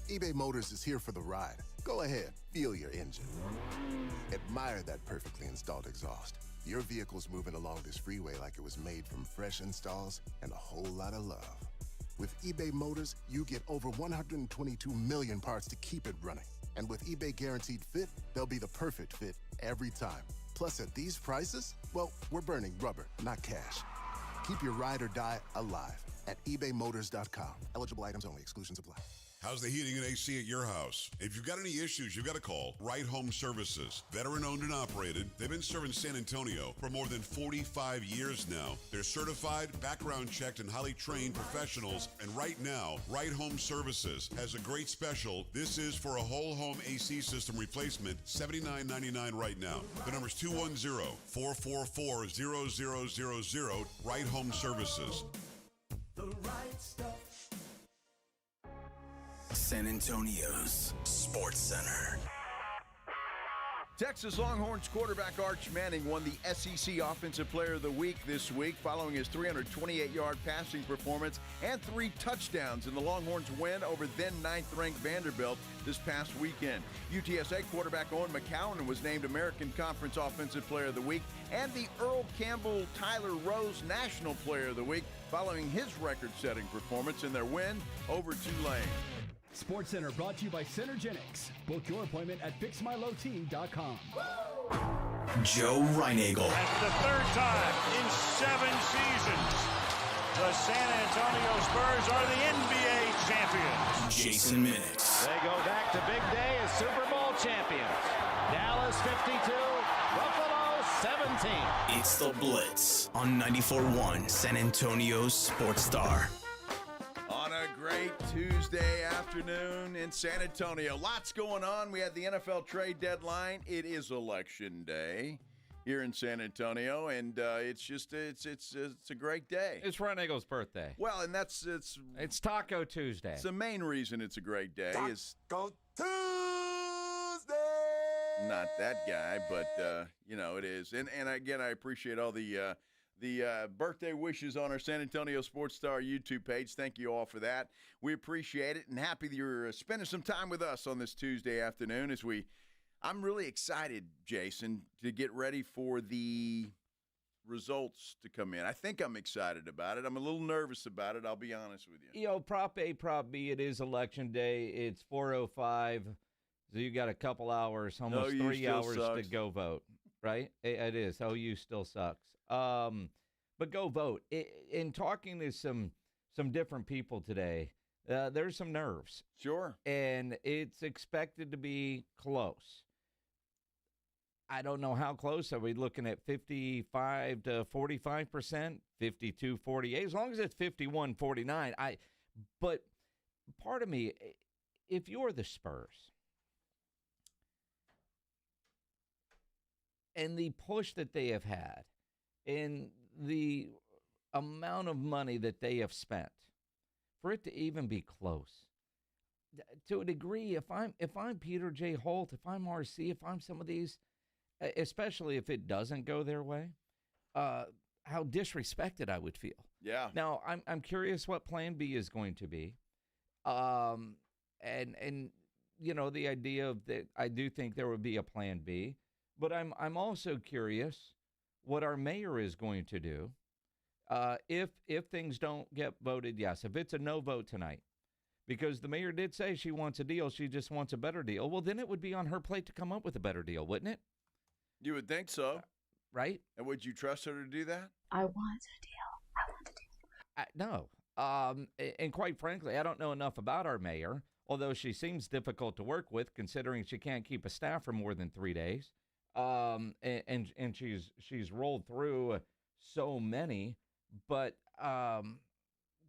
eBay Motors is here for the ride. Go ahead, feel your engine. Admire that perfectly installed exhaust. Your vehicle's moving along this freeway like it was made from fresh installs and a whole lot of love. With eBay Motors, you get over 122 million parts to keep it running. And with eBay Guaranteed Fit, they'll be the perfect fit every time. Plus, at these prices, well, we're burning rubber, not cash. Keep your ride or die alive at ebaymotors.com. Eligible items only. Exclusions apply. How's the heating and AC at your house? If you've got any issues, you've got to call Right Home Services. Veteran-owned and operated, they've been serving San Antonio for more than 45 years now. They're certified, background-checked, and highly trained professionals. And right now, Right Home Services has a great special. This is for a whole home AC system replacement, $79.99 right now. The number's 210-444-0000, Right Home Services. The right stuff. San Antonio's Sports Center. Texas Longhorns quarterback Arch Manning won the SEC Offensive Player of the Week this week following his 328-yard passing performance and 3 touchdowns in the Longhorns' win over then 9th-ranked Vanderbilt this past weekend. UTSA quarterback Owen McCowan was named American Conference Offensive Player of the Week and the Earl Campbell Tyler Rose National Player of the Week following his record-setting performance in their win over Tulane. SportsCenter brought to you by Centergenics. Book your appointment at fixmylowteam.com. Joe Reinagel. That's the 3rd time in 7 seasons. The San Antonio Spurs are the NBA champions. Jason Minix. They go back to big day as Super Bowl champions. Dallas 52, Buffalo 17. It's the Blitz on 94.1 San Antonio's Sports Star. On a great Tuesday afternoon. afternoon in San Antonio. Lots going on. We had the NFL trade deadline. It is election day here in San Antonio, and it's a great day. It's Ron Eagle's birthday. Well, and it's Taco Tuesday. It's the main reason it's a great day. Taco Tuesday. Not that guy, but it is. And again, I appreciate all the birthday wishes on our San Antonio Sports Star YouTube page. Thank you all for that. We appreciate it, and happy that you're spending some time with us on this Tuesday afternoon I'm really excited, Jason, to get ready for the results to come in. I think I'm excited about it. I'm a little nervous about it, I'll be honest with you. Prop A, Prop B, it is election day. It's 4:05, so you got a couple hours, almost 3 hours to go vote, right? It is. OU still sucks. But go vote. In talking to some different people today, there's some nerves. Sure. And it's expected to be close. I don't know how close. Are we looking at 55 to 45%, 52, 48? As long as it's 51, 49. But part of me, if you're the Spurs and the push that they have had, and the amount of money that they have spent, for it to even be close, to a degree, if I'm Peter J. Holt, if I'm RC, if I'm some of these, especially if it doesn't go their way, how disrespected I would feel. Yeah. Now I'm curious what Plan B is going to be, and the idea of that. I do think there would be a Plan B, but I'm also curious what our mayor is going to do if things don't get voted yes, if it's a no vote tonight, because the mayor did say she wants a deal, she just wants a better deal. Well, then it would be on her plate to come up with a better deal, wouldn't it? You would think so. Right? And would you trust her to do that? I want a deal. No. And quite frankly, I don't know enough about our mayor, although she seems difficult to work with considering she can't keep a staff for more than 3 days. And she's rolled through so many, but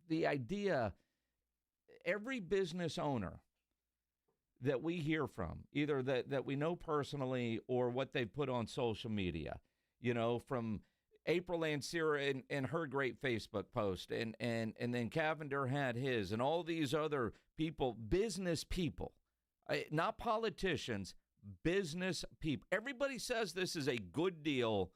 the idea, every business owner that we hear from, either that we know personally or what they've put on social media, from April Lancira and her great Facebook post, and then Cavender had his, and all these other people, business people, not politicians, business people. Everybody says this is a good deal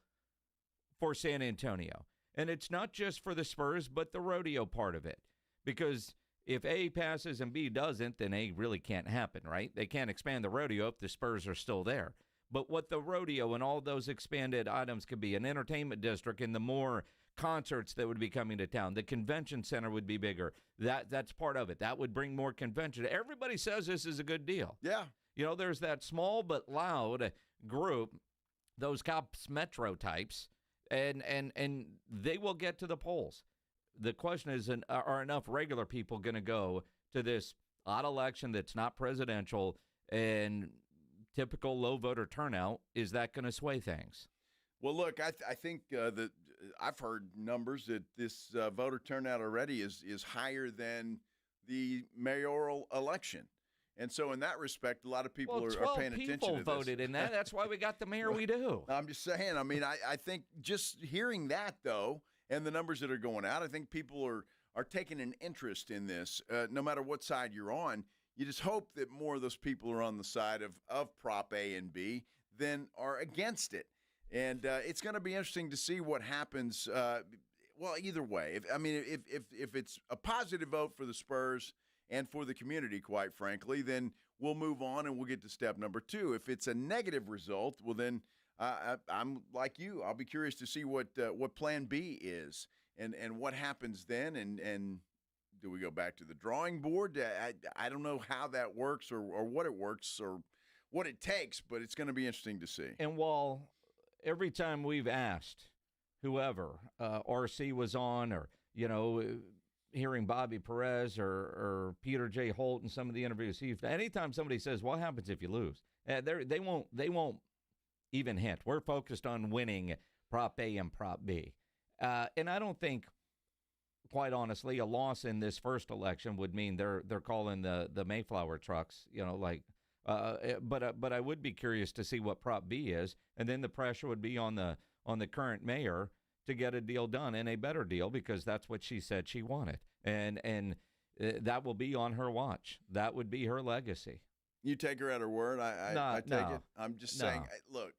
for San Antonio. And it's not just for the Spurs, but the rodeo part of it. Because if A passes and B doesn't, then A really can't happen, right? They can't expand the rodeo if the Spurs are still there. But what the rodeo and all those expanded items could be, an entertainment district and the more concerts that would be coming to town, the convention center would be bigger. That's part of it. That would bring more convention. Everybody says this is a good deal. Yeah. There's that small but loud group, those Cops Metro types, and they will get to the polls. The question is, are enough regular people going to go to this odd election that's not presidential and typical low voter turnout? Is that going to sway things? Well, look, I think that I've heard numbers that this voter turnout already is higher than the mayoral election. And so in that respect, a lot of people are paying attention to this. 12 people voted in that. That's why we got the mayor we do. I'm just saying. I mean, I think just hearing that, though, and the numbers that are going out, I think people are taking an interest in this. No matter what side you're on, you just hope that more of those people are on the side of Prop A and B than are against it. And it's going to be interesting to see what happens. Well, either way. If it's a positive vote for the Spurs and for the community, quite frankly, then we'll move on and we'll get to step number 2. If it's a negative result, well, then I'm like you. I'll be curious to see what Plan B is and what happens then. And do we go back to the drawing board? I don't know how that works or what it works or what it takes, but it's going to be interesting to see. And while every time we've asked whoever, RC was on, or, hearing Bobby Perez or Peter J. Holt in some of the interviews, anytime somebody says, what happens if you lose? They won't even hint. We're focused on winning Prop A and Prop B. And I don't think quite honestly, a loss in this first election would mean they're calling the Mayflower trucks, but I would be curious to see what Prop B is, and then the pressure would be on the current mayor to get a deal done, and a better deal, because that's what she said she wanted, and that will be on her watch. That would be her legacy. You take her at her word. I take it. I'm just saying. Look,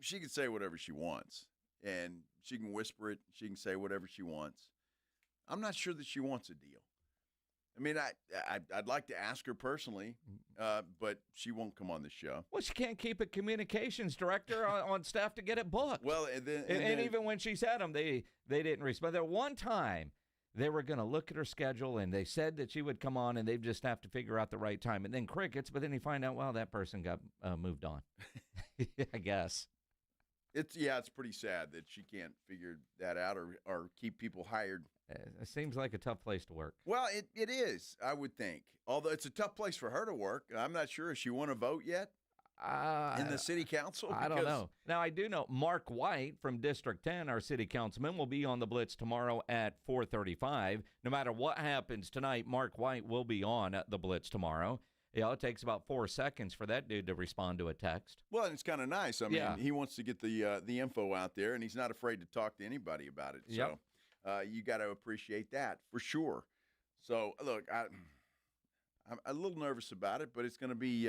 she can say whatever she wants, and she can whisper it. She can say whatever she wants. I'm not sure that she wants a deal. I mean, I'd like to ask her personally, but she won't come on the show. Well, she can't keep a communications director on staff to get it booked. Well, and then even when she's had them, they didn't respond. There one time they were going to look at her schedule, and they said that she would come on, and they just have to figure out the right time. And then crickets, but then you find out, well, that person got moved on, I guess. It's pretty sad that she can't figure that out or keep people hired. It seems like a tough place to work. Well, it is, I would think. Although it's a tough place for her to work. I'm not sure. Has she won a vote yet in the city council? I don't know. Now, I do know Mark White from District 10, our city councilman, will be on the Blitz tomorrow at 4:35. No matter what happens tonight, Mark White will be on the Blitz tomorrow. It takes about 4 seconds for that dude to respond to a text. Well, and it's kind of nice. I mean, he wants to get the info out there, and he's not afraid to talk to anybody about it. So you got to appreciate that for sure. So, look, I'm a little nervous about it, but it's going to be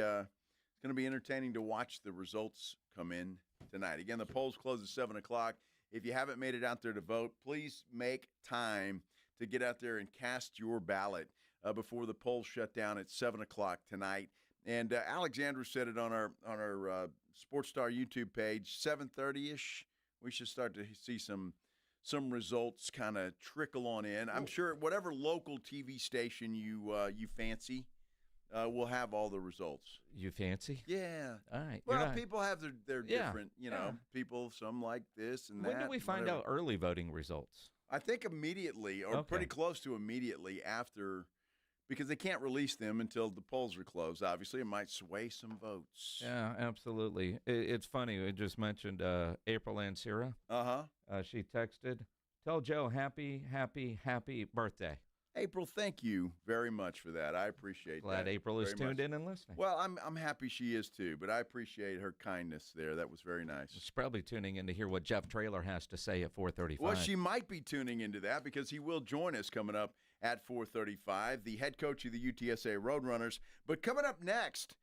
entertaining to watch the results come in tonight. Again, the polls close at 7 o'clock. If you haven't made it out there to vote, please make time to get out there and cast your ballot before the polls shut down at 7 o'clock tonight. And Alexandra said it on our Sports Star YouTube page, 7:30-ish. We should start to see some results kind of trickle on in. I'm sure whatever local TV station you fancy will have all the results. You fancy? Yeah. All right. Well, people have their different, people, some like this and that. When do we find out early voting results? I think immediately or pretty close to immediately after, because they can't release them until the polls are closed. Obviously, it might sway some votes. Yeah, absolutely. It's funny. We just mentioned April Ansira. She texted, "Tell Joe happy birthday." April, thank you very much for that. I appreciate that. Glad April is tuned in and listening. Well, I'm happy she is too, but I appreciate her kindness there. That was very nice. She's probably tuning in to hear what Jeff Traylor has to say at 4:35. Well, she might be tuning into that because he will join us coming up at 4:35, the head coach of the UTSA Roadrunners. But coming up next,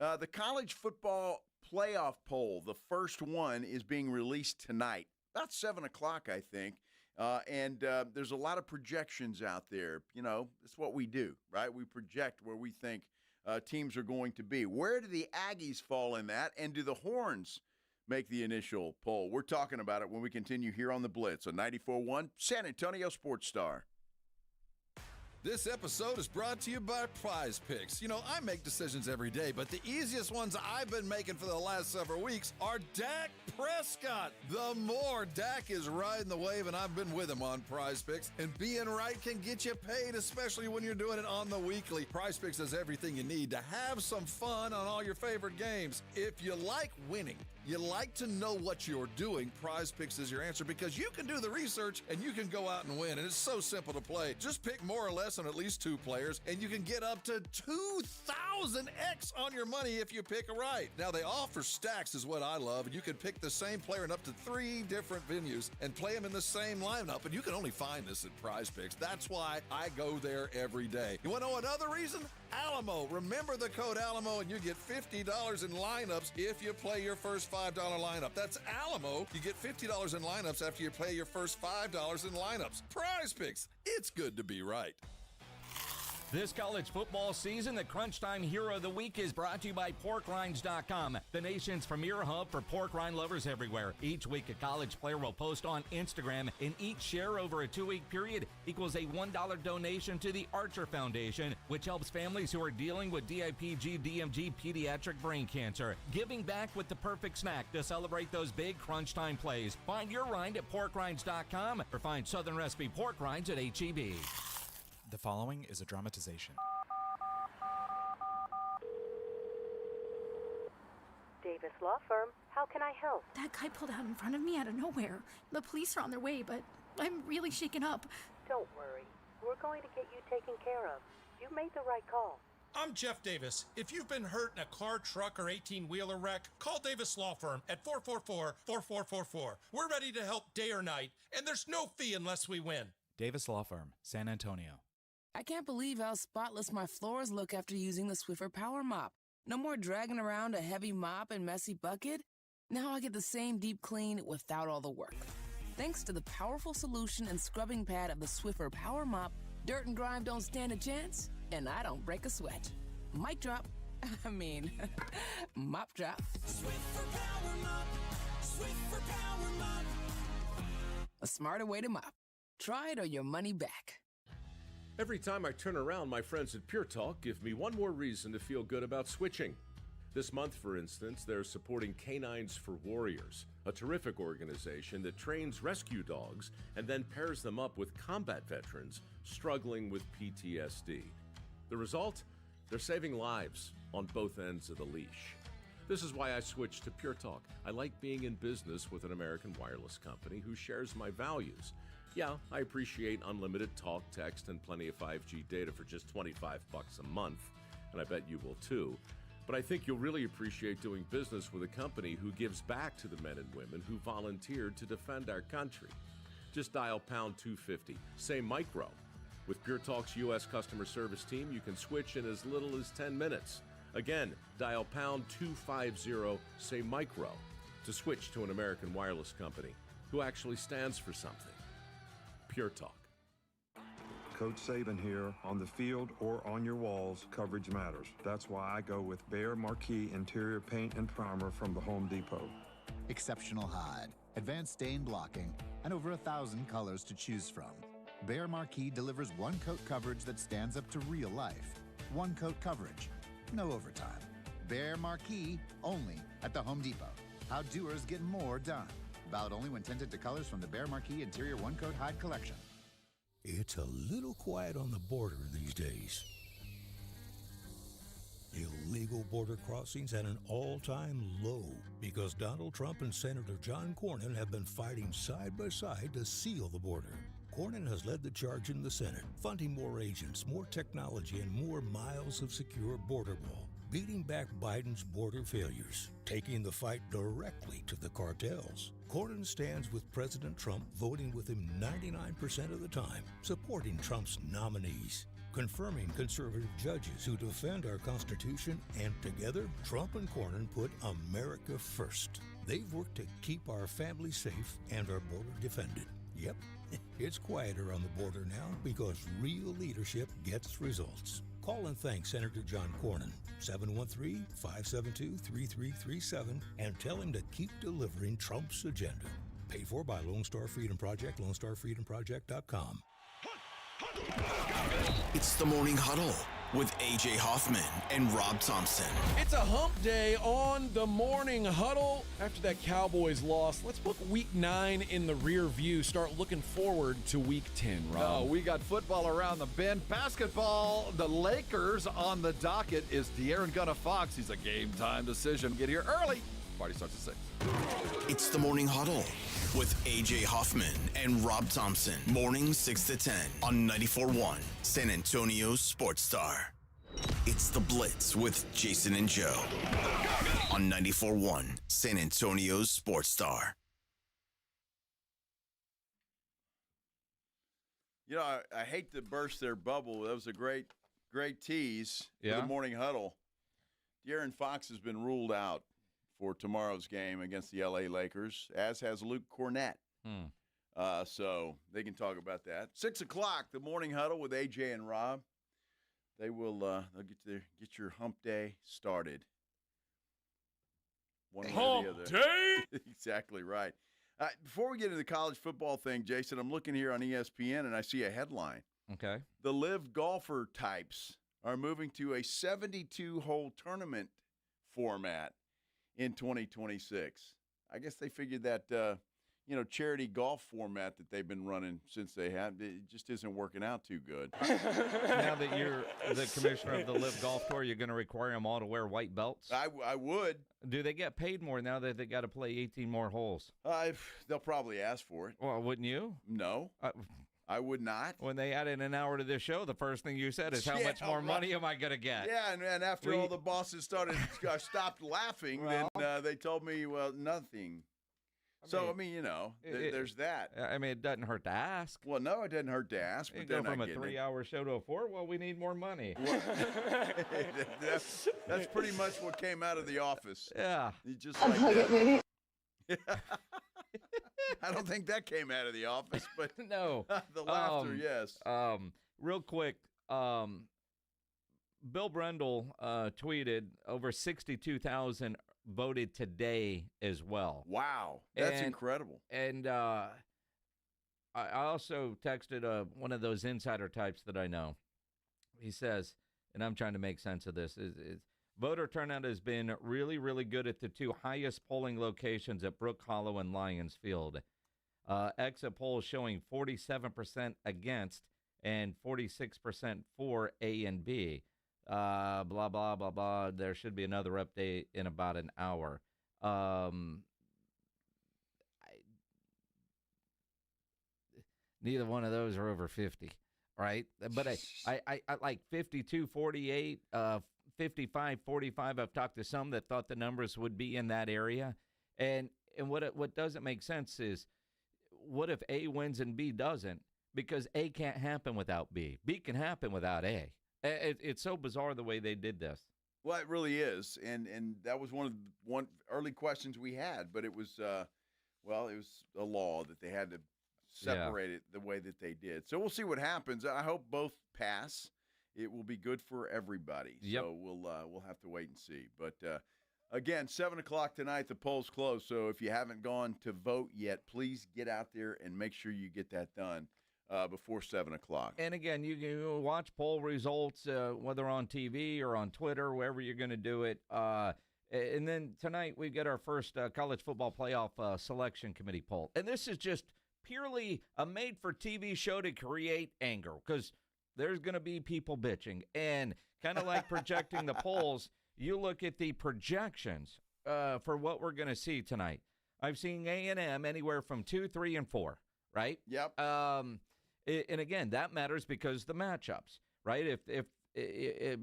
the college football playoff poll, the first one, is being released tonight, about 7 o'clock, I think. And there's a lot of projections out there. You know, it's what we do, right? We project where we think teams are going to be. Where do the Aggies fall in that? And do the Horns make the initial poll? We're talking about it when we continue here on the Blitz on 94.1 San Antonio Sports Star. This episode is brought to you by Prize Picks. You know, I make decisions every day, but the easiest ones I've been making for the last several weeks are Dak Prescott. The more Dak is riding the wave, and I've been with him on Prize Picks, and being right can get you paid, especially when you're doing it on the weekly. Prize Picks has everything you need to have some fun on all your favorite games. If you like winning, you like to know what you're doing, Prize Picks is your answer because you can do the research and you can go out and win, and it's so simple to play. Just pick more or less on at least 2 players, and you can get up to 2,000x on your money if you pick right. Now, they offer stacks is what I love, and you can pick the same player in up to 3 different venues and play them in the same lineup, and you can only find this at Prize Picks. That's why I go there every day. You want to know another reason? Alamo. Remember the code Alamo, and you get $50 in lineups if you play your first $5 lineup. That's Alamo. You get $50 in lineups after you play your first $5 in lineups. Prize Picks. It's good to be right. This college football season, the Crunch Time Hero of the Week is brought to you by PorkRinds.com, the nation's premier hub for pork rind lovers everywhere. Each week, a college player will post on Instagram, and each share over a 2-week period equals a $1 donation to the Archer Foundation, which helps families who are dealing with DIPG, DMG, pediatric brain cancer. Giving back with the perfect snack to celebrate those big Crunch Time plays. Find your rind at PorkRinds.com or find Southern Recipe pork rinds at H-E-B. The following is a dramatization. Davis Law Firm, how can I help? That guy pulled out in front of me out of nowhere. The police are on their way, but I'm really shaken up. Don't worry. We're going to get you taken care of. You made the right call. I'm Jeff Davis. If you've been hurt in a car, truck, or 18-wheeler wreck, call Davis Law Firm at 444-4444. We're ready to help day or night, and there's no fee unless we win. Davis Law Firm, San Antonio. I can't believe how spotless my floors look after using the Swiffer Power Mop. No more dragging around a heavy mop and messy bucket. Now I get the same deep clean without all the work. Thanks to the powerful solution and scrubbing pad of the Swiffer Power Mop, dirt and grime don't stand a chance, and I don't break a sweat. Mic drop. Mop drop. Swiffer Power Mop. Swiffer Power Mop. A smarter way to mop. Try it or your money back. Every time I turn around, my friends at Pure Talk give me one more reason to feel good about switching. This month, for instance, they're supporting Canines for Warriors, a terrific organization that trains rescue dogs and then pairs them up with combat veterans struggling with PTSD. The result? They're saving lives on both ends of the leash. This is why I switched to Pure Talk. I like being in business with an American wireless company who shares my values. Yeah, I appreciate unlimited talk, text, and plenty of 5G data for just $25 a month, and I bet you will too. But I think you'll really appreciate doing business with a company who gives back to the men and women who volunteered to defend our country. Just dial pound 250, say micro. With Pure Talk's U.S. customer service team, you can switch in as little as 10 minutes. Again, dial pound 250, say micro, to switch to an American wireless company who actually stands for something. Pure Talk. Coach Saban here. On the field or on your walls, coverage matters. That's why I go with Behr Marquee Interior Paint and Primer from the Home Depot. Exceptional hide, advanced stain blocking, and over 1,000 colors to choose from. Behr Marquee delivers one-coat coverage that stands up to real life. One-coat coverage, no overtime. Behr Marquee, only at the Home Depot. How doers get more done. Valid only when tinted to colors from the Behr Marquee Interior One-Coat Hide Collection. It's a little quiet on the border these days. Illegal border crossings at an all-time low because Donald Trump and Senator John Cornyn have been fighting side by side to seal the border. Cornyn has led the charge in the Senate, funding more agents, more technology, and more miles of secure border wall, beating back Biden's border failures, taking the fight directly to the cartels. Cornyn stands with President Trump, voting with him 99% of the time, supporting Trump's nominees, confirming conservative judges who defend our Constitution, and together, Trump and Cornyn put America first. They've worked to keep our families safe and our border defended. Yep, it's quieter on the border now because real leadership gets results. Call and thank Senator John Cornyn, 713-572-3337, and tell him to keep delivering Trump's agenda. Paid for by Lone Star Freedom Project, LoneStarFreedomProject.com. It's the Morning Huddle with A.J. Hoffman and Rob Thompson. It's a hump day on the Morning Huddle. After that Cowboys loss, let's put Week 9 in the rear view. Start looking forward to Week 10, Rob. Oh, we got football around the bend. Basketball, the Lakers on the docket is De'Aaron Gunna Fox. He's a game-time decision. Get here early. Party starts at 6. It's the Morning Huddle with A.J. Hoffman and Rob Thompson. Morning 6 to 10 on 94.1 San Antonio's Sports Star. It's the Blitz with Jason and Joe on 94.1 San Antonio's Sports Star. You know, I hate to burst their bubble. That was a great tease for the Morning Huddle. De'Aaron Fox has been ruled out for tomorrow's game against the L.A. Lakers, as has Luke Cornett. So they can talk about that. 6 o'clock, the Morning Huddle with A.J. and Rob. They'll get your hump day started. One way or the other. Day? Exactly right. Before we get into the college football thing, Jason, I'm looking here on ESPN, and I see a headline. Okay. The live golfer types are moving to a 72-hole tournament format in 2026. I guess they figured that, charity golf format that they've been running since they had, it just isn't working out too good. Now that you're the commissioner of the Live Golf Tour, you're going to require them all to wear white belts? I would. Do they get paid more now that they got to play 18 more holes? They'll probably ask for it. Well, wouldn't you? No. I would not. When they added an hour to this show, the first thing you said is, how much more money am I going to get? Yeah, and after all the bosses stopped laughing, then they told me, well, nothing. I mean, there's that. I mean, it doesn't hurt to ask. Well, no, it doesn't hurt to ask. But go from a 3-hour show to a 4. Well, we need more money. Well, that's pretty much what came out of The Office. Yeah. You just like that. I don't think that came out of The Office, but no. The laughter, yes. Real quick, Bill Brendel tweeted over 62,000 voted today as well. Wow, that's incredible. And I also texted one of those insider types that I know. He says, and I'm trying to make sense of this, is voter turnout has been really, really good at the two highest polling locations at Brook Hollow and Lions Field. Exit polls showing 47% against and 46% for A and B. Blah, blah, blah, blah. There should be another update in about an hour. Neither one of those are over 50, right? But I like 52, 48, 55, 45. I've talked to some that thought the numbers would be in that area. And what doesn't make sense is, what if A wins and B doesn't? Because A can't happen without B. B can happen without A. It's so bizarre the way they did this. Well, it really is, and that was one early questions we had. But it was, it was a law that they had to separate it the way that they did. So we'll see what happens. I hope both pass. It will be good for everybody. Yep. So we'll have to wait and see. But again, 7:00 tonight, the polls close. So if you haven't gone to vote yet, please get out there and make sure you get that done before 7:00. And again, you can watch poll results, whether on TV or on Twitter, wherever you're going to do it. And then tonight we get our first college football playoff selection committee poll. And this is just purely a made-for-TV show to create anger, because there's going to be people bitching. And kind of like projecting the polls, you look at the projections for what we're going to see tonight. I've seen A&M anywhere from 2, 3, and 4, right? Yep. And again, that matters because the matchups, right? If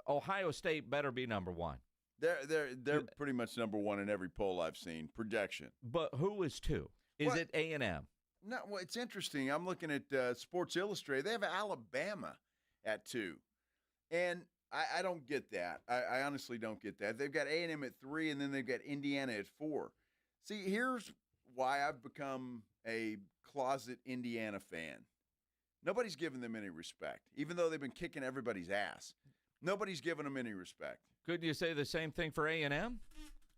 Ohio State better be number one. They're pretty much number one in every poll I've seen, projection. But who is 2? Is it A&M? No, well, it's interesting. I'm looking at Sports Illustrated. They have Alabama at 2. And I don't get that. I honestly don't get that. They've got A&M at 3, and then they've got Indiana at 4. See, here's why I've become a closet Indiana fan. Nobody's giving them any respect, even though they've been kicking everybody's ass. Nobody's giving them any respect. Could you say the same thing for A&M?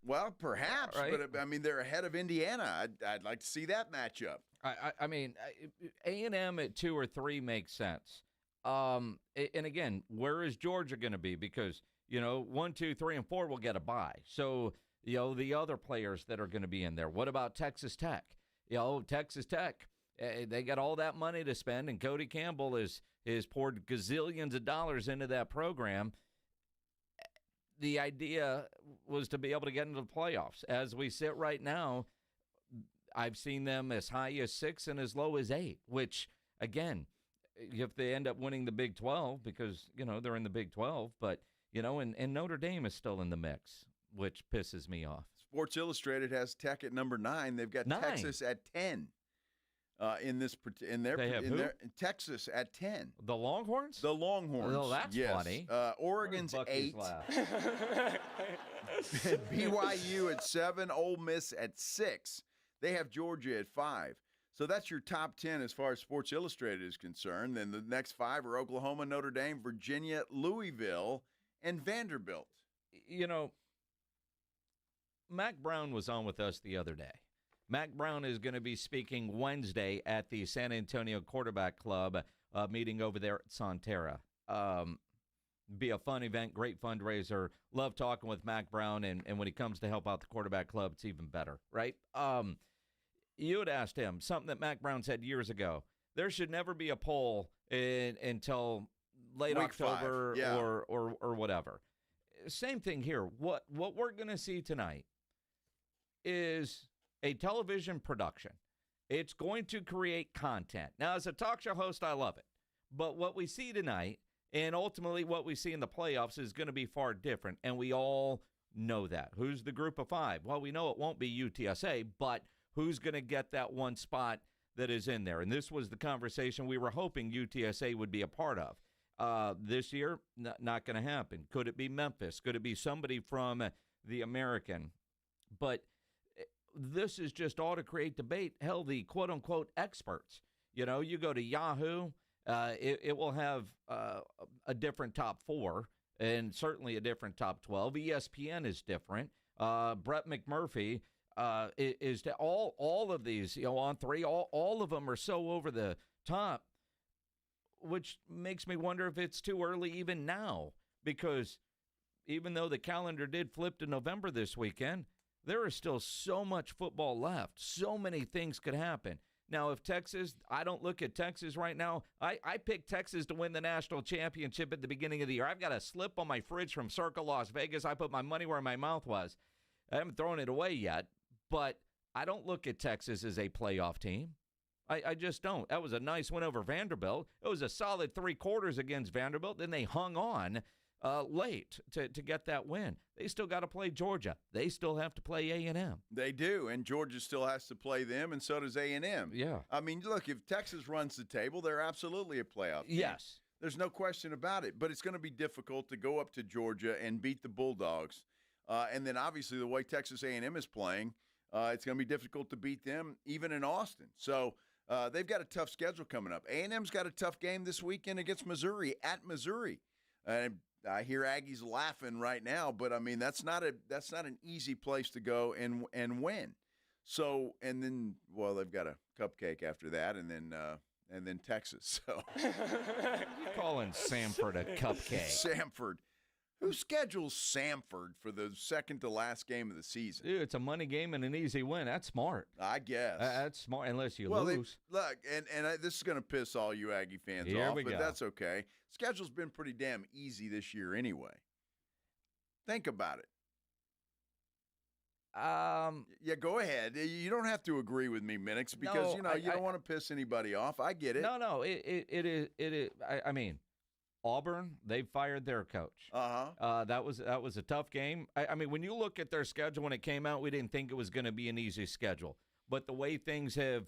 Well, perhaps, right. But I mean, they're ahead of Indiana. I'd like to see that matchup. I mean, A&M at 2 or 3 makes sense. And again, where is Georgia going to be? Because, 1, 2, 3, and 4 will get a bye. So, the other players that are going to be in there. What about Texas Tech? Texas Tech, they got all that money to spend, and Cody Campbell has poured gazillions of dollars into that program. The idea was to be able to get into the playoffs. As we sit right now, I've seen them as high as 6 and as low as 8, which, again, if they end up winning the Big 12, because, they're in the Big 12, but, and Notre Dame is still in the mix, which pisses me off. Sports Illustrated has Tech at number 9. They've got 9. Texas at 10. In Texas at 10. The Longhorns? The Longhorns. Oh, that's funny. Oregon's 8. BYU at 7. Ole Miss at 6. They have Georgia at 5. So that's your top 10 as far as Sports Illustrated is concerned. Then the next 5 are Oklahoma, Notre Dame, Virginia, Louisville, and Vanderbilt. Mac Brown was on with us the other day. Mac Brown is going to be speaking Wednesday at the San Antonio Quarterback Club meeting over there at Sonterra. Be a fun event, great fundraiser. Love talking with Mac Brown, and when he comes to help out the quarterback club, it's even better, right? You had asked him something that Mac Brown said years ago. There should never be a poll until late Week October 5, yeah. or whatever. Same thing here. What we're going to see tonight is a television production. It's going to create content. Now, as a talk show host, I love it. But what we see tonight and ultimately what we see in the playoffs is going to be far different, and we all know that. Who's the group of 5? Well, we know it won't be UTSA, but who's going to get that one spot that is in there? And this was the conversation we were hoping UTSA would be a part of. This year, not going to happen. Could it be Memphis? Could it be somebody from the American? But this is just all to create debate. Hell, the quote-unquote experts. You know, you go to Yahoo, it will have a different top 4 and certainly a different top 12. ESPN is different. Brett McMurphy is all of these, you know, on 3, all of them are so over the top, which makes me wonder if it's too early even now, because even though the calendar did flip to November this weekend, there is still so much football left. So many things could happen. Now, if Texas, I don't look at Texas right now. I picked Texas to win the national championship at the beginning of the year. I've got a slip on my fridge from Circle Las Vegas. I put my money where my mouth was. I haven't thrown it away yet, but I don't look at Texas as a playoff team. I just don't. That was a nice win over Vanderbilt. It was a solid 3 quarters against Vanderbilt. Then they hung on late to get that win. They still got to play Georgia. They still have to play A&M. They do, and Georgia still has to play them, and so does A&M. Yeah. I mean, look, if Texas runs the table, they're absolutely a playoff team. Yes. There's no question about it, but it's going to be difficult to go up to Georgia and beat the Bulldogs. And then, obviously, the way Texas A&M is playing, it's going to be difficult to beat them even in Austin. So they've got a tough schedule coming up. A&M's got a tough game this weekend against Missouri, at Missouri. And I hear Aggies laughing right now, but I mean that's not an easy place to go and win. So and then they've got a cupcake after that, and then Texas. So calling Samford a cupcake. Samford. Who schedules Samford for the second to last game of the season? Dude, it's a money game and an easy win. That's smart. I guess. That's smart, unless you lose. Look, this is going to piss all you Aggie fans off, but that's okay. Schedule's been pretty damn easy this year anyway. Think about it. Yeah, go ahead. You don't have to agree with me, Minix, because you don't want to piss anybody off. I get it. No, it is. I mean, Auburn, they fired their coach. That was a tough game. I mean, when you look at their schedule when it came out, we didn't think it was going to be an easy schedule. But the way things have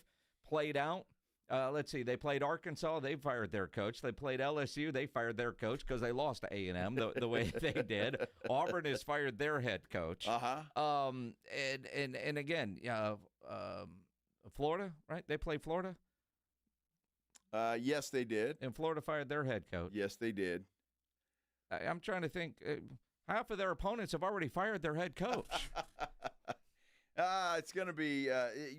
played out, let's see, they played Arkansas, they fired their coach. They played LSU, they fired their coach because they lost to A&M the way they did. Auburn has fired their head coach. And again, Florida, right? They played Florida? Yes, they did. And Florida fired their head coach. Yes, they did. I'm trying to think. Half of their opponents have already fired their head coach. It's going to be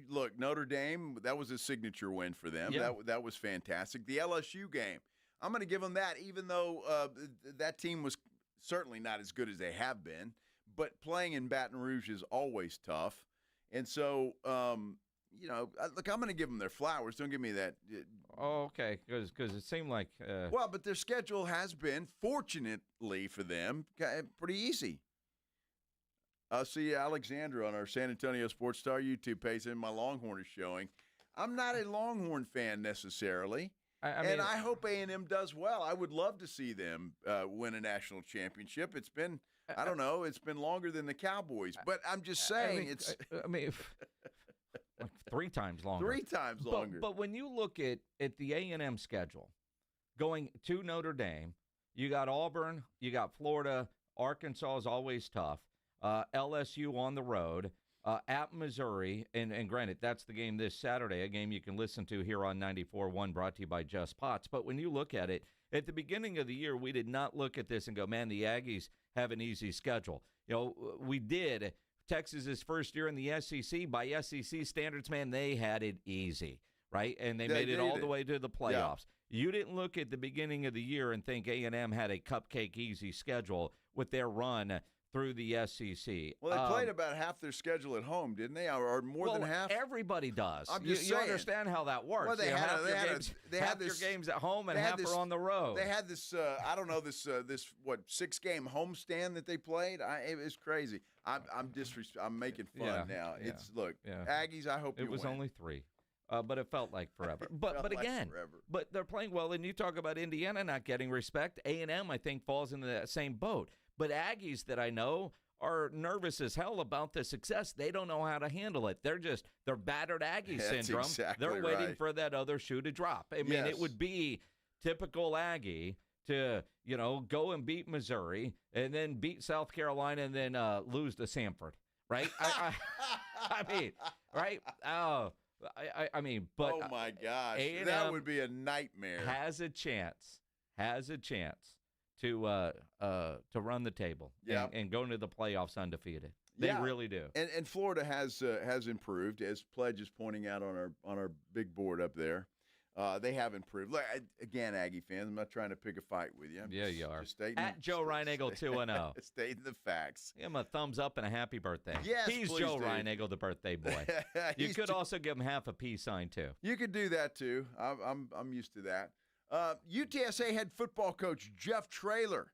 look, Notre Dame, that was a signature win for them. Yeah. That was fantastic. The LSU game, I'm going to give them that, even though that team was certainly not as good as they have been. But playing in Baton Rouge is always tough. And so, look, I'm going to give them their flowers. Don't give me that. Oh, okay, because it seemed like well, but their schedule has been, fortunately for them, pretty easy. See Alexandra on our San Antonio Sports Star YouTube page, and my Longhorn is showing. I'm not a Longhorn fan necessarily, and I hope A&M does well. I would love to see them win a national championship. It's been, I don't know, it's been longer than the Cowboys, but I'm just saying like 3 times longer. 3 times longer. But when you look at the A&M schedule, going to Notre Dame, you got Auburn, you got Florida, Arkansas is always tough, LSU on the road, at Missouri, and granted, that's the game this Saturday, a game you can listen to here on 94.1, brought to you by Just Pots. But when you look at it, at the beginning of the year, we did not look at this and go, man, the Aggies have an easy schedule. We did. Texas's first year in the SEC, by SEC standards, man, they had it easy, right? And they made it all the way to the playoffs. Yeah. You didn't look at the beginning of the year and think A&M had a cupcake easy schedule with their run through the SEC. Well, they played about half their schedule at home, didn't they? Or more than half? Everybody does. I'm just saying. You understand how that works. Well, they had your games at home and half are on the road. They had this, I don't know, this 6-game homestand that they played. It was crazy. I'm making fun now. Yeah, It's look, Aggies. I hope it was only 3. but it felt like forever. But again, but they're playing well. And you talk about Indiana not getting respect. A&M, I think, falls into that same boat. But Aggies that I know are nervous as hell about the success. They don't know how to handle it. They're battered Aggie syndrome. Exactly they're waiting right. for that other shoe to drop. I mean, it would be typical Aggie to, go and beat Missouri and then beat South Carolina and then lose to Samford, right? I mean, right? I mean, but oh my gosh, A&M that would be a nightmare. Has a chance to run the table and go into the playoffs undefeated. They really do. And Florida has improved, as Pledge is pointing out on our big board up there. They have improved. Look, again, Aggie fans, I'm not trying to pick a fight with you. You are. Just stating, at Joe Reinagel 2-0. Stating the facts. Give him a thumbs up and a happy birthday. Yes, he's please Joe do. Reinagel, the birthday boy. You could also give him half a peace sign too. You could do that too. I'm used to that. UTSA head football coach Jeff Traylor.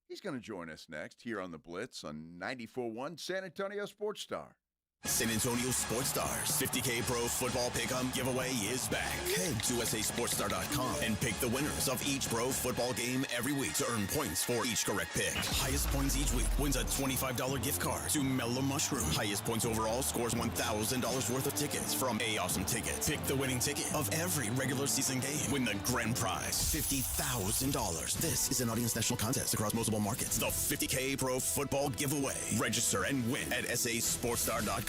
He's going to join us next here on the Blitz on 94.1 San Antonio Sports Star. San Antonio Sports Stars 50K Pro Football Pick'em giveaway is back. Head to USASportsStar.com and pick the winners of each pro football game every week to earn points for each correct pick. Highest points each week wins a $25 gift card to Mellow Mushroom. Highest points overall scores $1,000 worth of tickets from A Awesome Tickets. Pick the winning ticket of every regular season game. Win the grand prize, $50,000. This is an Audience National contest across multiple markets. The 50K Pro Football Giveaway. Register and win at SASportsStar.com.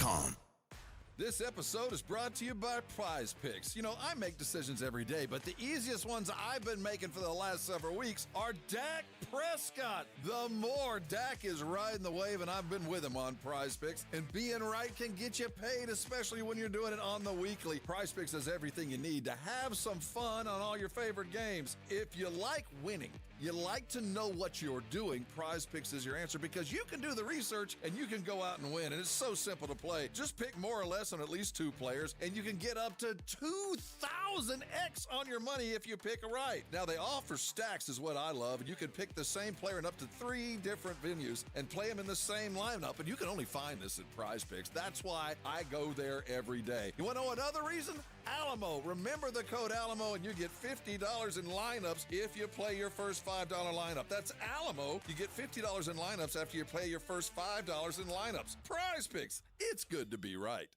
This episode is brought to you by Prize Picks. I make decisions every day, but the easiest ones I've been making for the last several weeks are Dak Prescott. The more Dak is riding the wave, and I've been with him on Prize Picks, and being right can get you paid, especially when you're doing it on the weekly. Prize Picks has everything you need to have some fun on all your favorite games. If you like winning, you like to know what you're doing, Prize Picks is your answer, because you can do the research and you can go out and win, and it's so simple to play. Just pick more or less on at least 2 players, and you can get up to 2,000x on your money if you pick right. Now, they offer stacks is what I love, and you can pick the same player in up to 3 different venues and play them in the same lineup, and you can only find this at Prize Picks. That's why I go there every day. You want to know another reason? Alamo. Remember the code Alamo, and you get $50 in lineups if you play your first $5 lineup. That's Alamo. You get $50 in lineups after you play your first $5 in lineups. Prize Picks. It's good to be right.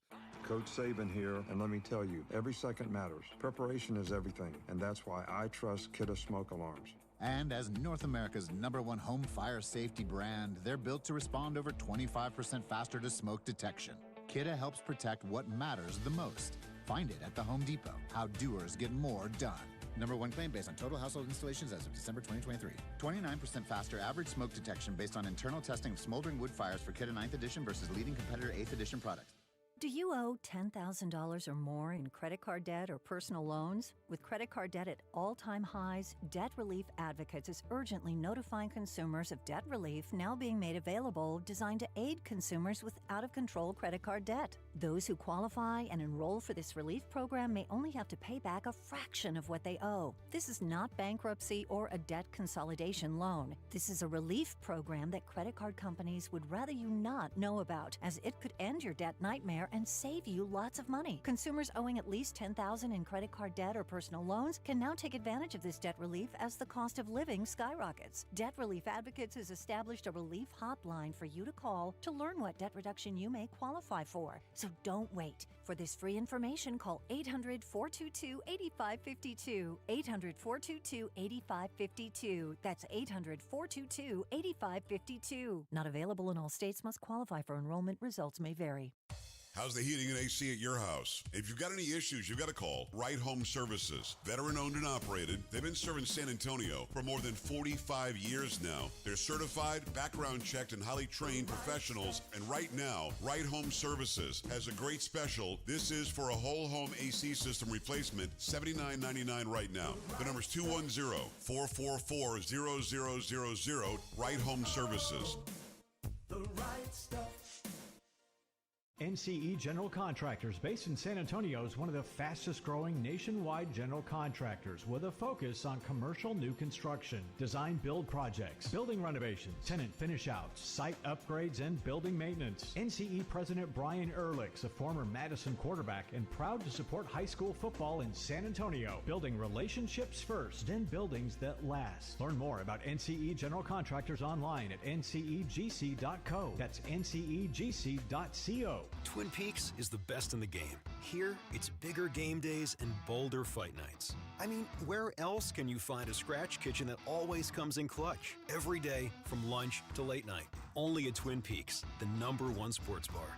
Coach Saban here, and let me tell you, every second matters. Preparation is everything, and that's why I trust Kidda Smoke Alarms. And as North America's #1 home fire safety brand, they're built to respond over 25% faster to smoke detection. Kidda helps protect what matters the most. Find it at the Home Depot. How doers get more done. #1 claim based on total household installations as of December 2023. 29% faster average smoke detection based on internal testing of smoldering wood fires for Kidda 9th edition versus leading competitor 8th edition products. Do you owe $10,000 or more in credit card debt or personal loans? With credit card debt at all-time highs, Debt Relief Advocates is urgently notifying consumers of debt relief now being made available designed to aid consumers with out-of-control credit card debt. Those who qualify and enroll for this relief program may only have to pay back a fraction of what they owe. This is not bankruptcy or a debt consolidation loan. This is a relief program that credit card companies would rather you not know about, as it could end your debt nightmare and save you lots of money. Consumers owing at least $10,000 in credit card debt or personal loans can now take advantage of this debt relief as the cost of living skyrockets. Debt Relief Advocates has established a relief hotline for you to call to learn what debt reduction you may qualify for. So don't wait. For this free information, call 800-422-8552. 800-422-8552. That's 800-422-8552. Not available in all states. Must qualify for enrollment. Results may vary. How's the heating and AC at your house? If you've got any issues, you've got to call Right Home Services. Veteran owned and operated. They've been serving San Antonio for more than 45 years now. They're certified, background checked, and highly trained professionals. And right now, Right Home Services has a great special. This is for a whole home AC system replacement, $79.99 right now. The number's 210-444-0000, Right Home Services. The right stuff. NCE General Contractors, based in San Antonio, is one of the fastest growing nationwide general contractors with a focus on commercial new construction, design build projects, building renovations, tenant finish outs, site upgrades, and building maintenance. NCE President Brian Ehrlich's a former Madison quarterback and proud to support high school football in San Antonio, building relationships first and buildings that last. Learn more about NCE General Contractors online at ncegc.co. That's ncegc.co. Twin Peaks is the best in the game. Here, it's bigger game days and bolder fight nights. I mean, where else can you find a scratch kitchen that always comes in clutch? Every day, from lunch to late night. Only at Twin Peaks, the #1 sports bar.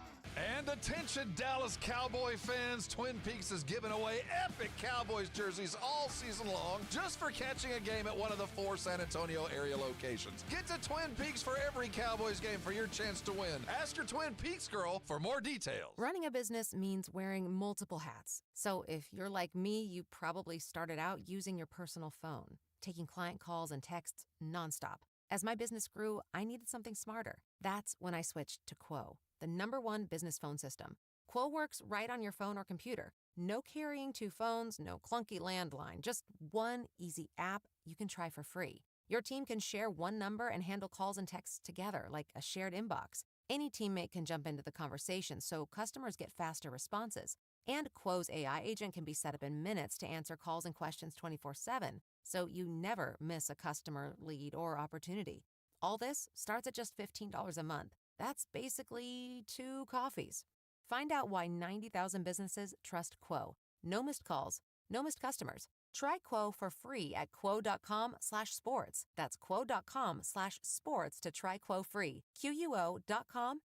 And attention, Dallas Cowboy fans, Twin Peaks is giving away epic Cowboys jerseys all season long just for catching a game at one of the 4 San Antonio area locations. Get to Twin Peaks for every Cowboys game for your chance to win. Ask your Twin Peaks girl for more details. Running a business means wearing multiple hats. So if you're like me, you probably started out using your personal phone, taking client calls and texts nonstop. As my business grew, I needed something smarter. That's when I switched to Quo, the #1 business phone system. Quo works right on your phone or computer. No carrying 2 phones, no clunky landline, just one easy app you can try for free. Your team can share one number and handle calls and texts together like a shared inbox. Any teammate can jump into the conversation so customers get faster responses. And Quo's AI agent can be set up in minutes to answer calls and questions 24/7, so you never miss a customer lead or opportunity. All this starts at just $15 a month. That's basically 2 coffees. Find out why 90,000 businesses trust Quo. No missed calls, no missed customers. Try Quo for free at quo.com/sports. That's quo.com/sports to try Quo free. QUO.com/SPORTS.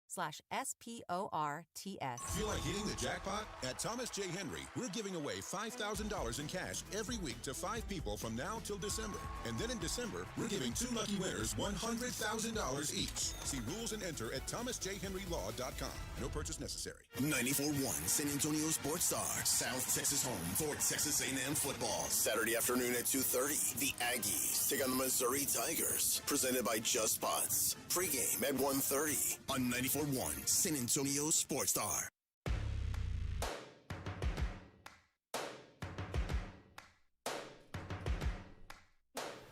Feel like hitting the jackpot? At Thomas J. Henry, we're giving away $5,000 in cash every week to 5 people from now till December. And then in December, we're giving 2 lucky winners $100,000 each. See rules and enter at thomasjhenrylaw.com. No purchase necessary. 94.1 San Antonio Sports Star, South Texas home for Texas A&M football. Saturday afternoon at 2:30, the Aggies take on the Missouri Tigers. Presented by Just Spots. Pregame at 1:30 on 94.1 San Antonio Sports Star.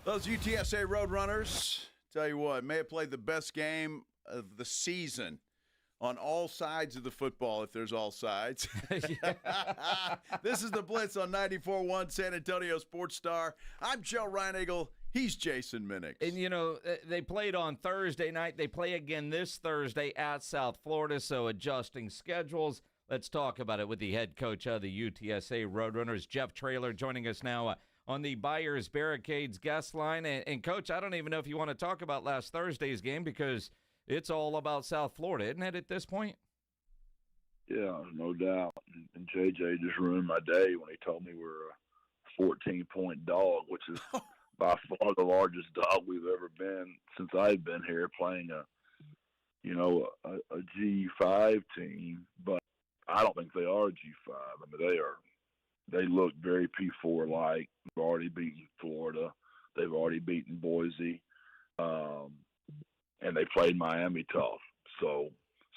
Those UTSA Roadrunners, tell you what, may have played the best game of the season on all sides of the football, if there's all sides. This is the Blitz on 94.1 San Antonio Sports Star. I'm Joe Reinagle. He's Jason Minnick. And, you know, they played on Thursday night. They play again this Thursday at South Florida, so adjusting schedules. Let's talk about it with the head coach of the UTSA Roadrunners, Jeff Traylor, joining us now on the Buyers Barricades guest line. And, Coach, I don't even know if you want to talk about last Thursday's game because it's all about South Florida, isn't it, at this point? Yeah, no doubt. And JJ just ruined my day when he told me we're a 14-point dog, which is by far the largest dog we've ever been since I've been here playing a G5 team. But I don't think they are a G5. I mean, they look very P4-like. They've already beaten Florida. They've already beaten Boise. And they played Miami tough. So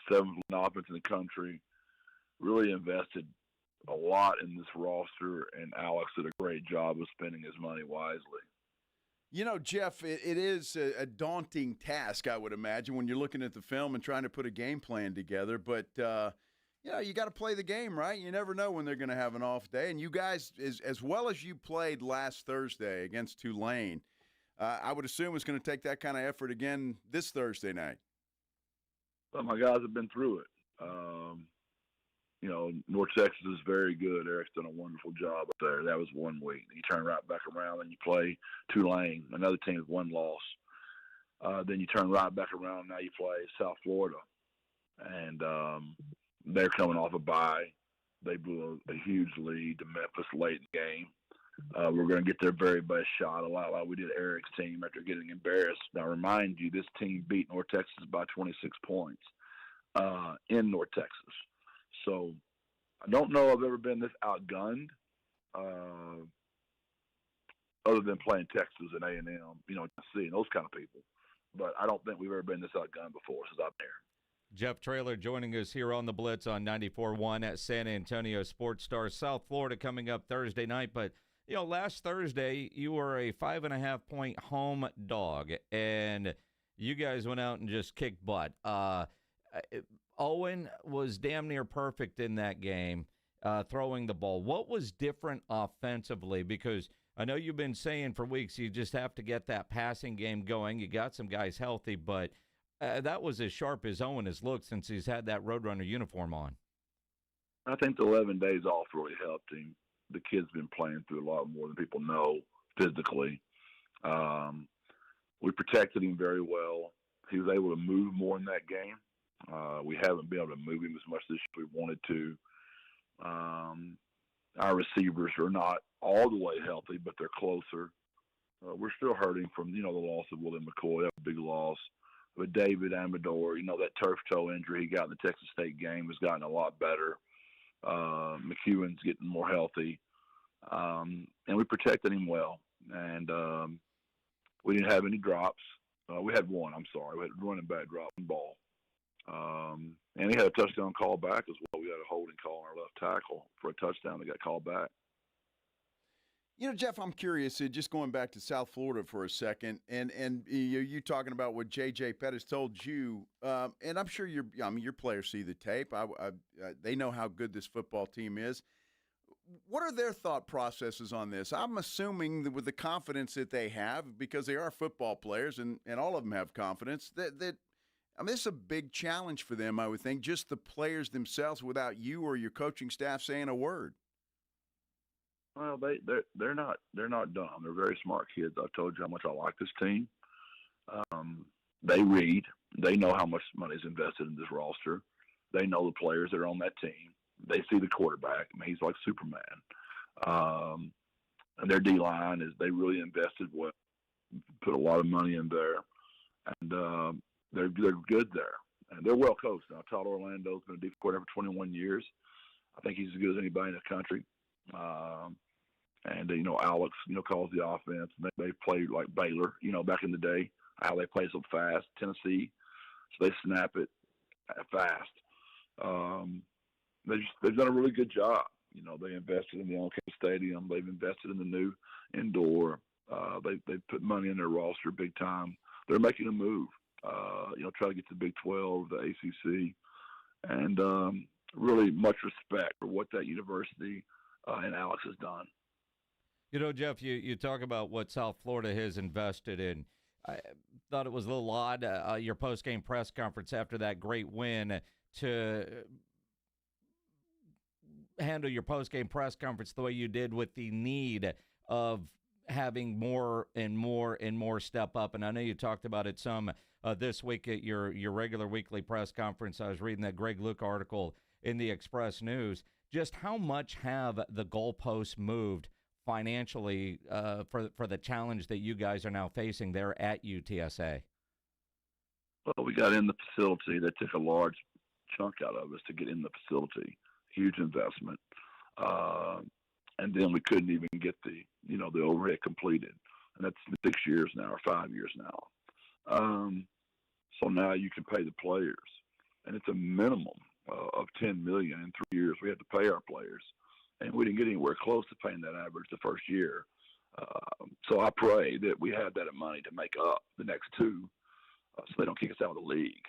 7th offense in the country, really invested a lot in this roster, and Alex did a great job of spending his money wisely. You know, Jeff, it is a daunting task, I would imagine, when you're looking at the film and trying to put a game plan together. But, you got to play the game, right? You never know when they're going to have an off day. And you guys, as well as you played last Thursday against Tulane, I would assume it's going to take that kind of effort again this Thursday night. Well, my guys have been through it. North Texas is very good. Eric's done a wonderful job up there. That was 1 week. You turn right back around and you play Tulane, another team with 1 loss. Then you turn right back around and now you play South Florida. And they're coming off a bye. They blew a huge lead to Memphis late in the game. We're going to get their very best shot, a lot like we did Eric's team after getting embarrassed. Now, remind you, this team beat North Texas by 26 points in North Texas. So I don't know I've ever been this outgunned other than playing Texas and A&M, Tennessee and those kind of people. But I don't think we've ever been this outgunned before since I've been here. Jeff Traylor joining us here on the Blitz on 94.1 at San Antonio Sports Star. South Florida coming up Thursday night, but last Thursday you were a 5.5-point home dog, and you guys went out and just kicked butt. Owen was damn near perfect in that game, throwing the ball. What was different offensively? Because I know you've been saying for weeks you just have to get that passing game going. You got some guys healthy, but that was as sharp as Owen has looked since he's had that Roadrunner uniform on. I think the 11 days off really helped him. The kid's been playing through a lot more than people know physically. We protected him very well. He was able to move more in that game. We haven't been able to move him as much as we wanted to. Our receivers are not all the way healthy, but they're closer. We're still hurting from, the loss of William McCoy, a big loss. But David Amador, that turf toe injury he got in the Texas State game has gotten a lot better. McEwen's getting more healthy. And we protected him well. And we didn't have any drops. We had one, I'm sorry. We had a running back drop ball. And he had a touchdown call back as well. We had a holding call on our left tackle for a touchdown that got called back. Jeff, I'm curious, just going back to South Florida for a second, and you talking about what J.J. Pettis told you, and I'm sure your players see the tape. They know how good this football team is. What are their thought processes on this? I'm assuming that with the confidence that they have, because they are football players, and all of them have confidence, that this is a big challenge for them, I would think, just the players themselves without you or your coaching staff saying a word. Well, they're not dumb. They're very smart kids. I told you how much I like this team. They read. They know how much money is invested in this roster. They know the players that are on that team. They see the quarterback. He's like Superman. And their D-line they really invested well, put a lot of money in there, and they're good there. And they're well coached now. Todd Orlando's been a defensive coordinator for 21 years. I think he's as good as anybody in the country. And Alex, calls the offense. They played like Baylor, back in the day, how they play so fast. Tennessee, so they snap it fast. They've done a really good job. They invested in the on-campus stadium. They've invested in the new indoor. They put money in their roster big time. They're making a move. Try to get to the Big 12, the ACC, and really much respect for what that university and Alex has done. Jeff, you talk about what South Florida has invested in. I thought it was a little odd, your post-game press conference after that great win, to handle your post-game press conference the way you did with the need of having more and more and more step up. And I know you talked about it some this week at your regular weekly press conference. I was reading that Greg Luke article in the Express News. Just how much have the goalposts moved financially for the challenge that you guys are now facing there at UTSA? Well, we got in the facility. That took a large chunk out of us to get in the facility. Huge investment. And then we couldn't even get the overhead completed. And that's 6 years now or 5 years now. So now you can pay the players. And it's a minimum of $10 million in 3 years. We had to pay our players. And we didn't get anywhere close to paying that average the first year. So I pray that we have that money to make up the next two so they don't kick us out of the league.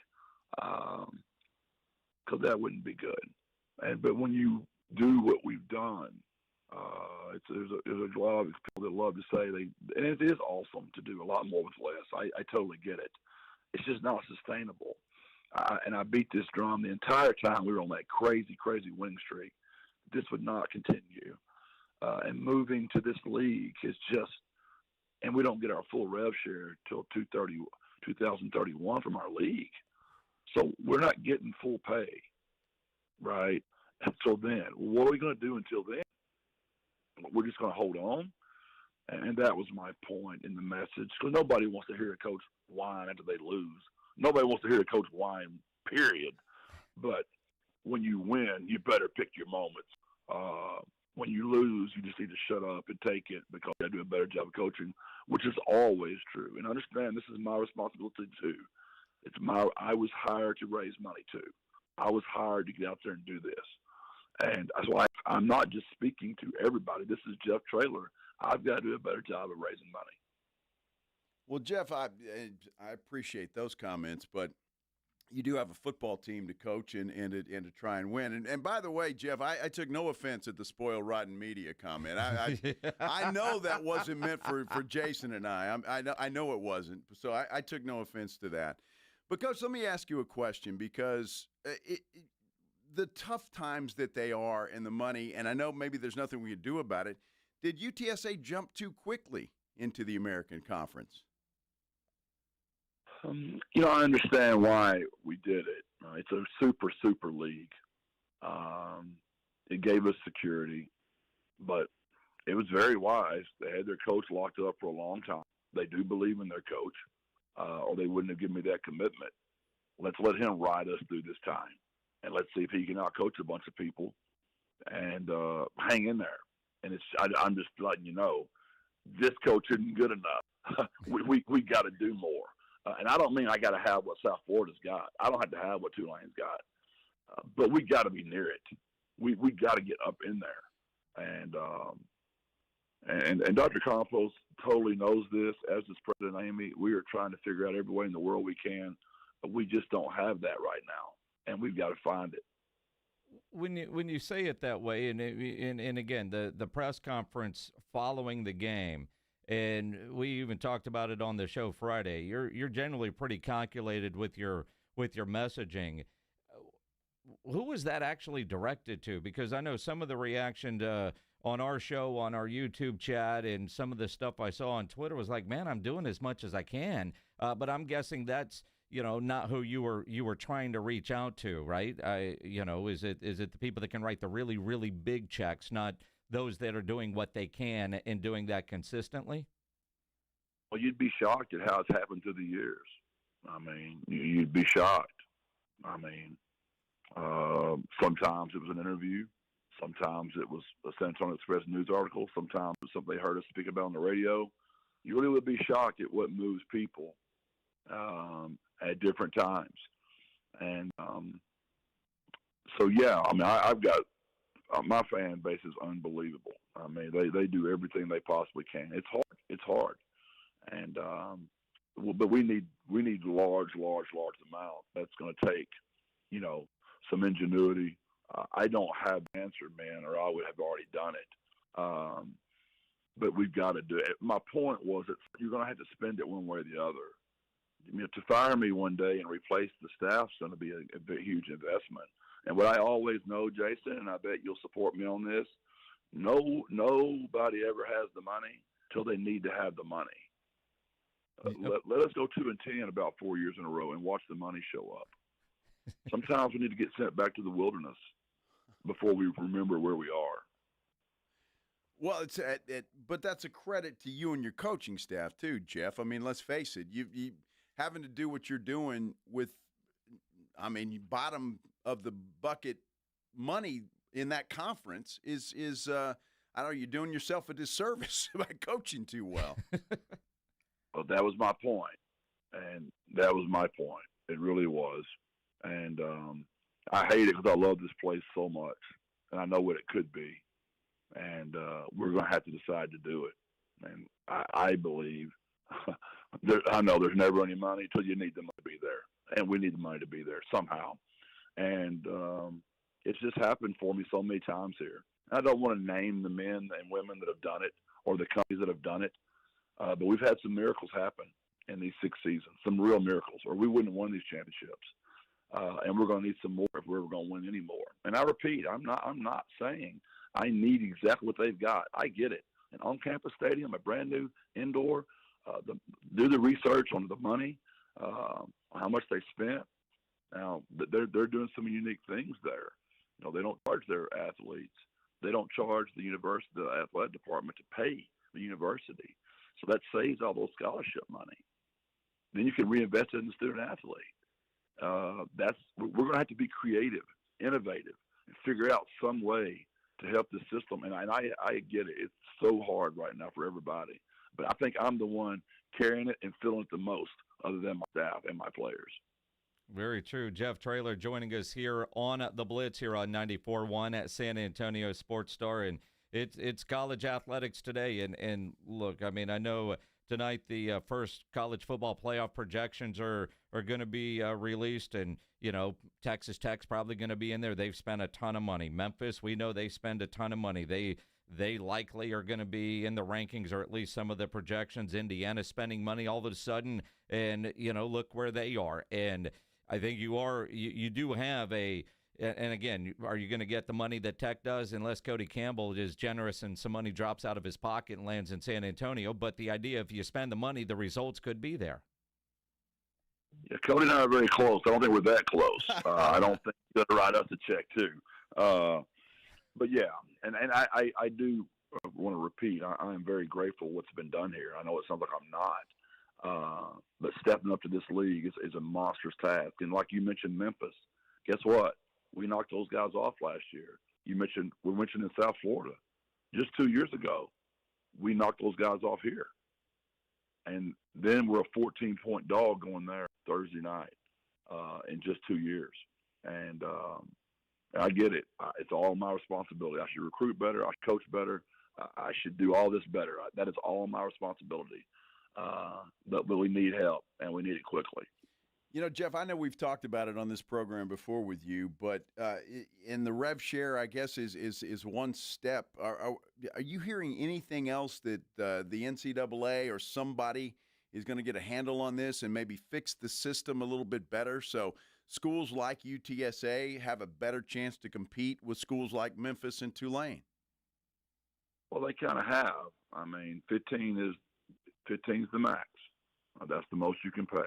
Because that wouldn't be good. But when you do what we've done, there's a lot of people that love to say and it is awesome to do a lot more with less. I totally get it. It's just not sustainable. And I beat this drum the entire time we were on that crazy, crazy winning streak. This would not continue. And moving to this league is just, and we don't get our full rev share until 2031 from our league. So we're not getting full pay, right? And so then, what are we going to do until then? We're just going to hold on. And that was my point in the message. Because nobody wants to hear a coach whine after they lose. Nobody wants to hear a coach whine, period. But when you win, you better pick your moments. When you lose, you just need to shut up and take it because you got to do a better job of coaching, which is always true. And understand this is my responsibility too. I was hired to raise money too. I was hired to get out there and do this. And that's why I'm not just speaking to everybody. This is Jeff Traylor. I've got to do a better job of raising money. Well, Jeff, I appreciate those comments, but you do have a football team to coach and to try and win. And by the way, Jeff, I took no offense at the spoiled rotten media comment. I know that wasn't meant for Jason and I know it wasn't. So I took no offense to that. But, Coach, let me ask you a question because the tough times that they are and the money, and I know maybe there's nothing we can do about it, did UTSA jump too quickly into the American Conference? I understand why we did it. It's a super league. It gave us security, but it was very wise. They had their coach locked up for a long time. They do believe in their coach, or they wouldn't have given me that commitment. Let's let him ride us through this time, and let's see if he can out-coach a bunch of people and hang in there. And I'm just letting you know, this coach isn't good enough. we got to do more. And I don't mean I got to have what South Florida's got. I don't have to have what Tulane's got. But we got to be near it. We got to get up in there. And Dr. Compost totally knows this, as does President Amy. We are trying to figure out every way in the world we can. But we just don't have that right now, and we've got to find it. When you say it that way, and again, the press conference following the game, and we even talked about it on the show Friday. You're generally pretty calculated with your messaging. Who was that actually directed to? Because I know some of the reaction on our show, on our YouTube chat, and some of the stuff I saw on Twitter was like, "Man, I'm doing as much as I can." But I'm guessing that's not who you were trying to reach out to, right? Is it the people that can write the really, really big checks, not those that are doing what they can and doing that consistently? Well, you'd be shocked at how it's happened through the years. I mean, you'd be shocked. I mean, sometimes it was an interview. Sometimes it was a San Antonio Express news article. Sometimes it was something they heard us speak about on the radio. You really would be shocked at what moves people at different times. And so, yeah, I mean, I've got my fan base is unbelievable. I mean, they do everything they possibly can. It's hard. And but we need large amount. That's going to take, some ingenuity. I don't have the answer, man, or I would have already done it. But we've got to do it. My point was that you're going to have to spend it one way or the other. To fire me one day and replace the staff is going to be a huge investment. And what I always know, Jason, and I bet you'll support me on this, nobody ever has the money till they need to have the money. Let us go 2-10 about 4 years in a row and watch the money show up. Sometimes we need to get sent back to the wilderness before we remember where we are. Well, but that's a credit to you and your coaching staff too, Jeff. I mean, let's face it, you having to do what you're doing with, bottom of the bucket money in that conference is I don't know, you're doing yourself a disservice by coaching too well. Well, that was my point, and that was my point. It really was, and I hate it because I love this place so much, and I know what it could be, and we're going to have to decide to do it. And I believe, I know there's never any money until you need the money to be there, and we need the money to be there somehow. And it's just happened for me so many times here. I don't want to name the men and women that have done it or the companies that have done it, but we've had some miracles happen in these 6 seasons, some real miracles, or we wouldn't have won these championships. And we're going to need some more if we're ever going to win any more. And I repeat, I'm not saying I need exactly what they've got. I get it. An on-campus stadium, a brand new indoor, do the research on the money, how much they spent. Now, they're doing some unique things there. They don't charge their athletes. They don't charge the university, the athletic department to pay the university. So that saves all those scholarship money. Then you can reinvest it in the student athlete. We're going to have to be creative, innovative, and figure out some way to help the system. And I get it. It's so hard right now for everybody. But I think I'm the one carrying it and feeling it the most, other than my staff and my players. Very true. Jeff Traylor joining us here on the Blitz here on 94.1 at San Antonio Sports Star. And it's college athletics today. And look, I mean, I know tonight the first college football playoff projections are going to be released. And, you know, Texas Tech's probably going to be in there. They've spent a ton of money. Memphis, we know they spend a ton of money. They likely are going to be in the rankings, or at least some of the projections. Indiana spending money all of a sudden, and, you know, look where they are. And I think you do have and again, are you going to get the money that Tech does unless Cody Campbell is generous and some money drops out of his pocket and lands in San Antonio? But the idea, if you spend the money, the results could be there. Yeah, Cody and I are very close. I don't think we're that close. I don't think he's going to write us a check, too. But, yeah, and I do want to repeat, I am very grateful what's been done here. I know it sounds like I'm not. But stepping up to this league is a monstrous task. And like you mentioned, Memphis, guess what? We knocked those guys off last year. We mentioned in South Florida. Just 2 years ago, we knocked those guys off here. And then we're a 14-point dog going there Thursday night in just 2 years. And I get it. It's all my responsibility. I should recruit better. I should coach better. I should do all this better. That is all my responsibility. But we need help, and we need it quickly. You know, Jeff, I know we've talked about it on this program before with you, but in the rev share, I guess, is one step. Are you hearing anything else that the NCAA or somebody is going to get a handle on this and maybe fix the system a little bit better so schools like UTSA have a better chance to compete with schools like Memphis and Tulane? Well, they kind of have. I mean, 15 is the max. That's the most you can pay.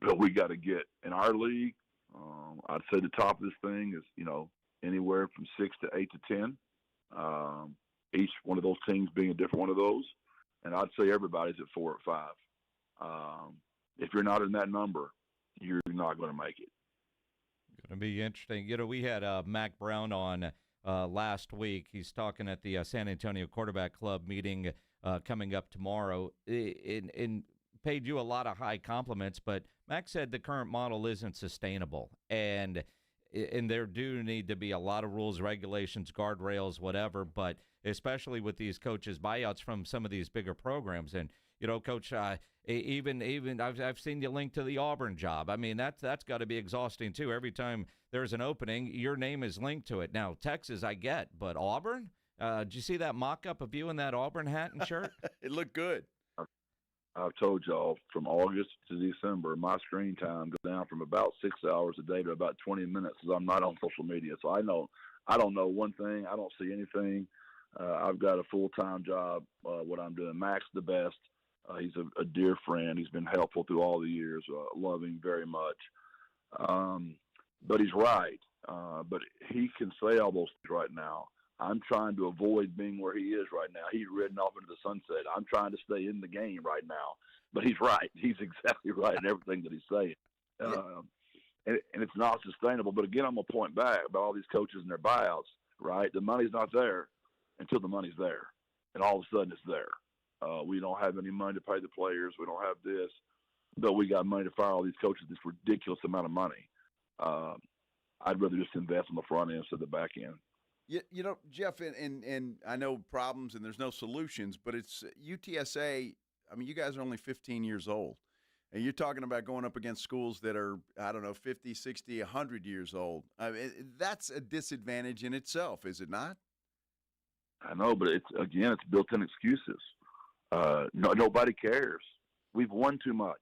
But we got to get in our league. I'd say the top of this thing is, you know, anywhere from 6 to 8 to 10. Each one of those teams being a different one of those, and I'd say everybody's at 4 or 5. If you're not in that number, you're not going to make it. Going to be interesting. You know, we had Mac Brown on last week. He's talking at the San Antonio Quarterback Club meeting coming up tomorrow. And paid you a lot of high compliments, but Mac said the current model isn't sustainable, and there do need to be a lot of rules, regulations, guardrails, whatever, but especially with these coaches' buyouts from some of these bigger programs. And, you know, Coach, even I've seen you link to the Auburn job. I mean, that's got to be exhausting, too. Every time there's an opening, your name is linked to it. Now, Texas, I get, but Auburn? Did you see that mock-up of you in that Auburn hat and shirt? It looked good. I've told y'all from August to December, my screen time goes down from about 6 hours a day to about 20 minutes because I'm not on social media. So I don't know one thing. I don't see anything. I've got a full-time job, what I'm doing. Mac's the best. He's a dear friend. He's been helpful through all the years. Love him very much. But he's right. But he can say all those things right now. I'm trying to avoid being where he is right now. He's ridden off into the sunset. I'm trying to stay in the game right now. But he's right. He's exactly right in everything that he's saying. And it's not sustainable. But, again, I'm going to point back about all these coaches and their buyouts, right? The money's not there until the money's there. And all of a sudden it's there. We don't have any money to pay the players. We don't have this. But we got money to fire all these coaches, this ridiculous amount of money. I'd rather just invest on the front end instead of the back end. You know, Jeff, and I know problems and there's no solutions, but it's UTSA. I mean, you guys are only 15 years old, and you're talking about going up against schools that are, I don't know, 50, 60, 100 years old. I mean, that's a disadvantage in itself, is it not? I know, but it's built-in excuses. Nobody cares. We've won too much.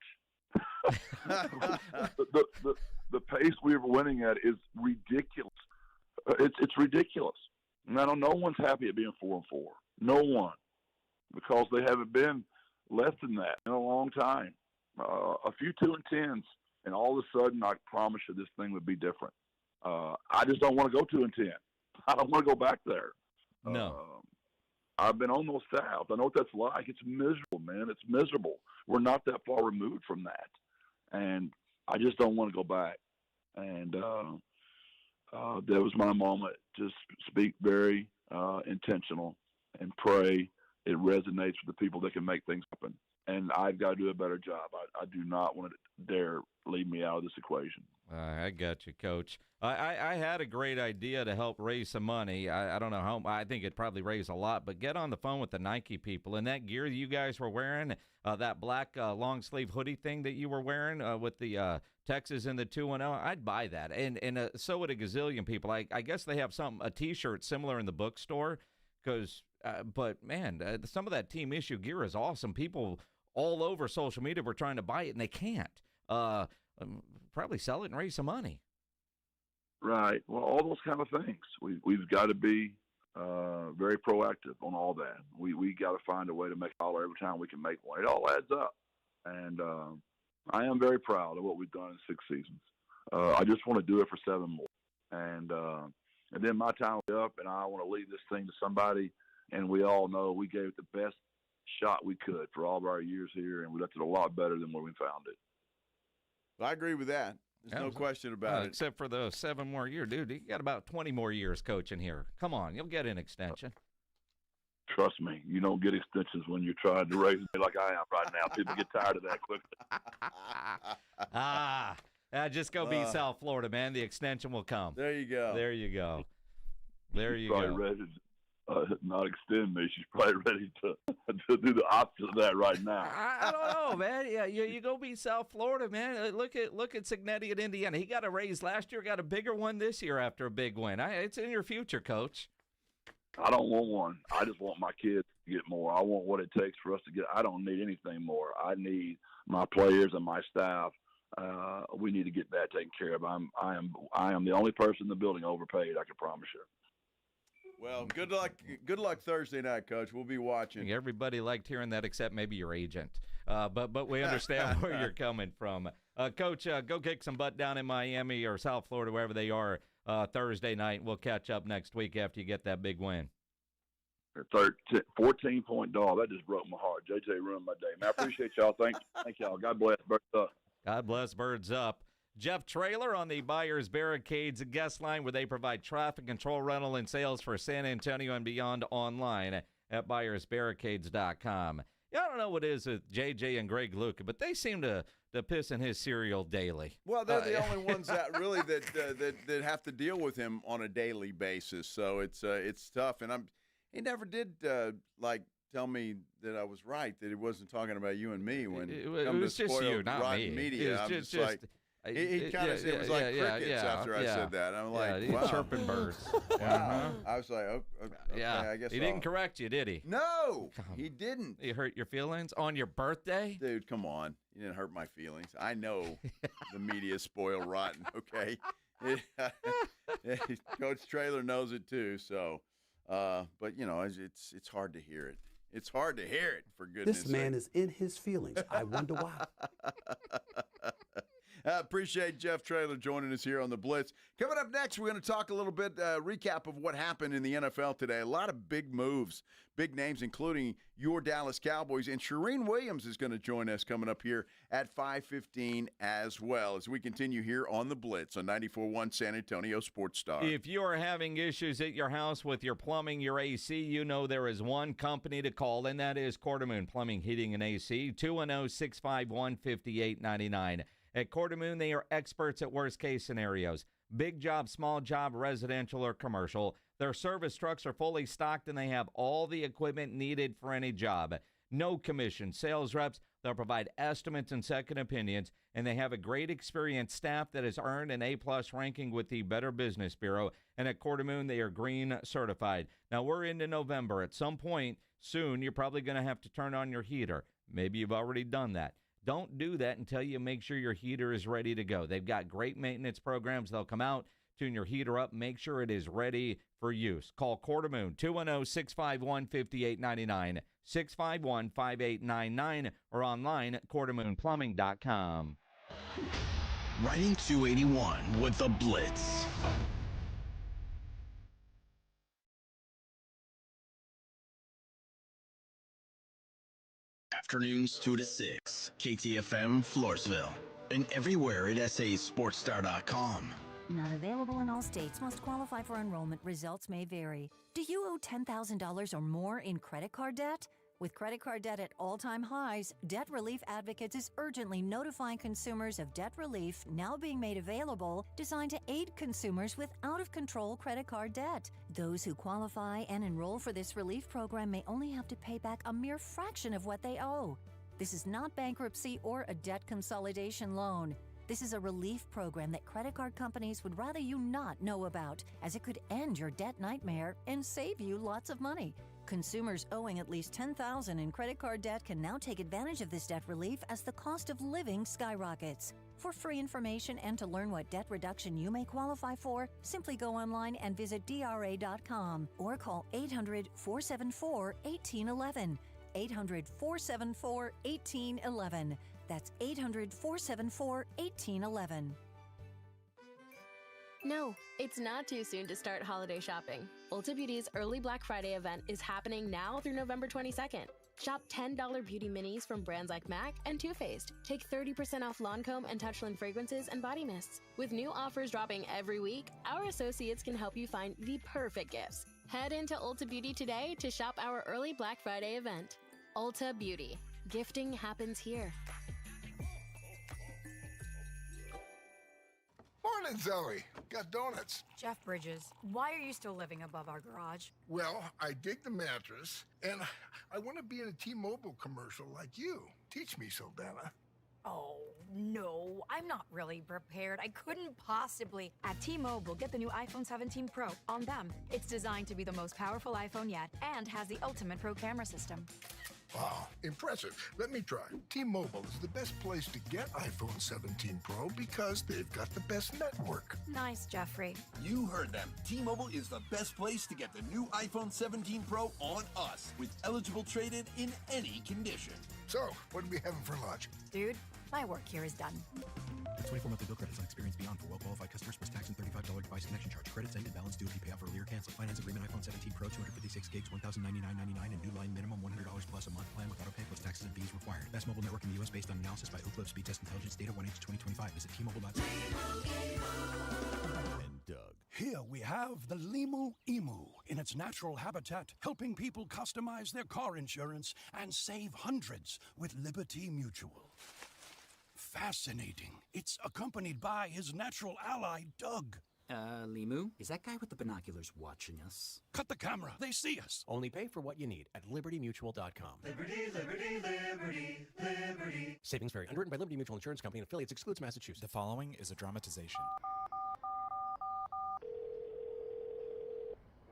The pace we were winning at is ridiculous. It's ridiculous. Now, no one's happy at being 4-4. No one, because they haven't been less than that in a long time. A few 2-10s, and all of a sudden, I promise you, this thing would be different. I just don't want to go 2-10. I don't want to go back there. No. I've been on those staffs. I know what that's like. It's miserable, man. It's miserable. We're not that far removed from that, and I just don't want to go back. And that was my moment. Just speak very intentional and pray it resonates with the people that can make things happen. And I've got to do a better job. I do not want to dare leave me out of this equation. I got you, Coach. I had a great idea to help raise some money. I don't know how. I think it'd probably raise a lot, but get on the phone with the Nike people. And that gear you guys were wearing, that black long-sleeve hoodie thing that you were wearing with the Texas and the 2-0, I'd buy that. And so would a gazillion people. I guess they have a T-shirt similar in the bookstore. But, man, some of that team issue gear is awesome. People all over social media were trying to buy it, and they can't. Probably sell it and raise some money. Right. Well, all those kind of things. We've got to be very proactive on all that. We got to find a way to make a dollar every time we can make one. It all adds up. And I am very proud of what we've done in 6 seasons. I just want to do it for 7 more. And then my time will be up, and I want to leave this thing to somebody. And we all know we gave it the best shot we could for all of our years here, and we left it a lot better than where we found it. I agree with that. There's no question about it. Except for the 7 more years. Dude, you got about 20 more years coaching here. Come on, you'll get an extension. Trust me, you don't get extensions when you're trying to raise me like I am right now. People get tired of that quickly. Just go be South Florida, man. The extension will come. There you go. There you go. There you go. Ready to not extend me. She's probably ready to do the opposite of that right now. I don't know, man. Yeah, you go be South Florida, man. Look at Cignetti at Indiana. He got a raise last year, got a bigger one this year after a big win. It's in your future, Coach. I don't want one. I just want my kids to get more. I want what it takes for us to get. I don't need anything more. I need my players and my staff. We need to get that taken care of. I am the only person in the building overpaid. I can promise you. Well, good luck. Good luck Thursday night, Coach. We'll be watching. Everybody liked hearing that, except maybe your agent. But we understand where you're coming from, Coach. Go kick some butt down in Miami or South Florida, wherever they are, Thursday night. We'll catch up next week after you get that big win. 14-point dog. That just broke my heart. JJ ruined my day. Man, I appreciate y'all. Thank y'all. God bless. Birds up. God bless. Birds up. Jeff Traylor on the Buyers Barricades guest line, where they provide traffic control, rental, and sales for San Antonio and beyond online at buyersbarricades.com. Yeah, I don't know what it is with JJ and Greg Luca, but they seem to piss in his cereal daily. Well, they're the only ones that really that have to deal with him on a daily basis. So it's tough, and he never did tell me that I was right, that he wasn't talking about you and me when it was just you, not me. Media. I'm just like. He kind of it was like crickets after I said that. I'm like, wow. Chirping birds. Wow. I was like, okay, I guess he didn't correct you, did he? No, he didn't. He hurt your feelings on your birthday? Dude, come on. You didn't hurt my feelings. I know the media is spoiled rotten, okay? Coach Traylor knows it too, so. But, it's hard to hear it. It's hard to hear it, for goodness sake. This man is in his feelings. I wonder why. I appreciate Jeff Traylor joining us here on the Blitz. Coming up next, we're going to talk a little bit, recap of what happened in the NFL today. A lot of big moves, big names, including your Dallas Cowboys. And Shereen Williams is going to join us coming up here at 5:15 as well, as we continue here on the Blitz on 94.1 San Antonio Sports Star. If you are having issues at your house with your plumbing, your AC, you know there is one company to call, and that is Quartermoon Plumbing, Heating, and AC, 210-651-5899. At Quartermoon, they are experts at worst-case scenarios. Big job, small job, residential or commercial. Their service trucks are fully stocked, and they have all the equipment needed for any job. No commission. Sales reps, they'll provide estimates and second opinions, and they have a great experienced staff that has earned an A-plus ranking with the Better Business Bureau. And at Quartermoon, they are green certified. Now, we're into November. At some point soon, you're probably going to have to turn on your heater. Maybe you've already done that. Don't do that until you make sure your heater is ready to go. They've got great maintenance programs. They'll come out, tune your heater up, make sure it is ready for use. Call Quartermoon, 210-651-5899, 651-5899, or online at quartermoonplumbing.com. Riding 281 with the Blitz. Afternoons 2 to 6, KTFM Floresville, and everywhere at sasportstar.com. Not available in all states. Must qualify for enrollment. Results may vary. Do you owe $10,000 or more in credit card debt? With credit card debt at all-time highs, Debt Relief Advocates is urgently notifying consumers of debt relief now being made available, designed to aid consumers with out-of-control credit card debt. Those who qualify and enroll for this relief program may only have to pay back a mere fraction of what they owe. This is not bankruptcy or a debt consolidation loan. This is a relief program that credit card companies would rather you not know about, as it could end your debt nightmare and save you lots of money. Consumers owing at least $10,000 in credit card debt can now take advantage of this debt relief as the cost of living skyrockets. For free information and to learn what debt reduction you may qualify for, simply go online and visit DRA.com or call 800-474-1811. 800-474-1811. That's 800-474-1811. No, it's not too soon to start holiday shopping. Ulta Beauty's early Black Friday event is happening now through November 22nd. Shop $10 beauty minis from brands like MAC and Too Faced. Take 30% off Lancome and Touchland fragrances and body mists. With new offers dropping every week, our associates can help you find the perfect gifts. Head into Ulta Beauty today to shop our early Black Friday event. Ulta Beauty. Gifting happens here. Morning, Zoe. Got donuts. Jeff Bridges, why are you still living above our garage? Well, I dig the mattress, and I want to be in a T-Mobile commercial like you. Teach me, Saldana. Oh, no, I'm not really prepared. I couldn't possibly. At T-Mobile, get the new iPhone 17 Pro on them. It's designed to be the most powerful iPhone yet and has the ultimate pro camera system. Wow, impressive. Let me try. T-Mobile is the best place to get iPhone 17 Pro because they've got the best network. Nice, Jeffrey. You heard them. T-Mobile is the best place to get the new iPhone 17 Pro on us with eligible trade-in in any condition. So, what are we having for lunch? Dude, my work here is done. The 24 monthly bill credits on Experience Beyond for well-qualified customers plus tax and $35 device connection charge. Credits end and balance due if you pay off early or cancel. Finance agreement iPhone 17 Pro 256 gigs, $1,099.99 and new line minimum $100 plus a month plan with auto pay plus taxes and fees required. Best mobile network in the U.S. based on analysis by Ookla Speed Test Intelligence data 1H 2025. Visit T-Mobile.com. And Doug. Here we have the Limu Emu in its natural habitat, helping people customize their car insurance and save hundreds with Liberty Mutual. Fascinating. It's accompanied by his natural ally, Doug. Limu? Is that guy with the binoculars watching us? Cut the camera. They see us. Only pay for what you need at libertymutual.com. Liberty, liberty, liberty, liberty. Savings vary. Underwritten by Liberty Mutual Insurance Company and affiliates. Excludes Massachusetts. The following is a dramatization.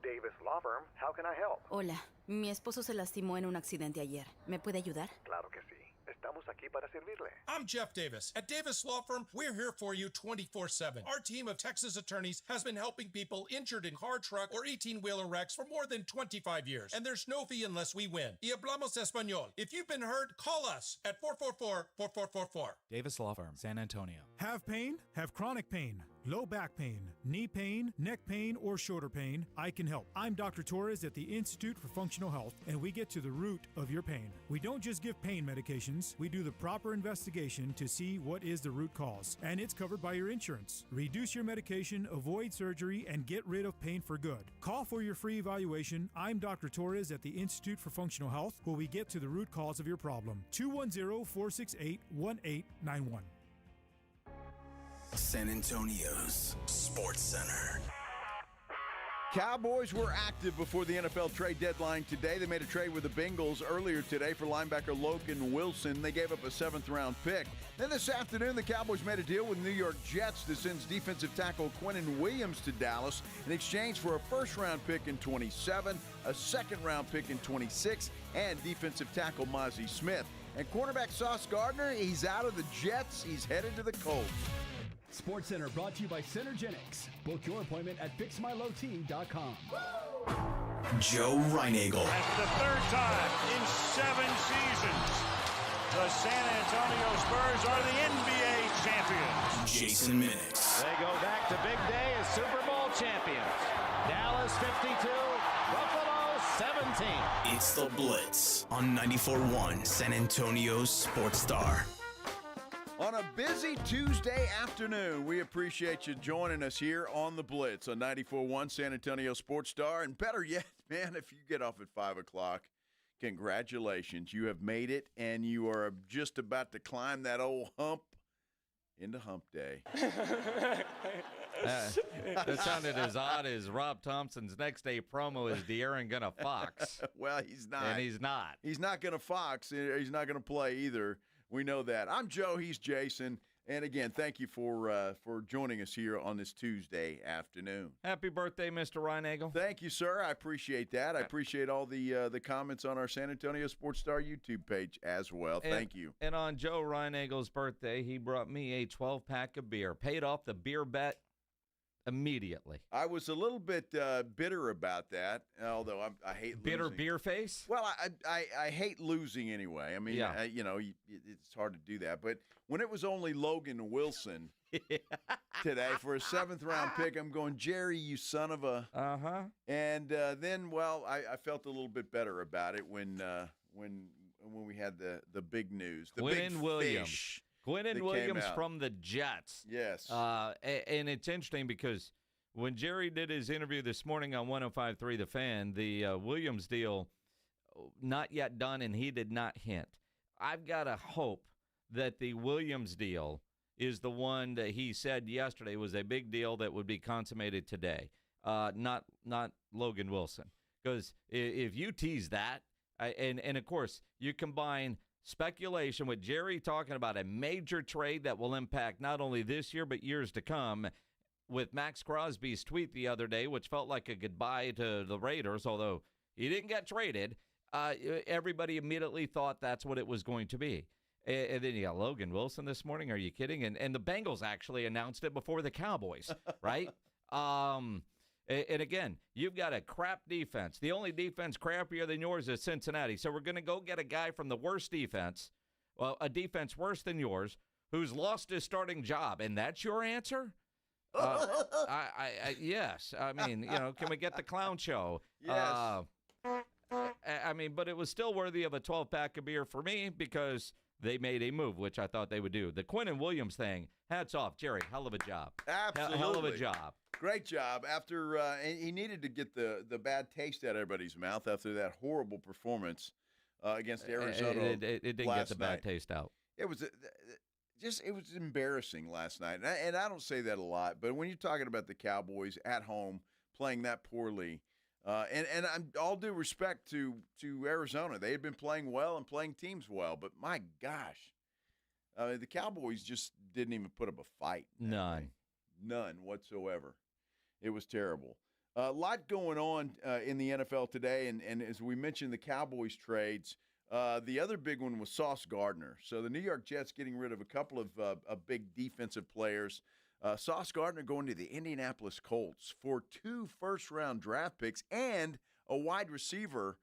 Davis Law Firm, how can I help? Hola, mi esposo se lastimó en un accidente ayer. ¿Me puede ayudar? Claro que sí. Estamos aquí para servirle. I'm Jeff Davis. At Davis Law Firm, we're here for you 24/7. Our team of Texas attorneys has been helping people injured in car, truck, or 18-wheeler wrecks for more than 25 years. And there's no fee unless we win. Y hablamos español. If you've been hurt, call us at 444-4444. Davis Law Firm, San Antonio. Have pain? Have chronic pain, low back pain, knee pain, neck pain, or shoulder pain? I can help. I'm Dr. Torres at the Institute for Functional Health, and we get to the root of your pain. We don't just give pain medications. We do the proper investigation to see what is the root cause, and it's covered by your insurance. Reduce your medication, avoid surgery, and get rid of pain for good. Call for your free evaluation. I'm Dr. Torres at the Institute for Functional Health, where we get to the root cause of your problem. 210-468-1891. San Antonio's Sports Center. Cowboys were active before the NFL trade deadline today. They made a trade with the Bengals earlier today for linebacker Logan Wilson. They gave up a 7th-round pick. Then this afternoon, the Cowboys made a deal with New York Jets that sends defensive tackle Quinnen Williams to Dallas in exchange for a 1st-round pick in 27, a 2nd-round pick in 26, and defensive tackle Mozzie Smith. And quarterback Sauce Gardner, he's out of the Jets. He's headed to the Colts. Sports Center brought to you by Centergenics. Book your appointment at fixmylow.com. Joe Reinagel. That's the 3rd time in 7 seasons. The San Antonio Spurs are the NBA champions. Jason Minix. They go back to big day as Super Bowl champions. Dallas 52, Buffalo 17. It's the Blitz on 94.1 San Antonio's Sports Star. On a busy Tuesday afternoon, we appreciate you joining us here on the Blitz on 94.1 San Antonio Sports Star. And better yet, man, if you get off at 5 o'clock, congratulations. You have made it, and you are just about to climb that old hump into hump day. That sounded as odd as Rob Thompson's next day promo is De'Aaron gonna fox. Well, he's not. And he's not. He's not going to fox. He's not going to play either. We know that. I'm Joe. He's Jason. And again, thank you for joining us here on this Tuesday afternoon. Happy birthday, Mr. Reinagel. Thank you, sir. I appreciate that. I appreciate all the comments on our San Antonio Sports Star YouTube page as well. Thank you. And on Joe Reinagel's birthday, he brought me a 12-pack of beer. Paid off the beer bet immediately. I was a little bit bitter about that, although I hate bitter losing. Beer face? Well, I hate losing anyway. I mean, yeah. It's hard to do that. But when it was only Logan Wilson today for a 7th-round pick, I'm going, Jerry, you son of a. Uh-huh. And then, I felt a little bit better about it when we had the big news. The big Williams. Fish. Quinnen Williams from the Jets. Yes. And it's interesting because when Jerry did his interview this morning on 105.3 The Fan, the Williams deal not yet done, and he did not hint. I've got to hope that the Williams deal is the one that he said yesterday was a big deal that would be consummated today, not Logan Wilson. Because if you tease that, and of course, you combine speculation with Jerry talking about a major trade that will impact not only this year but years to come, with Max Crosby's tweet the other day, which felt like a goodbye to the Raiders, although he didn't get traded. Everybody immediately thought that's what it was going to be. And then you got Logan Wilson this morning. Are you kidding? And the Bengals actually announced it before the Cowboys, right? And again, you've got a crap defense. The only defense crappier than yours is Cincinnati. So we're going to go get a guy from the worst defense, well, a defense worse than yours, who's lost his starting job. And that's your answer? Yes. I mean, can we get the clown show? Yes. But it was still worthy of a 12-pack of beer for me because they made a move, which I thought they would do. The Quinnen Williams thing, hats off. Jerry, hell of a job. Absolutely. Hell of a job. Great job. After he needed to get the bad taste out of everybody's mouth after that horrible performance against Arizona. It didn't get the bad taste out. It was it was embarrassing last night. And I don't say that a lot, but when you're talking about the Cowboys at home playing that poorly, and I'm all due respect to Arizona. They had been playing well and playing teams well, but my gosh, the Cowboys just didn't even put up a fight. None whatsoever. It was terrible. A lot going on in the NFL today, and as we mentioned, the Cowboys trades. The other big one was Sauce Gardner. So the New York Jets getting rid of a couple of big defensive players. Sauce Gardner going to the Indianapolis Colts for 2 first-round draft picks and a wide receiver.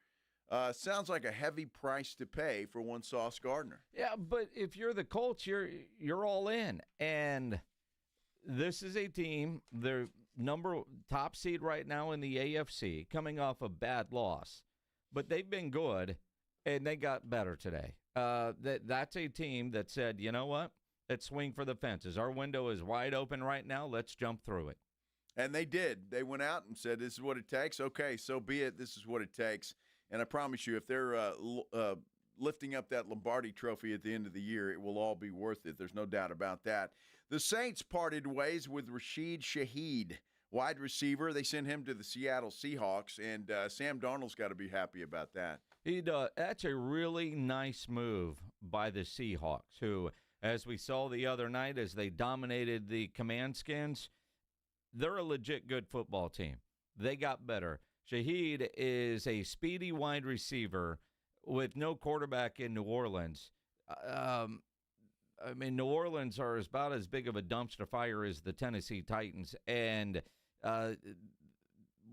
Sounds like a heavy price to pay for one Sauce Gardner. Yeah, but if you're the Colts, you're all in. And this is a team, they're top seed right now in the AFC, coming off a bad loss. But they've been good, and they got better today. That's a team that said, you know what? Let's swing for the fences. Our window is wide open right now. Let's jump through it. And they did. They went out and said, this is what it takes. Okay, so be it. This is what it takes. And I promise you, if they're lifting up that Lombardi trophy at the end of the year, it will all be worth it. There's no doubt about that. The Saints parted ways with Rashid Shaheed, wide receiver. They sent him to the Seattle Seahawks, and Sam Darnold's got to be happy about that. That's a really nice move by the Seahawks, who, as we saw the other night as they dominated the Command Skins, they're a legit good football team. They got better. Shaheed is a speedy wide receiver with no quarterback in New Orleans. New Orleans are about as big of a dumpster fire as the Tennessee Titans, and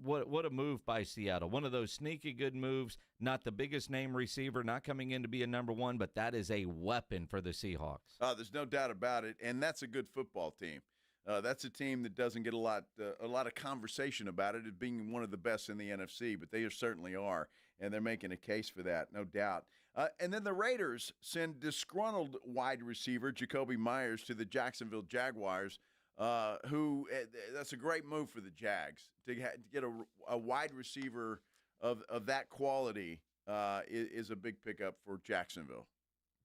what a move by Seattle. One of those sneaky good moves, not the biggest name receiver, not coming in to be a number one, but that is a weapon for the Seahawks. There's no doubt about it, and that's a good football team. That's a team that doesn't get a lot of conversation about it as being one of the best in the NFC, but they certainly are, and they're making a case for that, no doubt. And then the Raiders send disgruntled wide receiver Jacoby Myers to the Jacksonville Jaguars, who that's a great move for the Jags. To get a wide receiver of that quality is a big pickup for Jacksonville.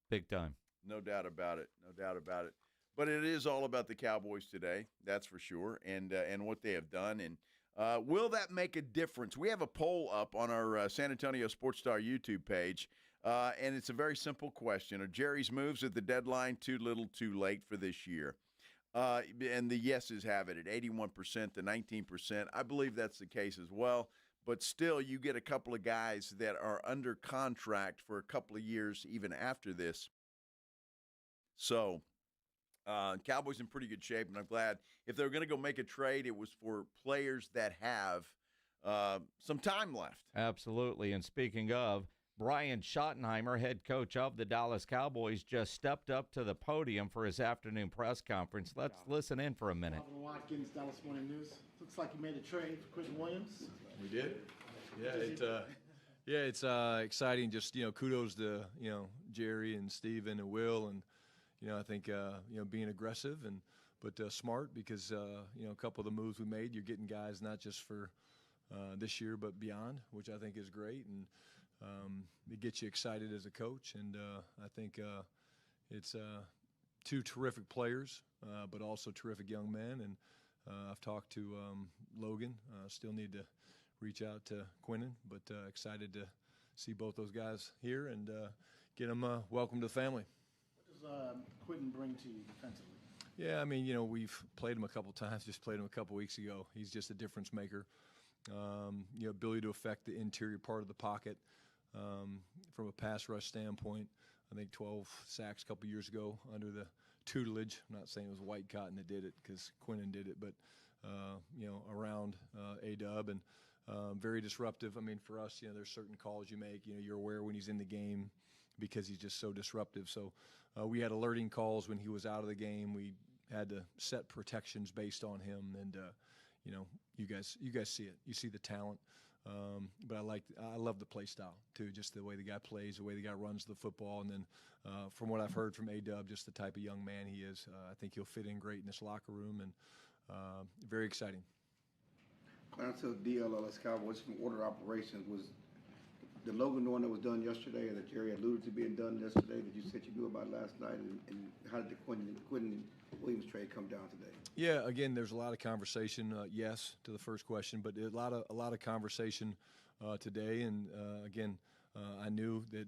Big time. No doubt about it. No doubt about it. But it is all about the Cowboys today, that's for sure, and what they have done. And will that make a difference? We have a poll up on our San Antonio Sports Star YouTube page. And it's a very simple question. Are Jerry's moves at the deadline too little, too late for this year? And the yeses have it at 81% to 19%. I believe that's the case as well. But still, you get a couple of guys that are under contract for a couple of years even after this. So Cowboys in pretty good shape, and I'm glad. If they were going to go make a trade, it was for players that have some time left. Absolutely. And speaking of, Brian Schottenheimer, head coach of the Dallas Cowboys, just stepped up to the podium for his afternoon press conference. Let's listen in for a minute. Watkins, Dallas Morning News. Looks like you made a trade for Quentin Williams. We did. Yeah, it's exciting. Just kudos to Jerry and Steven and Will, and I think being aggressive but smart, because a couple of the moves we made, you're getting guys not just for this year but beyond, which I think is great, and it gets you excited as a coach. And I think it's two terrific players, but also terrific young men. And I've talked to Logan. Still need to reach out to Quentin, but excited to see both those guys here and get them welcome to the family. What does Quentin bring to you defensively? Yeah, I mean, we've played him a couple times. Just played him a couple weeks ago. He's just a difference maker. Ability to affect the interior part of the pocket. From a pass rush standpoint, I think 12 sacks a couple years ago under the tutelage. I'm not saying it was White Cotton that did it, because Quentin did it, but around A-Dub, and very disruptive. I mean, for us, there's certain calls you make. You're aware when he's in the game because he's just so disruptive. So we had alerting calls when he was out of the game. We had to set protections based on him, and you guys see it. You see the talent. But I love the play style too, just the way the guy plays, the way the guy runs the football, and then from what I've heard from A-Dub, just the type of young man he is. I think he'll fit in great in this locker room, and very exciting. Clarence Hill, DLLS Cowboys from Order Operations. Was the Logan one that was done yesterday, and that Jerry alluded to being done yesterday, that you said you knew about last night, and how did the Quentin Williams trade come down today? Yeah, again, there's a lot of conversation. Yes, to the first question, but a lot of conversation today. And again, I knew that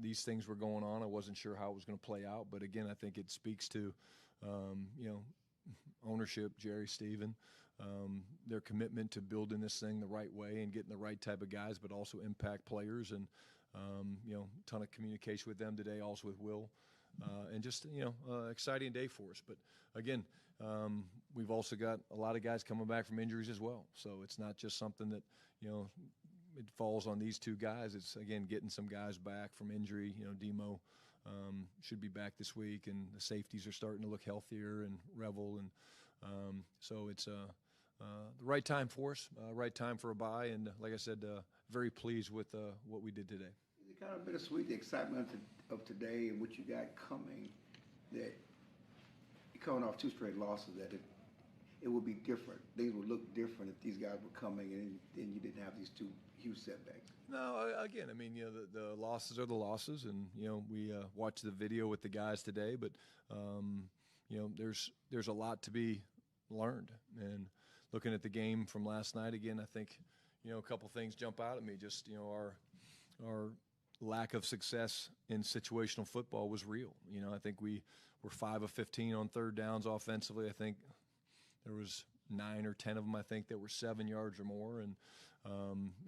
these things were going on. I wasn't sure how it was going to play out, but again, I think it speaks to ownership, Jerry, Steven, their commitment to building this thing the right way and getting the right type of guys, but also impact players. And ton of communication with them today, also with Will. And just, exciting day for us. But, again, we've also got a lot of guys coming back from injuries as well. So it's not just something that, it falls on these two guys. It's, again, getting some guys back from injury. Demo should be back this week, and the safeties are starting to look healthier, and Revel. And so it's the right time for us, right time for a bye. And, like I said, very pleased with what we did today. It's kind of bittersweet, the excitement of today and what you got coming, that you're coming off two straight losses, that it would be different. Things would look different if these guys were coming and then you didn't have these two huge setbacks. No, again, I mean, the losses are the losses, and, we watched the video with the guys today, but, there's a lot to be learned. And looking at the game from last night, again, I think, a couple things jump out at me. Just, our lack of success in situational football was real. I think we were 5 of 15 on third downs offensively. I think there was 9 or 10 of them, I think, that were 7 yards or more. And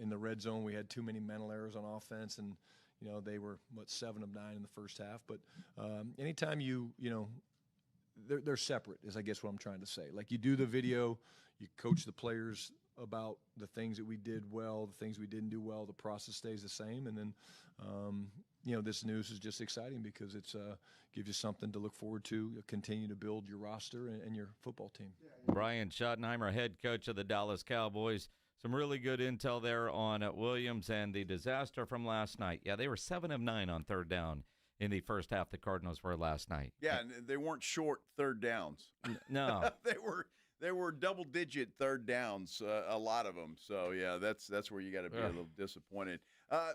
in the red zone, we had too many mental errors on offense, and they were 7 of 9 in the first half. But anytime they're separate, is I guess what I'm trying to say. Like, you do the video, you coach the players about the things that we did well, the things we didn't do well. The process stays the same, and then this news is just exciting because it's gives you something to look forward to. Continue to build your roster and your football team. Brian Schottenheimer, head coach of the Dallas Cowboys, Some really good intel there on Williams and the disaster from last night. Yeah, they were 7 of 9 on third down in the first half. The Cardinals were last night. Yeah, and they weren't short third downs. No. They were double-digit third downs, a lot of them. So, yeah, that's where you got to be a little disappointed.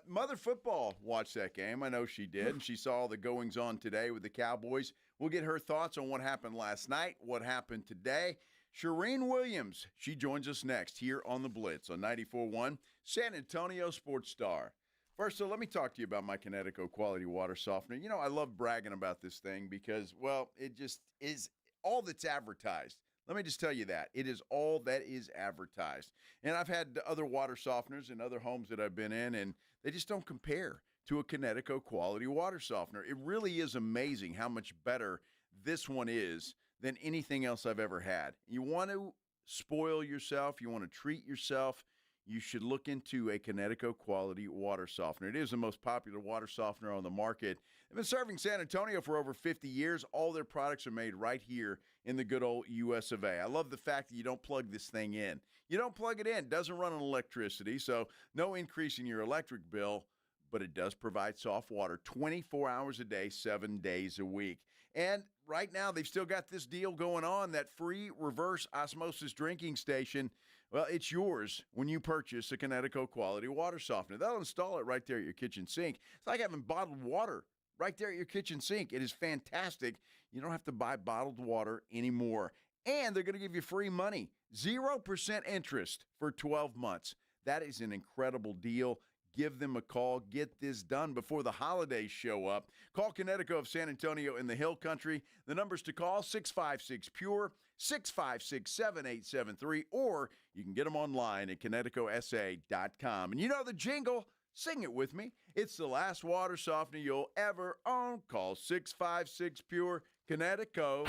Mother Football watched that game. I know she did, and she saw the goings-on today with the Cowboys. We'll get her thoughts on what happened last night, what happened today. Shireen Williams, she joins us next here on The Blitz on 94.1 San Antonio Sports Star. First, so let me talk to you about my Kinetico Quality Water Softener. You know, I love bragging about this thing because, well, it just is all that's advertised. Let me just tell you that. It is all that is advertised. And I've had other water softeners in other homes that I've been in, and they just don't compare to a Kinetico Quality Water Softener. It really is amazing how much better this one is than anything else I've ever had. You want to spoil yourself, you want to treat yourself, you should look into a Kinetico Quality Water Softener. It is the most popular water softener on the market. They've been serving San Antonio for over 50 years. All their products are made right here in the good old US of A. I love the fact that you don't plug this thing in. You don't plug it in. It doesn't run on electricity, so no increase in your electric bill, but it does provide soft water 24 hours a day, 7 days a week. And right now, they've still got this deal going on, that free reverse osmosis drinking station. Well, it's yours when you purchase a Kinetico Quality Water Softener. They'll install it right there at your kitchen sink. It's like having bottled water right there at your kitchen sink. It is fantastic. You don't have to buy bottled water anymore. And they're going to give you free money, 0% interest for 12 months. That is an incredible deal. Give them a call. Get this done before the holidays show up. Call Kinetico of San Antonio in the Hill Country. The numbers to call, 656-PURE, 656-7873, or you can get them online at KineticoSA.com. And you know the jingle. Sing it with me. It's the last water softener you'll ever own. Call 656-PURE, Kinetico.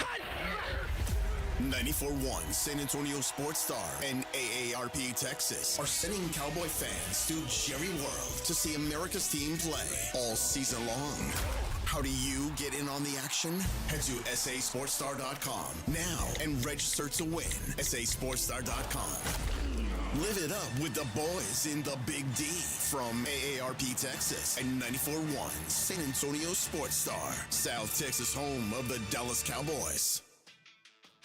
94.1 San Antonio Sports Star and AARP Texas are sending Cowboy fans to Jerry World to see America's team play all season long. How do you get in on the action? Head to SASportsStar.com now and register to win. SASportsStar.com. Live it up with the boys in the Big D from AARP Texas and 94.1 San Antonio Sports Star, South Texas home of the Dallas Cowboys.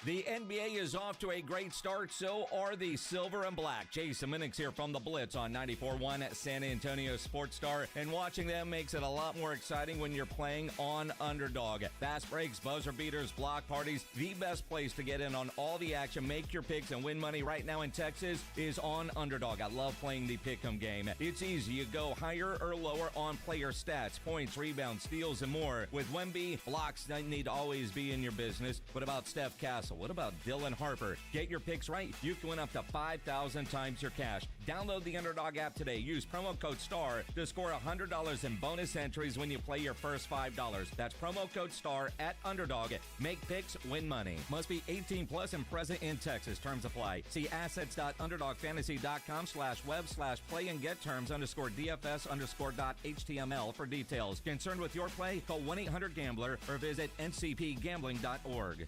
The NBA is off to a great start, so are the Silver and Black. Jason Minix here from the Blitz on 94.1 at San Antonio Sports Star, and watching them makes it a lot more exciting when you're playing on Underdog. Fast breaks, buzzer beaters, block parties, the best place to get in on all the action, make your picks, and win money right now in Texas is on Underdog. I love playing the pick'em game. It's easy. You go higher or lower on player stats, points, rebounds, steals, and more. With Wemby, blocks need to always be in your business. What about Steph Castle? What about Dylan Harper? Get your picks right. You can win up to 5,000 times your cash. Download the Underdog app today. Use promo code STAR to score $100 in bonus entries when you play your first $5. That's promo code STAR at Underdog. Make picks, win money. Must be 18 plus and present in Texas. Terms apply. See assets.underdogfantasy.com/web/play and get terms _DFS_.html for details. Concerned with your play? Call 1-800-GAMBLER or visit ncpgambling.org.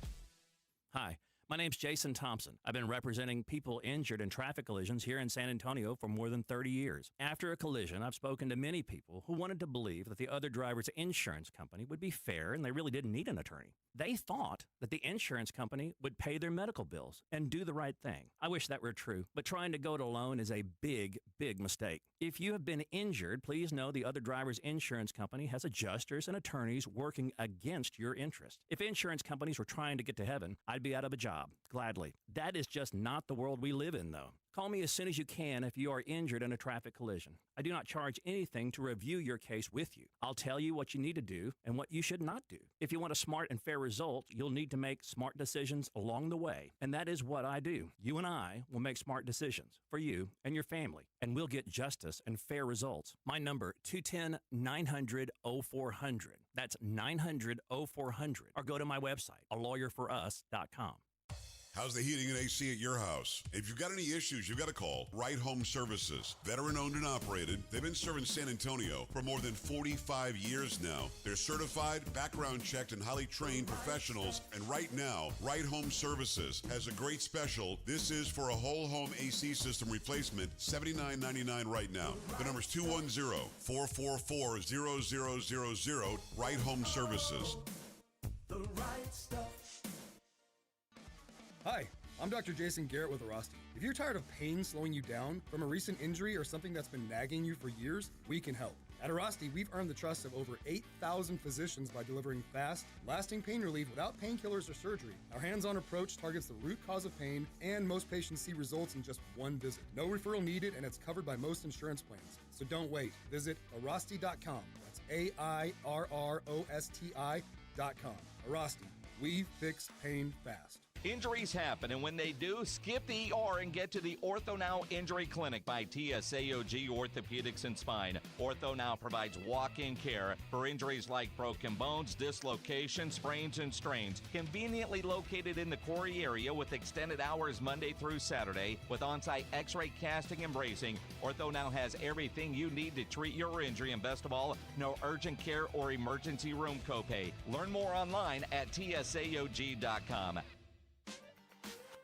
Hi, my name's Jason Thompson. I've been representing people injured in traffic collisions here in San Antonio for more than 30 years. After a collision, I've spoken to many people who wanted to believe that the other driver's insurance company would be fair and they really didn't need an attorney. They thought that the insurance company would pay their medical bills and do the right thing. I wish that were true, but trying to go it alone is a big, big mistake. If you have been injured, please know the other driver's insurance company has adjusters and attorneys working against your interest. If insurance companies were trying to get to heaven, I'd be out of a job, gladly. That is just not the world we live in, though. Call me as soon as you can if you are injured in a traffic collision. I do not charge anything to review your case with you. I'll tell you what you need to do and what you should not do. If you want a smart and fair result, you'll need to make smart decisions along the way. And that is what I do. You and I will make smart decisions for you and your family, and we'll get justice and fair results. My number, 210-900-0400. That's 900-0400. Or go to my website, alawyerforus.com. How's the heating and AC at your house? If you've got any issues, you've got to call Right Home Services. Veteran-owned and operated, they've been serving San Antonio for more than 45 years now. They're certified, background-checked, and highly trained professionals. And right now, Right Home Services has a great special. This is for a whole home AC system replacement, $79.99 right now. The number's 210-444-0000, Right Home Services. The right stuff. Hi, I'm Dr. Jason Garrett with Arasti. If you're tired of pain slowing you down from a recent injury or something that's been nagging you for years, we can help. At Arasti, we've earned the trust of over 8,000 physicians by delivering fast, lasting pain relief without painkillers or surgery. Our hands-on approach targets the root cause of pain, and most patients see results in just one visit. No referral needed, and it's covered by most insurance plans. So don't wait. Visit Arasti.com. That's AIRROSTI.com. Arasti. We fix pain fast. Injuries happen, and when they do, skip the ER and get to the Ortho Now Injury Clinic by TSAOG Orthopedics and Spine. Ortho Now provides walk-in care for injuries like broken bones, dislocations, sprains, and strains. Conveniently located in the Quarry area with extended hours Monday through Saturday with on-site x-ray casting and bracing, Ortho Now has everything you need to treat your injury, and best of all, no urgent care or emergency room copay. Learn more online at TSAOG.com.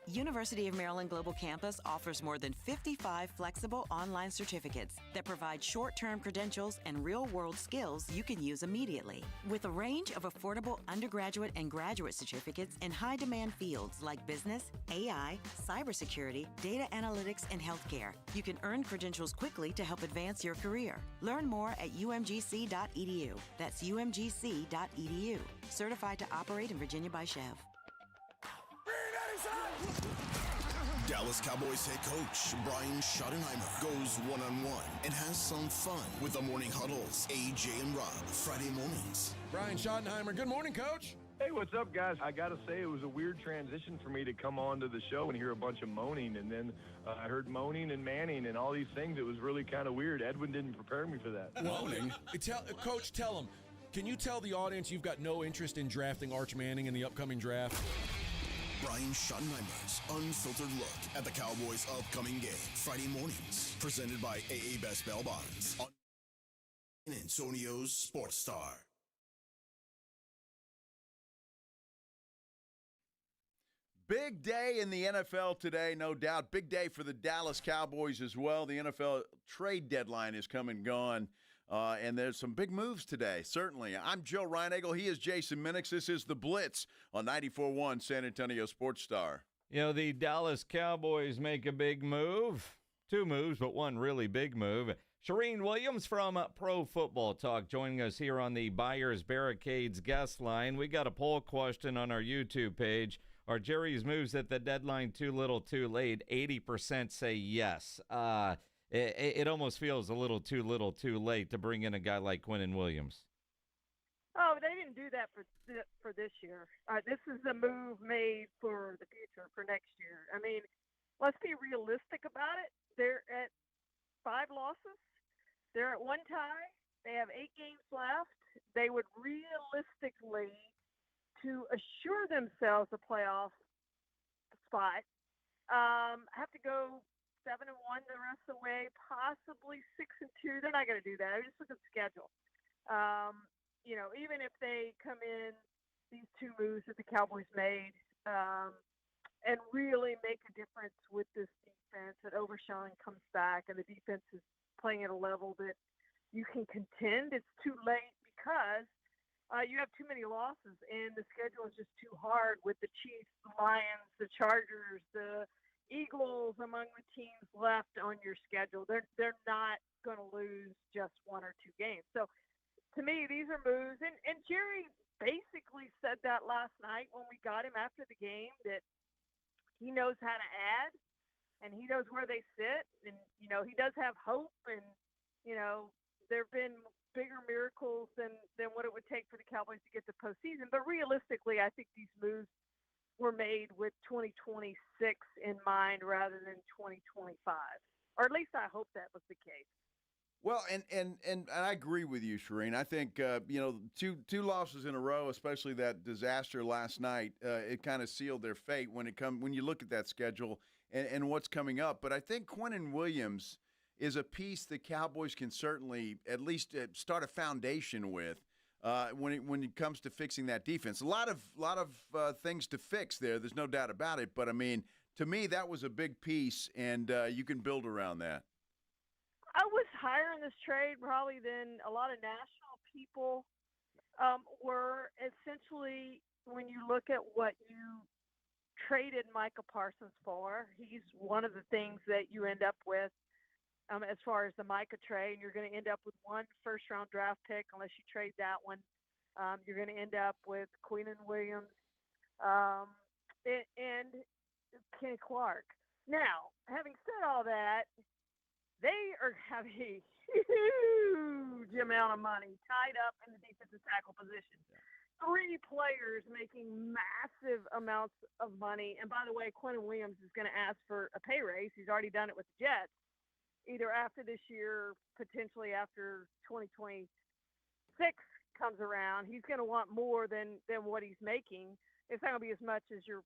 University of Maryland Global Campus offers more than 55 flexible online certificates that provide short-term credentials and real-world skills you can use immediately. With a range of affordable undergraduate and graduate certificates in high-demand fields like business, AI, cybersecurity, data analytics, and healthcare, you can earn credentials quickly to help advance your career. Learn more at umgc.edu. That's umgc.edu. Certified to operate in Virginia by Chev. Dallas Cowboys head coach Brian Schottenheimer goes one-on-one and has some fun with the Morning Huddles, AJ and Rob, Friday mornings. Brian Schottenheimer, good morning, Coach. Hey, what's up, guys? I got to say, it was a weird transition for me to come on to the show and hear a bunch of moaning, and then I heard moaning and manning and all these things. It was really kind of weird. Edwin didn't prepare me for that. Moaning? Coach, tell him. Can you tell the audience you've got no interest in drafting Arch Manning in the upcoming draft? Brian Schottenheimer's unfiltered look at the Cowboys' upcoming game. Friday mornings, presented by AA Best Bail Bonds on San Antonio's Sports Star. Big day in the NFL today, no doubt. Big day for the Dallas Cowboys as well. The NFL trade deadline is come and gone. And there's some big moves today, certainly. I'm Joe Reinagle. He is Jason Minix. This is The Blitz on 94.1 San Antonio Sports Star. You know, the Dallas Cowboys make a big move. Two moves, but one really big move. Shireen Williams from Pro Football Talk joining us here on the Buyers Barricades guest line. We got a poll question on our YouTube page. Are Jerry's moves at the deadline too little too late? 80% say yes. It almost feels a little too late to bring in a guy like Quinnen Williams. Oh, they didn't do that for this year. This is a move made for the future, for next year. I mean, let's be realistic about it. They're at 5 losses. They're at 1 tie. They have 8 games left. They would realistically, to assure themselves a playoff spot, have to go 7-1 the rest of the way, possibly 6-2. They're not going to do that. I just look at the schedule. Even if they come in, these 2 moves that the Cowboys made, and really make a difference with this defense, that Overshawn comes back and the defense is playing at a level that you can contend, it's too late because you have too many losses and the schedule is just too hard with the Chiefs, the Lions, the Chargers, the Eagles among the teams left on your schedule. They're not going to lose just 1 or 2 games. So to me, these are moves. And Jerry basically said that last night when we got him after the game, that he knows how to add and he knows where they sit. And, he does have hope. And, there have been bigger miracles than what it would take for the Cowboys to get to postseason. But realistically, I think these moves were made with 2026 in mind rather than 2025. Or at least I hope that was the case. Well, and I agree with you, Shireen. I think two losses in a row, especially that disaster last night, it kind of sealed their fate when you look at that schedule and what's coming up. But I think Quentin Williams is a piece the Cowboys can certainly at least start a foundation with when it comes to fixing that defense. A lot of things to fix there. There's no doubt about it. But I mean, to me, that was a big piece, and you can build around that. I was higher in this trade probably than a lot of national people were. Essentially, when you look at what you traded Micah Parsons for, he's one of the things that you end up with as far as the Micah trade. You're going to end up with one first-round draft pick unless you trade that one. You're going to end up with Quentin Williams and Kenny Clark. Now, having said all that, they are having a huge amount of money tied up in the defensive tackle position. 3 players making massive amounts of money. And by the way, Quentin Williams is going to ask for a pay raise. He's already done it with the Jets, either after this year, potentially after 2026 comes around. He's going to want more than what he's making. It's not going to be as much as you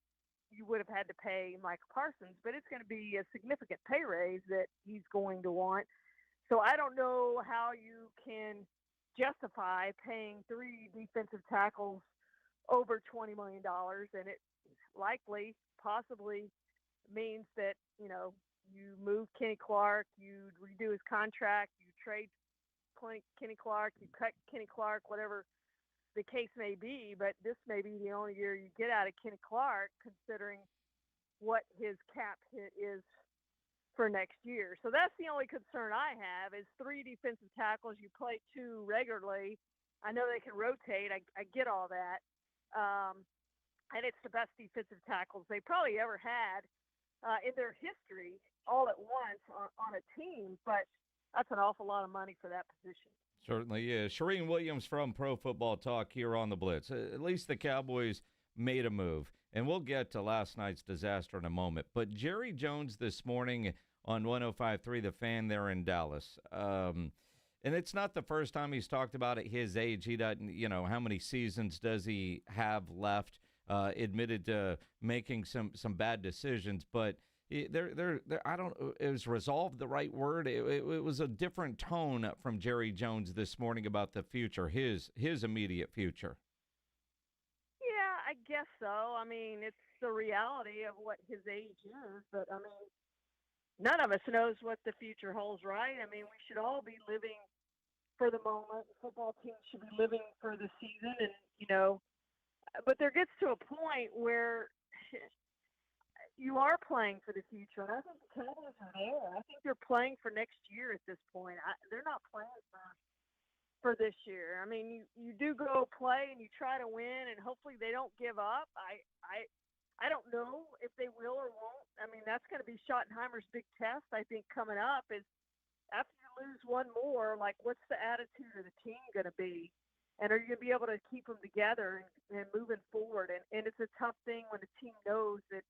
would have had to pay Mike Parsons, but it's going to be a significant pay raise that he's going to want. So I don't know how you can justify paying 3 defensive tackles over $20 million, and it likely, possibly means that, you move Kenny Clark, you redo his contract, you trade Kenny Clark, you cut Kenny Clark, whatever the case may be, but this may be the only year you get out of Kenny Clark, considering what his cap hit is for next year. So that's the only concern I have is 3 defensive tackles. You play 2 regularly. I know they can rotate. I get all that. And it's the best defensive tackles they probably ever had in their history all at once on a team, but that's an awful lot of money for that position. Certainly is. Shireen Williams from Pro Football Talk here on the Blitz. At least the Cowboys made a move, and we'll get to last night's disaster in a moment. But Jerry Jones this morning on 105.3 The Fan there in Dallas. And it's not the first time he's talked about at his age. He doesn't, how many seasons does he have left? Admitted to making some bad decisions, but I don't. It was resolved the right word. It was a different tone from Jerry Jones this morning about the future, his immediate future. Yeah, I guess so. I mean, it's the reality of what his age is, but I mean, none of us knows what the future holds, right? I mean, we should all be living for the moment. Football teams should be living for the season, and but there gets to a point where you are playing for the future, and I think the Cowboys are there. I think they're playing for next year at this point. They're not playing for this year. I mean, you do go play and you try to win, and hopefully they don't give up. I don't know if they will or won't. I mean, that's going to be Schottenheimer's big test, I think, coming up is after you lose one more, like what's the attitude of the team going to be? And are you going to be able to keep them together and moving forward? And it's a tough thing when the team knows that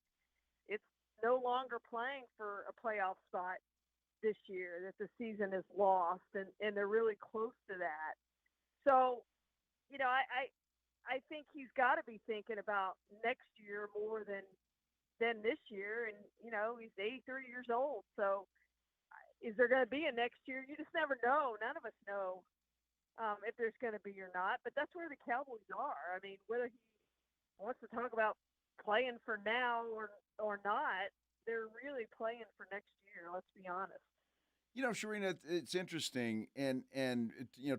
it's no longer playing for a playoff spot this year, that the season is lost, and they're really close to that. So, I think he's got to be thinking about next year more than this year. And, he's 83 years old. So is there going to be a next year? You just never know. None of us know if there's going to be or not. But that's where the Cowboys are. I mean, whether he wants to talk about playing for now or not, they're really playing for next year, let's be honest. Shireen, it's interesting, and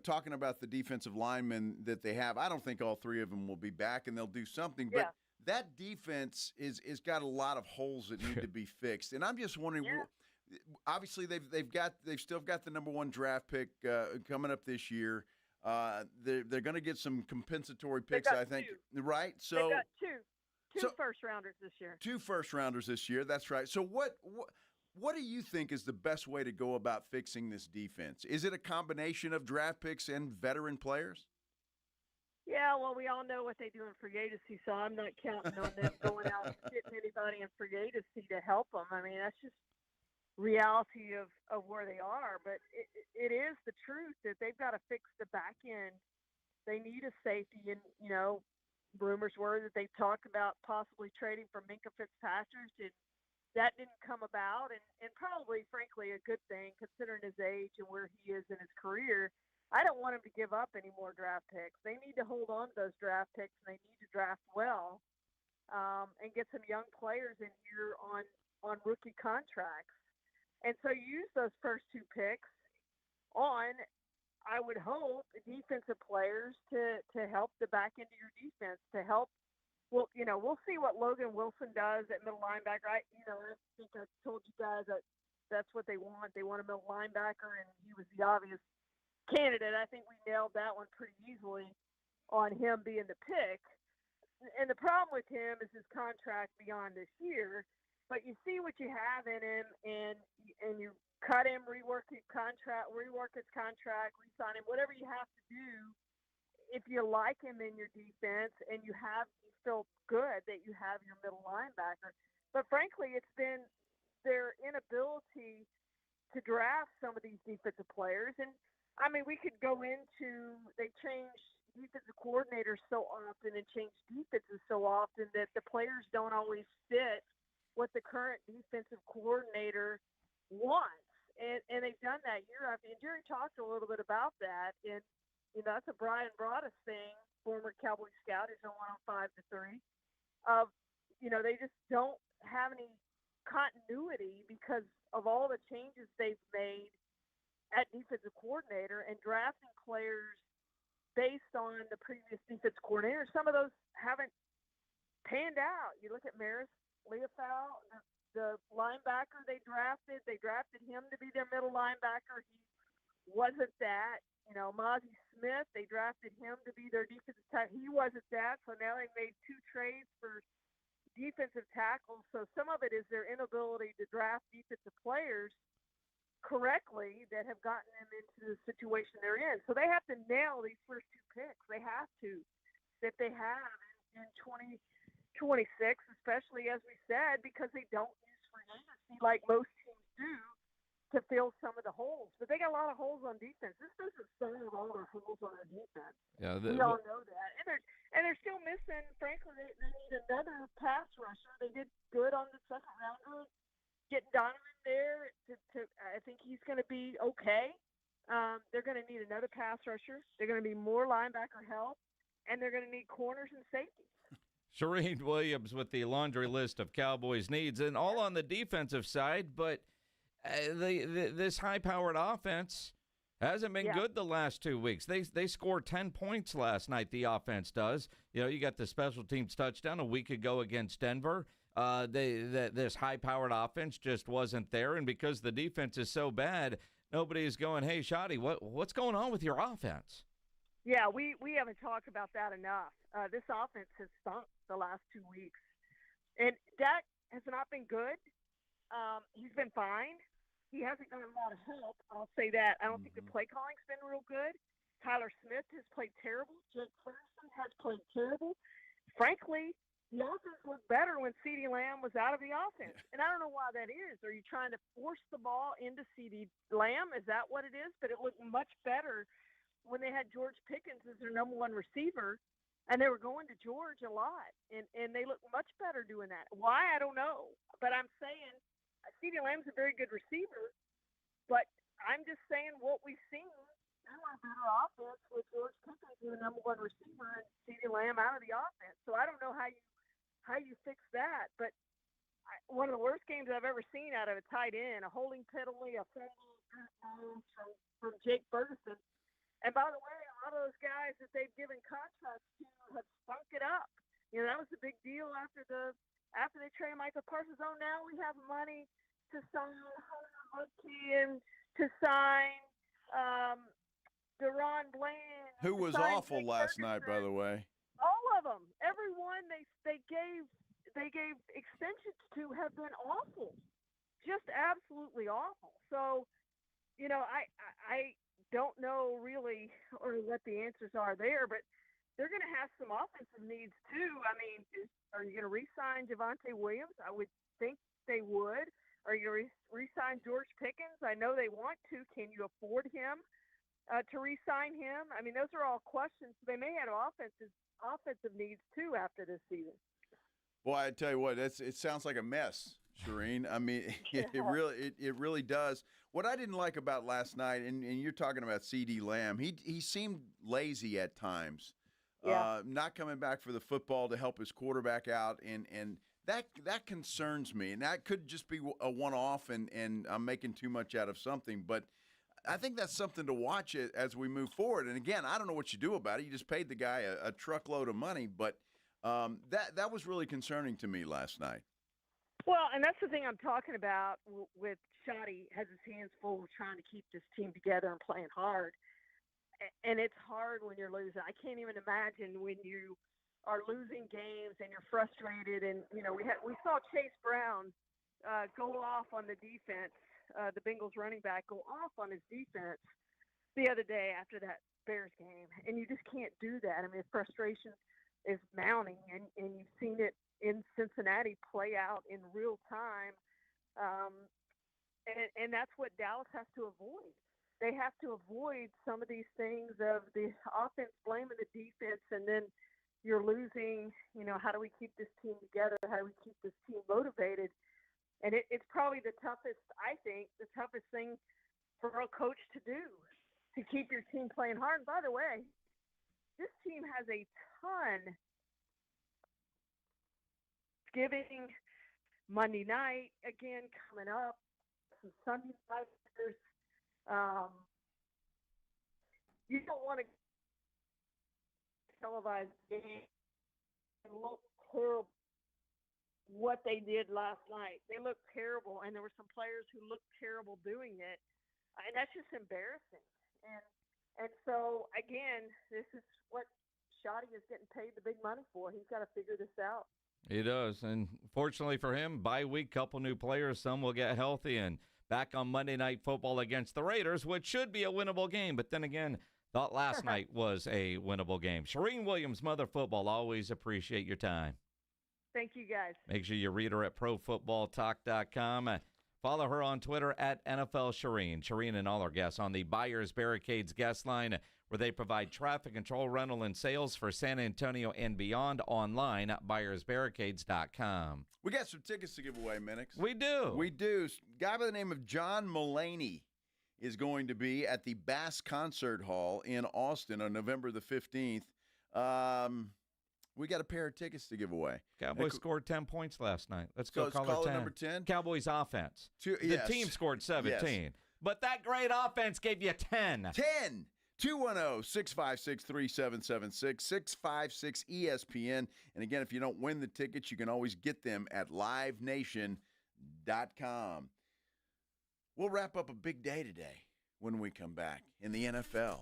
talking about the defensive linemen that they have, I don't think all 3 of them will be back, and they'll do something. But that defense is got a lot of holes that need to be fixed, and I'm just wondering. Yeah. Obviously, they've still got the number 1 draft pick coming up this year. They're going to get some compensatory picks, I think. 2. Right? So they got two first-rounders this year. 2 first-rounders this year. That's right. So what do you think is the best way to go about fixing this defense? Is it a combination of draft picks and veteran players? Yeah, well, we all know what they do in free agency, so I'm not counting on them going out and getting anybody in free agency to help them. I mean, that's just reality of where they are. But it is the truth that they've got to fix the back end. They need a safety, and, rumors were that they talked about possibly trading for Minkah Fitzpatrick, and that didn't come about, and probably, frankly, a good thing considering his age and where he is in his career. I don't want him to give up any more draft picks. They need to hold on to those draft picks, and they need to draft well and get some young players in here on rookie contracts. And so use those first 2 picks on, I would hope, defensive players to help the back end of your defense, to help. Well, we'll see what Logan Wilson does at middle linebacker. I think I told you guys that that's what they want. They want a middle linebacker, and he was the obvious candidate. I think we nailed that one pretty easily on him being the pick. And the problem with him is his contract beyond this year. But you see what you have in him, and you cut him, rework his contract, re-sign him, whatever you have to do. If you like him in your defense and you feel good that you have your middle linebacker. But frankly, it's been their inability to draft some of these defensive players. And I mean, we could go into, they change defensive coordinators so often and change defenses so often that the players don't always fit what the current defensive coordinator wants. And they've done that year after. And Jerry talked a little bit about that. And, that's a Brian Broaddus thing, former Cowboy scout, who's on 105-3, of, they just don't have any continuity because of all the changes they've made at defensive coordinator and drafting players based on the previous defensive coordinator. Some of those haven't panned out. You look at Maris Leofau, the linebacker they drafted him to be their middle linebacker. He wasn't that. Mozzie Smith, they drafted him to be their defensive tackle. He wasn't that. So now they've made 2 trades for defensive tackles. So some of it is their inability to draft defensive players correctly that have gotten them into the situation they're in. So they have to nail these first 2 picks. They have to, that they have in 2026, especially as we said, because they don't use free agency like most teams do to fill some of the holes. But they got a lot of holes on defense. This doesn't solve all their holes on their defense. Yeah, we all know that. And they're still missing, frankly, they need another pass rusher. They did good on the second rounder, getting Donovan there. I think he's going to be okay. They're going to need another pass rusher. They're going to need more linebacker help, and they're going to need corners and safeties. Shereen Williams with the laundry list of Cowboys needs, and all on the defensive side, but this high-powered offense hasn't been good the last 2 weeks. They scored 10 points last night, the offense does. You got the special teams touchdown a week ago against Denver. This high-powered offense just wasn't there, and because the defense is so bad, nobody's going, hey, Shotty, what's going on with your offense? Yeah, we haven't talked about that enough. This offense has stunk the last 2 weeks. And Dak has not been good. He's been fine. He hasn't gotten a lot of help, I'll say that. I don't think the play calling's been real good. Tyler Smith has played terrible. Jake Ferguson has played terrible. Frankly, the offense looked better when CeeDee Lamb was out of the offense. And I don't know why that is. Are you trying to force the ball into CeeDee Lamb? Is that what it is? But it looked much better when they had George Pickens as their number 1 receiver, and they were going to George a lot. And they looked much better doing that. Why? I don't know. But I'm saying CeeDee Lamb's a very good receiver, but I'm just saying what we've seen. They want a better offense with George Pickens as the number 1 receiver and CeeDee Lamb out of the offense. So I don't know how you fix that. But one of the worst games I've ever seen out of a tight end, a holding penalty, a fumble from Jake Ferguson. And by the way, a lot of those guys that they've given contracts to have stunk it up. That was a big deal after they traded Michael Parsons. Oh, now we have money to sign Hunter Lucky and to sign Deron Bland. Who was awful last night, by the way. All of them. Everyone they gave extensions to have been awful. Just absolutely awful. So, I don't know really or what the answers are there, but they're going to have some offensive needs too. I mean, are you going to re-sign Javonte Williams? I would think they would. Are you going to re-sign George Pickens? I know they want to. Can you afford him to re-sign him? I mean, those are all questions. They may have offensive needs too after this season. Boy, I tell you what, it sounds like a mess, Shireen. I mean, it really does. What I didn't like about last night, and you're talking about CeeDee Lamb, he seemed lazy at times. Yeah. Not coming back for the football to help his quarterback out, and that concerns me. And that could just be a one-off, and I'm making too much out of something. But I think that's something to watch as we move forward. And, again, I don't know what you do about it. You just paid the guy a truckload of money. But that was really concerning to me last night. Well, and that's the thing I'm talking about with Shoddy has his hands full trying to keep this team together and playing hard. And it's hard when you're losing. I can't even imagine when you are losing games and you're frustrated. And, you know, we saw Chase Brown go off on the defense, the Bengals running back go off on his defense the other day after that Bears game. And you just can't do that. I mean, frustration is mounting, and you've seen it in Cincinnati play out in real time. And that's what Dallas has to avoid. They have to avoid some of these things of the offense blaming the defense, and then you're losing, you know, how do we keep this team together? How do we keep this team motivated? And it's probably the toughest thing for a coach to do, to keep your team playing hard. And by the way, this team has a ton Thanksgiving, Monday night, again, coming up, some Sunday nighters. You don't want to televise game and look terrible. What they did last night, they looked terrible, and there were some players who looked terrible doing it, and that's just embarrassing. And so again, this is what Shoddy is getting paid the big money for. He's got to figure this out. He does, and fortunately for him, bye week, couple new players, some will get healthy, and back on Monday Night Football against the Raiders, which should be a winnable game. But then again, thought last night was a winnable game. Shireen Williams, Mother Football, always appreciate your time. Thank you, guys. Make sure you read her at ProFootballTalk.com. Follow her on Twitter at NFL Shireen. Shireen and all our guests on the Buyers Barricades guest line, where they provide traffic control, rental, and sales for San Antonio and beyond, online at buyersbarricades.com. We got some tickets to give away, Minix. We do. We do. A guy by the name of John Mulaney is going to be at the Bass Concert Hall in Austin on November the 15th. We got a pair of tickets to give away. Cowboys scored 10 points last night. Let's go call it 10. Number 10? Cowboys offense. The team scored 17. Yes. But that great offense gave you 10. 10. 210-656-3776, 656-ESPN. And again, if you don't win the tickets, you can always get them at livenation.com. We'll wrap up a big day today when we come back in the NFL.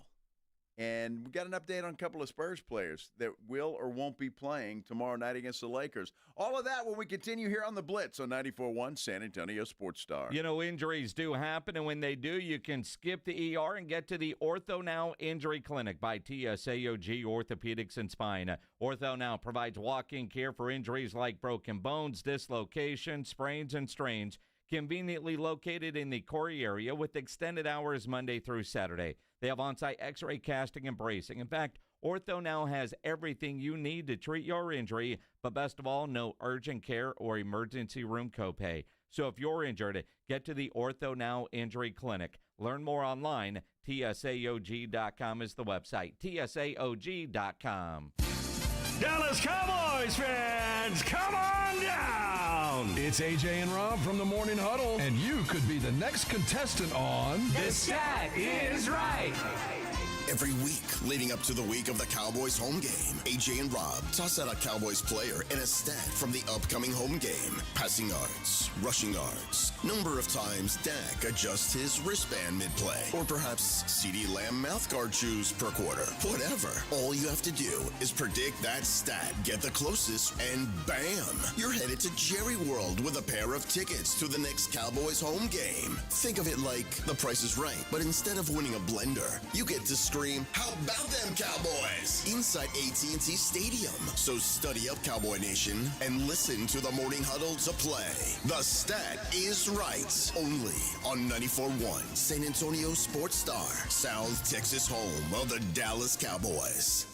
And we got an update on a couple of Spurs players that will or won't be playing tomorrow night against the Lakers. All of that when we continue here on the Blitz on 94.1 San Antonio Sports Star. You know, injuries do happen, and when they do, you can skip the ER and get to the Ortho Now Injury Clinic by TSAOG Orthopedics and Spine. Ortho Now provides walk-in care for injuries like broken bones, dislocations, sprains, and strains, conveniently located in the Corey area with extended hours Monday through Saturday. They have on-site x-ray casting and bracing. In fact, Ortho Now has everything you need to treat your injury, but best of all, no urgent care or emergency room copay. So if you're injured, get to the Ortho Now Injury Clinic. Learn more online. TSAOG.com is the website. TSAOG.com. Dallas Cowboys fans, come on down! It's AJ and Rob from the Morning Huddle, and you could be the next contestant on The Stat Is Right. Every week leading up to the week of the Cowboys home game, AJ and Rob toss out a Cowboys player and a stat from the upcoming home game. Passing yards, rushing yards, number of times Dak adjusts his wristband mid-play, or perhaps CeeDee Lamb mouthguard chews per quarter. Whatever. All you have to do is predict that stat, get the closest, and bam! You're headed to Jerry World with a pair of tickets to the next Cowboys home game. Think of it like The Price is Right, but instead of winning a blender, you get to scream, "How about them Cowboys?" inside AT&T Stadium. So study up, Cowboy Nation, and listen to the Morning Huddle to play. The Stat is Right, only on 94.1 San Antonio Sports Star, South Texas home of the Dallas Cowboys.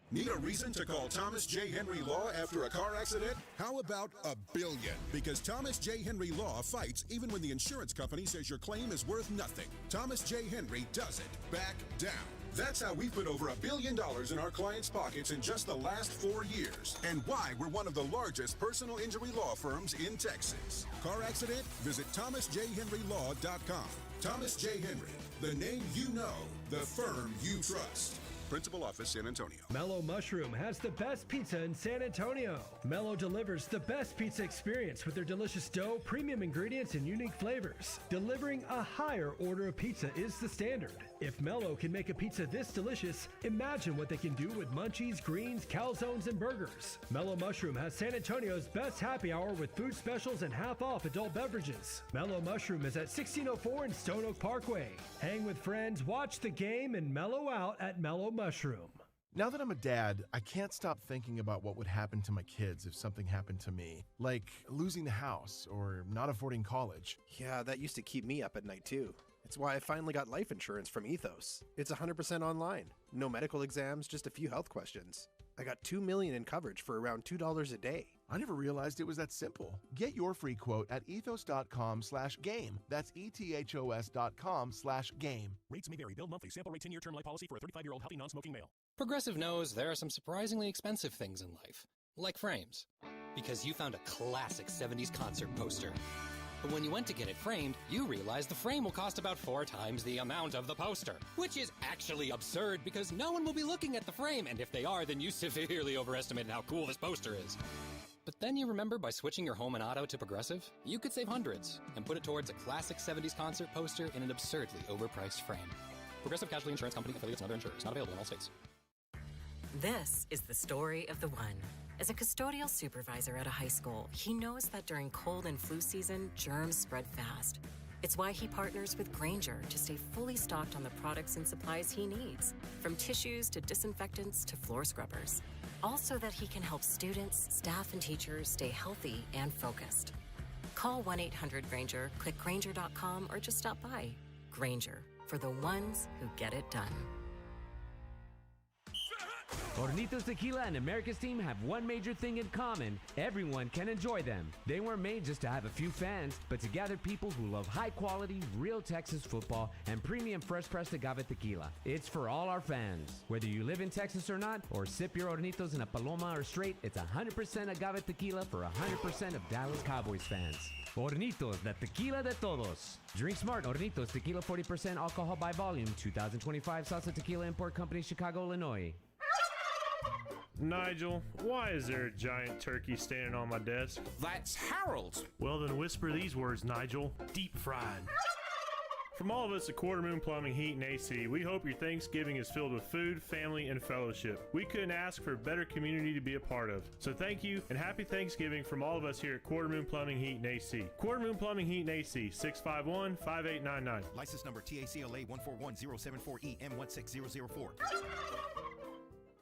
Need a reason to call Thomas J. Henry Law after a car accident? How about $1 billion? Because Thomas J. Henry Law fights even when the insurance company says your claim is worth nothing. Thomas J. Henry doesn't back down. That's how we put over $1 billion in our clients' pockets in just the last 4 years. And why we're one of the largest personal injury law firms in Texas. Car accident? Visit thomasjhenrylaw.com. Thomas J. Henry, the name you know, the firm you trust. Principal Office, San Antonio. Mellow Mushroom has the best pizza in San Antonio. Mellow delivers the best pizza experience with their delicious dough, premium ingredients, and unique flavors. Delivering a higher order of pizza is the standard. If Mellow can make a pizza this delicious, imagine what they can do with munchies, greens, calzones, and burgers. Mellow Mushroom has San Antonio's best happy hour with food specials and half-off adult beverages. Mellow Mushroom is at 1604 and Stone Oak Parkway. Hang with friends, watch the game, and mellow out at Mellow Mushroom. Now that I'm a dad, I can't stop thinking about what would happen to my kids if something happened to me, like losing the house or not affording college. Yeah, that used to keep me up at night too. It's why I finally got life insurance from Ethos. It's 100% online. No medical exams, just a few health questions. I got $2 million in coverage for around $2 a day. I never realized it was that simple. Get your free quote at ethos.com/game. That's ethos.com/game. Rates may vary. Bill monthly. Sample rate 10-year term life policy for a 35-year-old healthy non-smoking male. Progressive knows there are some surprisingly expensive things in life, like frames. Because you found a classic 70s concert poster. But when you went to get it framed, you realized the frame will cost about 4 times the amount of the poster. Which is actually absurd because no one will be looking at the frame, and if they are, then you severely overestimated how cool this poster is. But then you remember by switching your home and auto to Progressive, you could save hundreds and put it towards a classic 70s concert poster in an absurdly overpriced frame. Progressive Casualty Insurance Company, affiliates, and other insurers. Not available in all states. This is the story of the one. As a custodial supervisor at a high school, he knows that during cold and flu season, germs spread fast. It's why he partners with Grainger to stay fully stocked on the products and supplies he needs, from tissues to disinfectants to floor scrubbers. All so that he can help students, staff, and teachers stay healthy and focused. Call 1-800-GRAINGER, click Grainger.com, or just stop by. Grainger, for the ones who get it done. Hornitos Tequila and America's team have one major thing in common. Everyone can enjoy them. They weren't made just to have a few fans, but to gather people who love high-quality, real Texas football and premium fresh-pressed agave tequila. It's for all our fans. Whether you live in Texas or not, or sip your Hornitos in a Paloma or straight, it's 100% agave tequila for 100% of Dallas Cowboys fans. Hornitos, the tequila de todos. Drink smart. Hornitos Tequila, 40% alcohol by volume. 2025 Salsa Tequila Import Company, Chicago, Illinois. Nigel, why is there a giant turkey standing on my desk? That's Harold. Well, then whisper these words, Nigel. Deep fried. From all of us at Quarter Moon Plumbing, Heat, and AC, we hope your Thanksgiving is filled with food, family, and fellowship. We couldn't ask for a better community to be a part of. So thank you, and happy Thanksgiving from all of us here at Quarter Moon Plumbing, Heat, and AC. Quarter Moon Plumbing, Heat, and AC, 651-5899. License number TACLA 141-074-EM16004.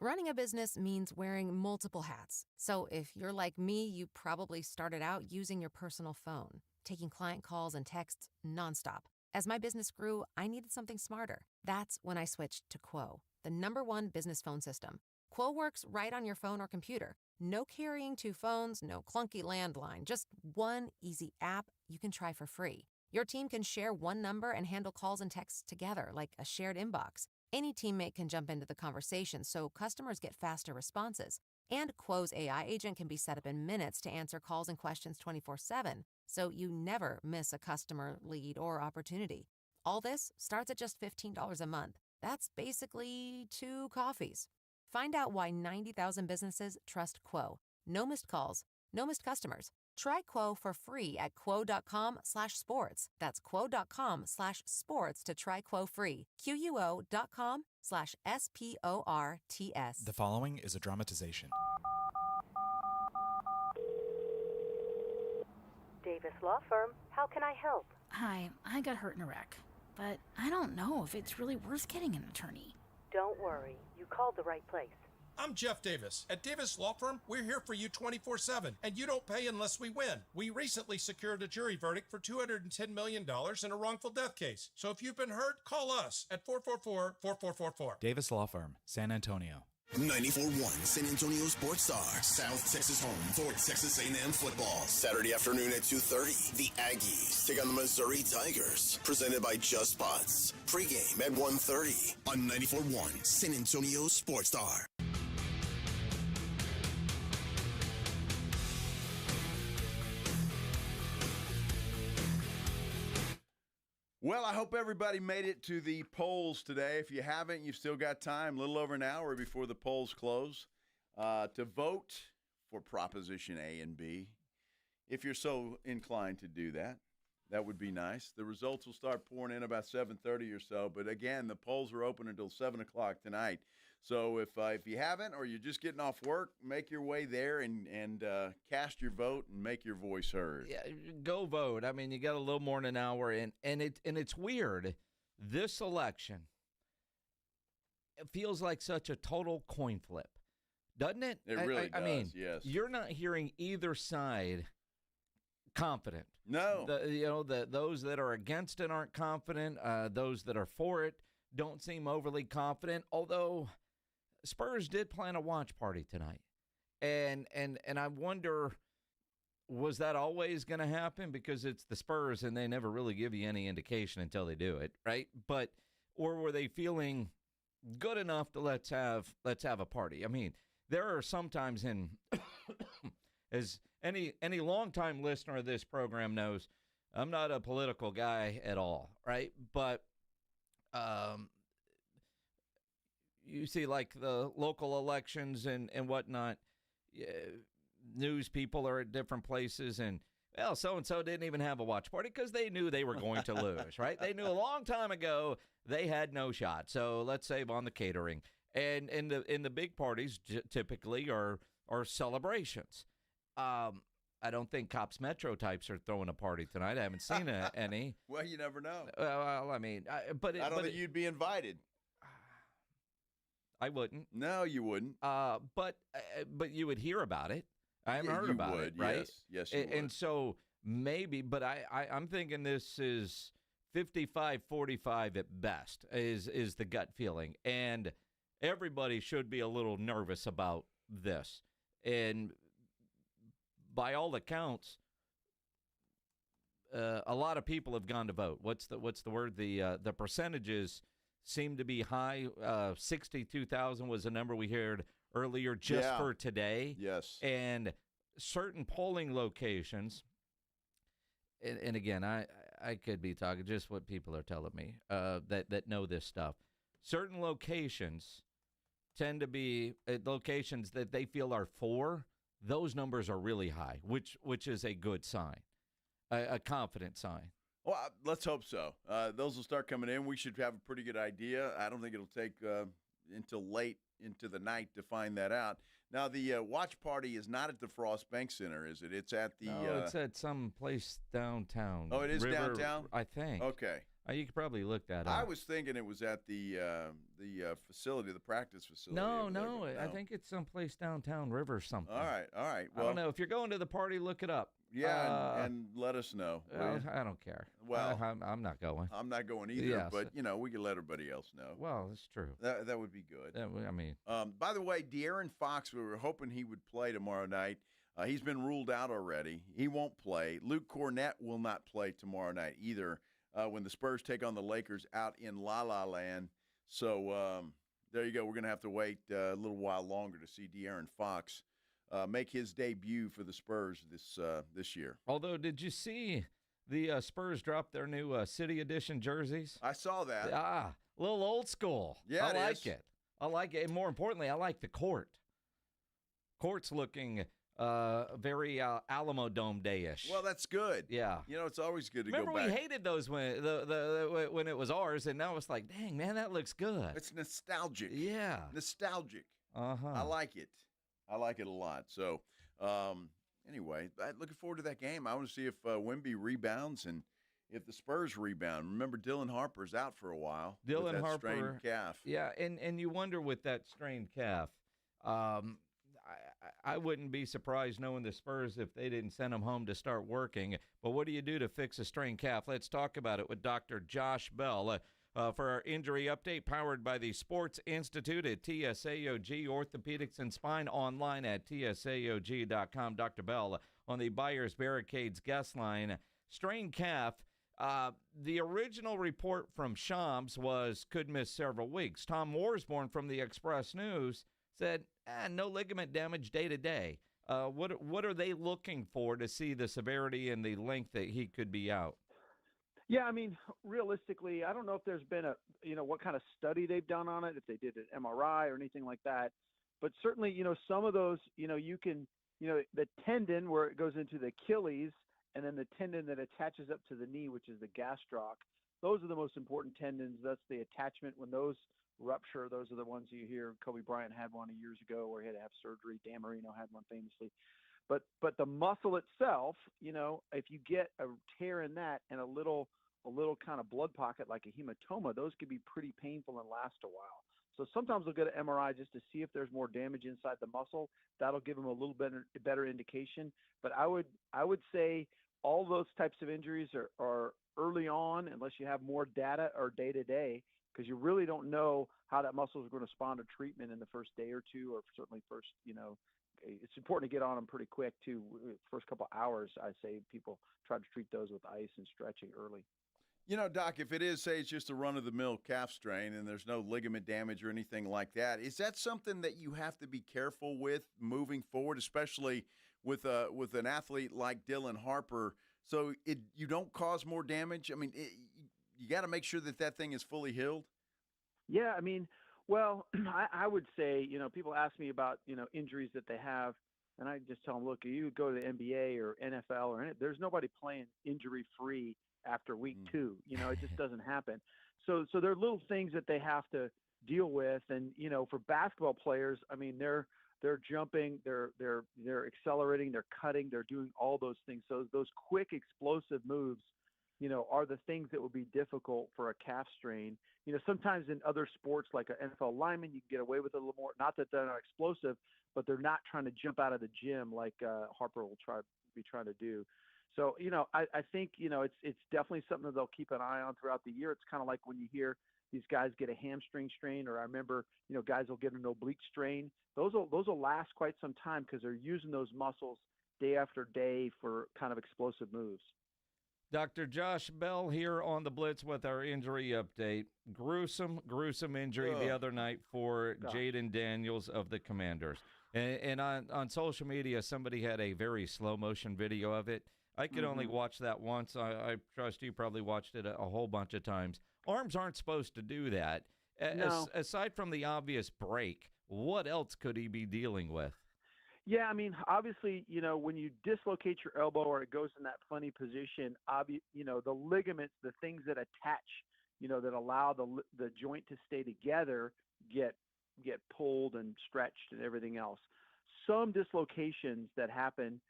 Running a business means wearing multiple hats. So if you're like me, you probably started out using your personal phone, taking client calls and texts nonstop. As my business grew, I needed something smarter. That's when I switched to Quo, the #1 business phone system. Quo works right on your phone or computer. No carrying 2 phones, no clunky landline, just one easy app you can try for free. Your team can share one number and handle calls and texts together like a shared inbox. Any teammate can jump into the conversation so customers get faster responses. And Quo's AI agent can be set up in minutes to answer calls and questions 24/7, so you never miss a customer lead or opportunity. All this starts at just $15 a month. That's basically 2 coffees. Find out why 90,000 businesses trust Quo. No missed calls, no missed customers. Try Quo for free at quo.com/sports. That's quo.com/sports to try Quo free. QUO.com/SPORTS. The following is a dramatization. Davis Law Firm, how can I help? Hi, I got hurt in a wreck. but I don't know if it's really worth getting an attorney. Don't worry. You called the right place. I'm Jeff Davis. At Davis Law Firm, we're here for you 24/7, and you don't pay unless we win. We recently secured a jury verdict for $210 million in a wrongful death case. So if you've been hurt, call us at 444-4444. Davis Law Firm, San Antonio. 94.1 San Antonio Sports Star, South Texas home for Texas A&M football. Saturday afternoon at 2:30, the Aggies take on the Missouri Tigers. Presented by Just Spots. Pregame at 1:30 on 94.1 San Antonio Sports Star. Well, I hope everybody made it to the polls today. If you haven't, you've still got time, a little over an hour before the polls close, to vote for Proposition A and B. If you're so inclined to do that, that would be nice. The results will start pouring in about 7:30 or so. But, again, the polls are open until 7 o'clock tonight. So if you haven't or you're just getting off work, make your way there and cast your vote and make your voice heard. Yeah, go vote. I mean, you got a little more than an hour, and it's weird. This election, it feels like such a total coin flip, doesn't it? It really does, I mean, yes. You're not hearing either side confident. No. Those that are against it aren't confident. Those that are for it don't seem overly confident, although Spurs did plan a watch party tonight. And I wonder, was that always going to happen? Because it's the Spurs and they never really give you any indication until they do it, right? Or were they feeling good enough to let's have a party? I mean, there are sometimes as any longtime listener of this program knows, I'm not a political guy at all, right? But you see, like the local elections and whatnot, news people are at different places, and, well, so-and-so didn't even have a watch party because they knew they were going to lose, right? They knew a long time ago they had no shot, so let's save on the catering. And in the big parties typically are celebrations. I don't think Cops Metro types are throwing a party tonight. I haven't seen any. Well, you never know. Well, I mean, I don't think you'd be invited. I wouldn't. No, you wouldn't. But you would hear about it. I haven't heard about it, right? Yes, you would. And so maybe, but I'm thinking this is 55-45 at best is the gut feeling. And everybody should be a little nervous about this. And by all accounts, a lot of people have gone to vote. What's the word? The percentages seem to be high. 62,000 was the number we heard earlier just for today. Yes. And certain polling locations, and again, I could be talking just what people are telling me that know this stuff. Certain locations tend to be locations that they feel are for. Those numbers are really high, which is a good sign, a confident sign. Well, let's hope so. Those will start coming in. We should have a pretty good idea. I don't think it'll take until late into the night to find that out. Now, the watch party is not at the Frost Bank Center, is it? It's at the it's at some place downtown. Oh, it is downtown? I think. Okay. You could probably look that up. I was thinking it was at the facility, the practice facility. No, I think it's someplace downtown, River something. All right. Well, I don't know. If you're going to the party, look it up. Yeah, and let us know. I don't care. Well, I'm not going. I'm not going either, yes. But, we can let everybody else know. Well, that's true. That would be good. I mean. By the way, De'Aaron Fox, we were hoping he would play tomorrow night. He's been ruled out already. He won't play. Luke Cornett will not play tomorrow night either. When the Spurs take on the Lakers out in La La Land. So there you go. We're going to have to wait a little while longer to see De'Aaron Fox make his debut for the Spurs this year. Although, did you see the Spurs drop their new City Edition jerseys? I saw that. A little old school. Yeah, I like it. I like it. And more importantly, I like the court. Court's looking very Alamo Dome Day-ish. Well, that's good. Yeah. It's always good to Remember go back. we hated those when it was ours, and now it's like, dang, man, that looks good. It's nostalgic. Yeah. Nostalgic. Uh-huh. I like it. I like it a lot. So, anyway, looking forward to that game. I want to see if Wemby rebounds and if the Spurs rebound. Remember, Dylan Harper's out for a while. Dylan with that Harper, strained calf. Yeah, and you wonder with that strained calf. I wouldn't be surprised knowing the Spurs if they didn't send him home to start working. But what do you do to fix a strained calf? Let's talk about it with Dr. Josh Bell. For our injury update, powered by the Sports Institute at TSAOG Orthopedics and Spine, online at TSAOG.com. Dr. Bell on the Buyers Barricades guest line. Strained calf. The original report from Shams was could miss several weeks. Tom Worsborn from the Express News said no ligament damage day to day. What are they looking for to see the severity and the length that he could be out? Yeah, I mean, realistically, I don't know if there's been what kind of study they've done on it, if they did an MRI or anything like that. But certainly, some of those, you can, the tendon where it goes into the Achilles and then the tendon that attaches up to the knee, which is the gastroc, those are the most important tendons. That's the attachment. When those rupture, those are the ones you hear. Kobe Bryant had one years ago where he had to have surgery. Dan Marino had one famously. But the muscle itself, if you get a tear in that and a little kind of blood pocket like a hematoma, those could be pretty painful and last a while. So sometimes we'll get an MRI just to see if there's more damage inside the muscle. That'll give them a little better indication. But I would say all those types of injuries are early on, unless you have more data or day to day, because you really don't know how that muscle is going to respond to treatment in the first day or two, or certainly first, it's important to get on them pretty quick too. First couple hours, I say people try to treat those with ice and stretching early. Doc, if it is, say it's just a run-of-the-mill calf strain and there's no ligament damage or anything like that, is that something that you have to be careful with moving forward, especially with an athlete like Dylan Harper, so you don't cause more damage? I mean, you got to make sure that thing is fully healed? Yeah, I mean, well, I would say, people ask me about, injuries that they have, and I just tell them, look, you go to the NBA or NFL or anything, there's nobody playing injury-free after week 2. It just doesn't happen. So there are little things that they have to deal with. And, for basketball players, I mean, they're jumping, they're accelerating, they're cutting, they're doing all those things. So those quick explosive moves, are the things that would be difficult for a calf strain. Sometimes in other sports, like an NFL lineman, you can get away with it a little more. Not that they're not explosive, but they're not trying to jump out of the gym like Harper will be trying to do. So, I think, it's definitely something that they'll keep an eye on throughout the year. It's kind of like when you hear these guys get a hamstring strain, or I remember, guys will get an oblique strain. Those will last quite some time because they're using those muscles day after day for kind of explosive moves. Dr. Josh Bell here on the Blitz with our injury update. Gruesome injury the other night for Jaden Daniels of the Commanders. And on social media, somebody had a very slow motion video of it. I could only watch that once. I trust you probably watched it a whole bunch of times. Arms aren't supposed to do that. No. Aside from the obvious break, what else could he be dealing with? Yeah, I mean, obviously, when you dislocate your elbow or it goes in that funny position, the ligaments, the things that attach, that allow the joint to stay together get pulled and stretched and everything else. Some dislocations that happen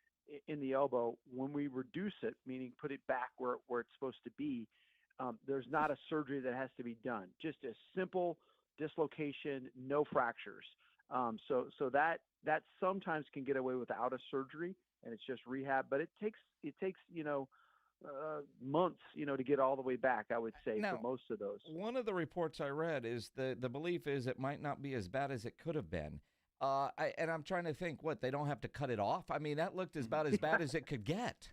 in the elbow, when we reduce it, meaning put it back where it's supposed to be, there's not a surgery that has to be done. Just a simple dislocation, no fractures. So that sometimes can get away without a surgery, and it's just rehab. But it takes months, to get all the way back, I would say, for most of those. One of the reports I read is the belief is it might not be as bad as it could have been. And I'm trying to think, they don't have to cut it off? I mean, that looked about as bad as it could get.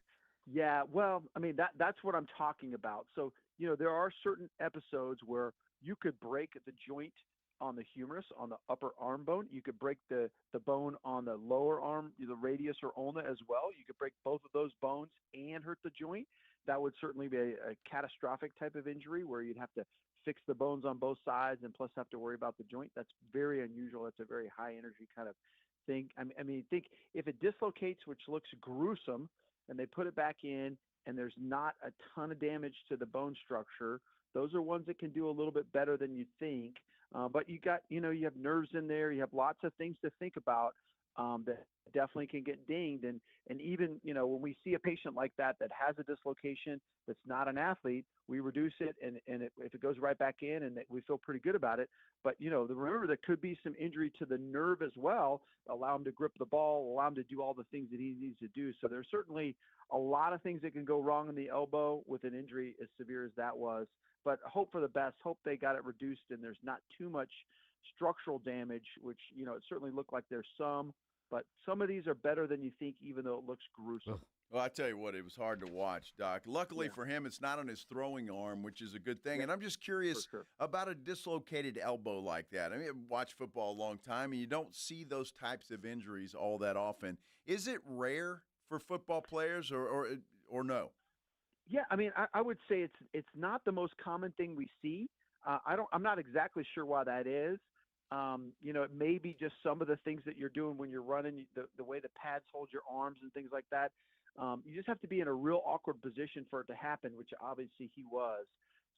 Yeah, well, I mean, that's what I'm talking about. So, there are certain episodes where you could break the joint on the humerus, on the upper arm bone. You could break the bone on the lower arm, the radius or ulna as well. You could break both of those bones and hurt the joint. That would certainly be a catastrophic type of injury where you'd have to fix the bones on both sides and plus have to worry about the joint. That's very unusual. That's a very high energy kind of thing. I mean, think if it dislocates, which looks gruesome, and they put it back in and there's not a ton of damage to the bone structure, those are ones that can do a little bit better than you think. But you have nerves in there. You have lots of things to think about. that definitely can get dinged. And even, when we see a patient like that has a dislocation that's not an athlete, we reduce it, and if it goes right back in, and we feel pretty good about it. But, remember, there could be some injury to the nerve as well, allow him to grip the ball, allow him to do all the things that he needs to do. So there's certainly a lot of things that can go wrong in the elbow with an injury as severe as that was. But hope for the best, hope they got it reduced and there's not too much structural damage, which, it certainly looked like there's some. But some of these are better than you think, even though it looks gruesome. Well, I tell you what, it was hard to watch, Doc. Luckily for him, it's not on his throwing arm, which is a good thing. And I'm just curious about a dislocated elbow like that. I mean, I've watched football a long time, and you don't see those types of injuries all that often. Is it rare for football players or no? Yeah, I mean, I would say it's not the most common thing we see. I'm not exactly sure why that is. It may be just some of the things that you're doing when you're running, the way the pads hold your arms and things like that. You just have to be in a real awkward position for it to happen, which obviously he was.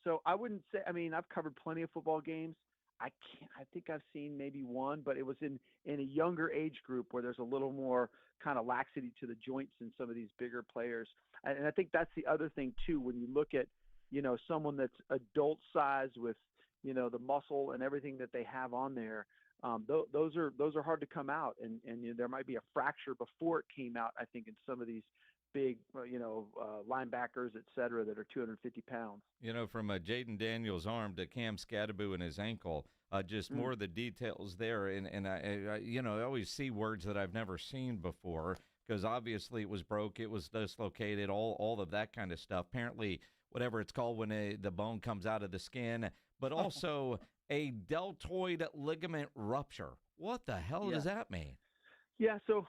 So I wouldn't say, I've covered plenty of football games. I think I've seen maybe one, but it was in a younger age group where there's a little more kind of laxity to the joints in some of these bigger players. And I think that's the other thing too, when you look at, someone that's adult size with, the muscle and everything that they have on there, those are hard to come out. And there might be a fracture before it came out, I think, in some of these big, linebackers, et cetera, that are 250 pounds. From Jaden Daniels' arm to Cam Scadaboo and his ankle, just more of the details there. And I always see words that I've never seen before, because obviously it was broke, it was dislocated, all of that kind of stuff. Apparently, whatever it's called when the bone comes out of the skin, but also a deltoid ligament rupture. What the hell does that mean? Yeah, so,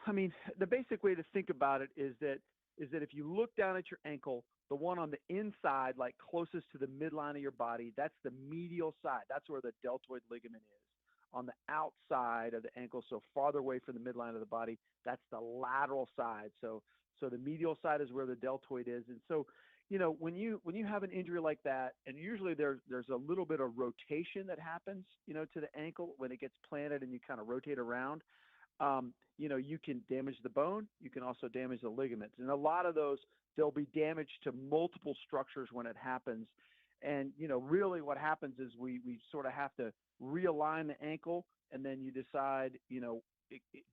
the basic way to think about it is that if you look down at your ankle, the one on the inside, like closest to the midline of your body, that's the medial side. That's where the deltoid ligament is. On the outside of the ankle, so farther away from the midline of the body, that's the lateral side. So the medial side is where the deltoid is. And so, when you have an injury like that, and usually there's a little bit of rotation that happens, to the ankle when it gets planted and you kind of rotate around, you can damage the bone. You can also damage the ligaments. And a lot of those, there'll be damage to multiple structures when it happens. And, really what happens is we sort of have to realign the ankle, and then you decide,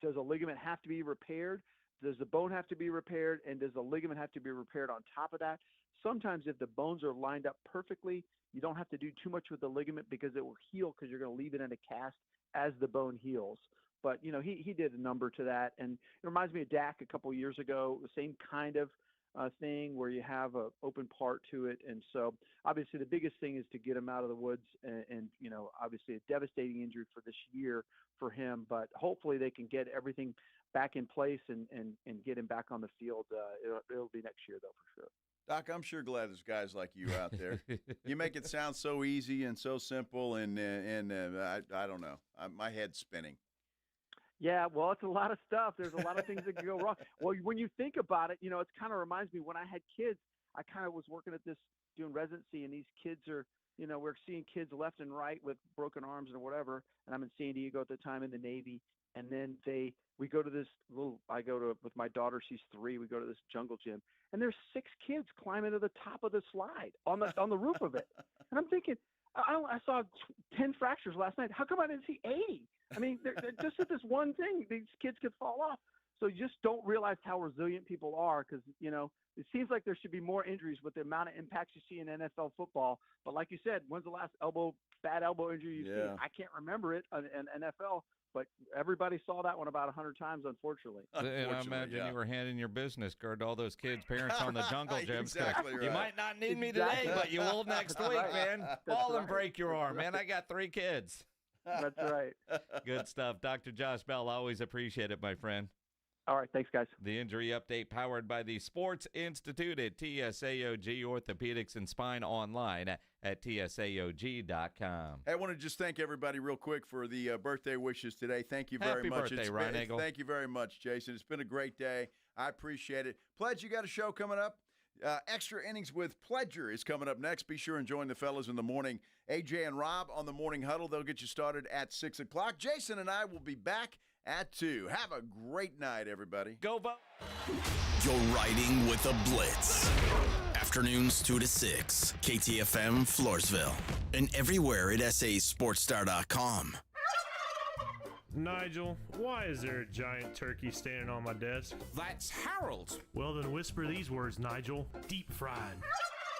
does a ligament have to be repaired? Does the bone have to be repaired? And does the ligament have to be repaired on top of that? Sometimes if the bones are lined up perfectly, you don't have to do too much with the ligament because it will heal, because you're going to leave it in a cast as the bone heals. But, he did a number to that. And it reminds me of Dak a couple of years ago, the same kind of thing where you have an open part to it. And so obviously the biggest thing is to get him out of the woods and obviously a devastating injury for this year for him. But hopefully they can get everything back in place and get him back on the field. It'll be next year, though, for sure. Doc, I'm sure glad there's guys like you out there. You make it sound so easy and so simple, and I don't know. My head's spinning. Yeah, well, it's a lot of stuff. There's a lot of things that can go wrong. Well, when you think about it, it kind of reminds me when I had kids, I kind of was working at this, doing residency, and these kids are, we're seeing kids left and right with broken arms or whatever. And I'm in San Diego at the time in the Navy. And then we go to this with my daughter, she's 3, we go to this jungle gym, and there's 6 kids climbing to the top of the slide on the roof of it. And I'm thinking, I saw 10 fractures last night. How come I didn't see 80? They're just at this one thing, these kids could fall off. So you just don't realize how resilient people are, because, it seems like there should be more injuries with the amount of impacts you see in NFL football. But like you said, when's the last bad elbow injury you've seen? I can't remember it in NFL. But everybody saw that one about 100 times, unfortunately. And I imagine you were handing your business card to all those kids' parents on the jungle gym. Exactly right. You might not need me today, but you will next week, man. Fall and break your arm, man. I got 3 kids. That's right. Good stuff. Dr. Josh Bell, always appreciate it, my friend. All right. Thanks, guys. The injury update powered by the Sports Institute at TSAOG Orthopedics and Spine online at TSAOG.com. Hey, I want to just thank everybody real quick for the birthday wishes today. Thank you very much. Happy birthday, Ryan Eagle. Thank you very much, Jason. It's been a great day. I appreciate it. Pledge, you got a show coming up? Extra Innings with Pledger is coming up next. Be sure and join the fellas in the morning. AJ and Rob on the Morning Huddle. They'll get you started at 6 o'clock. Jason and I will be back at 2. Have a great night, everybody. Go vote. You're riding with the Blitz. Afternoons 2 to 6. KTFM Floresville. And everywhere at sasportstar.com. Nigel, why is there a giant turkey standing on my desk? That's Harold. Well, then whisper these words, Nigel. Deep fried.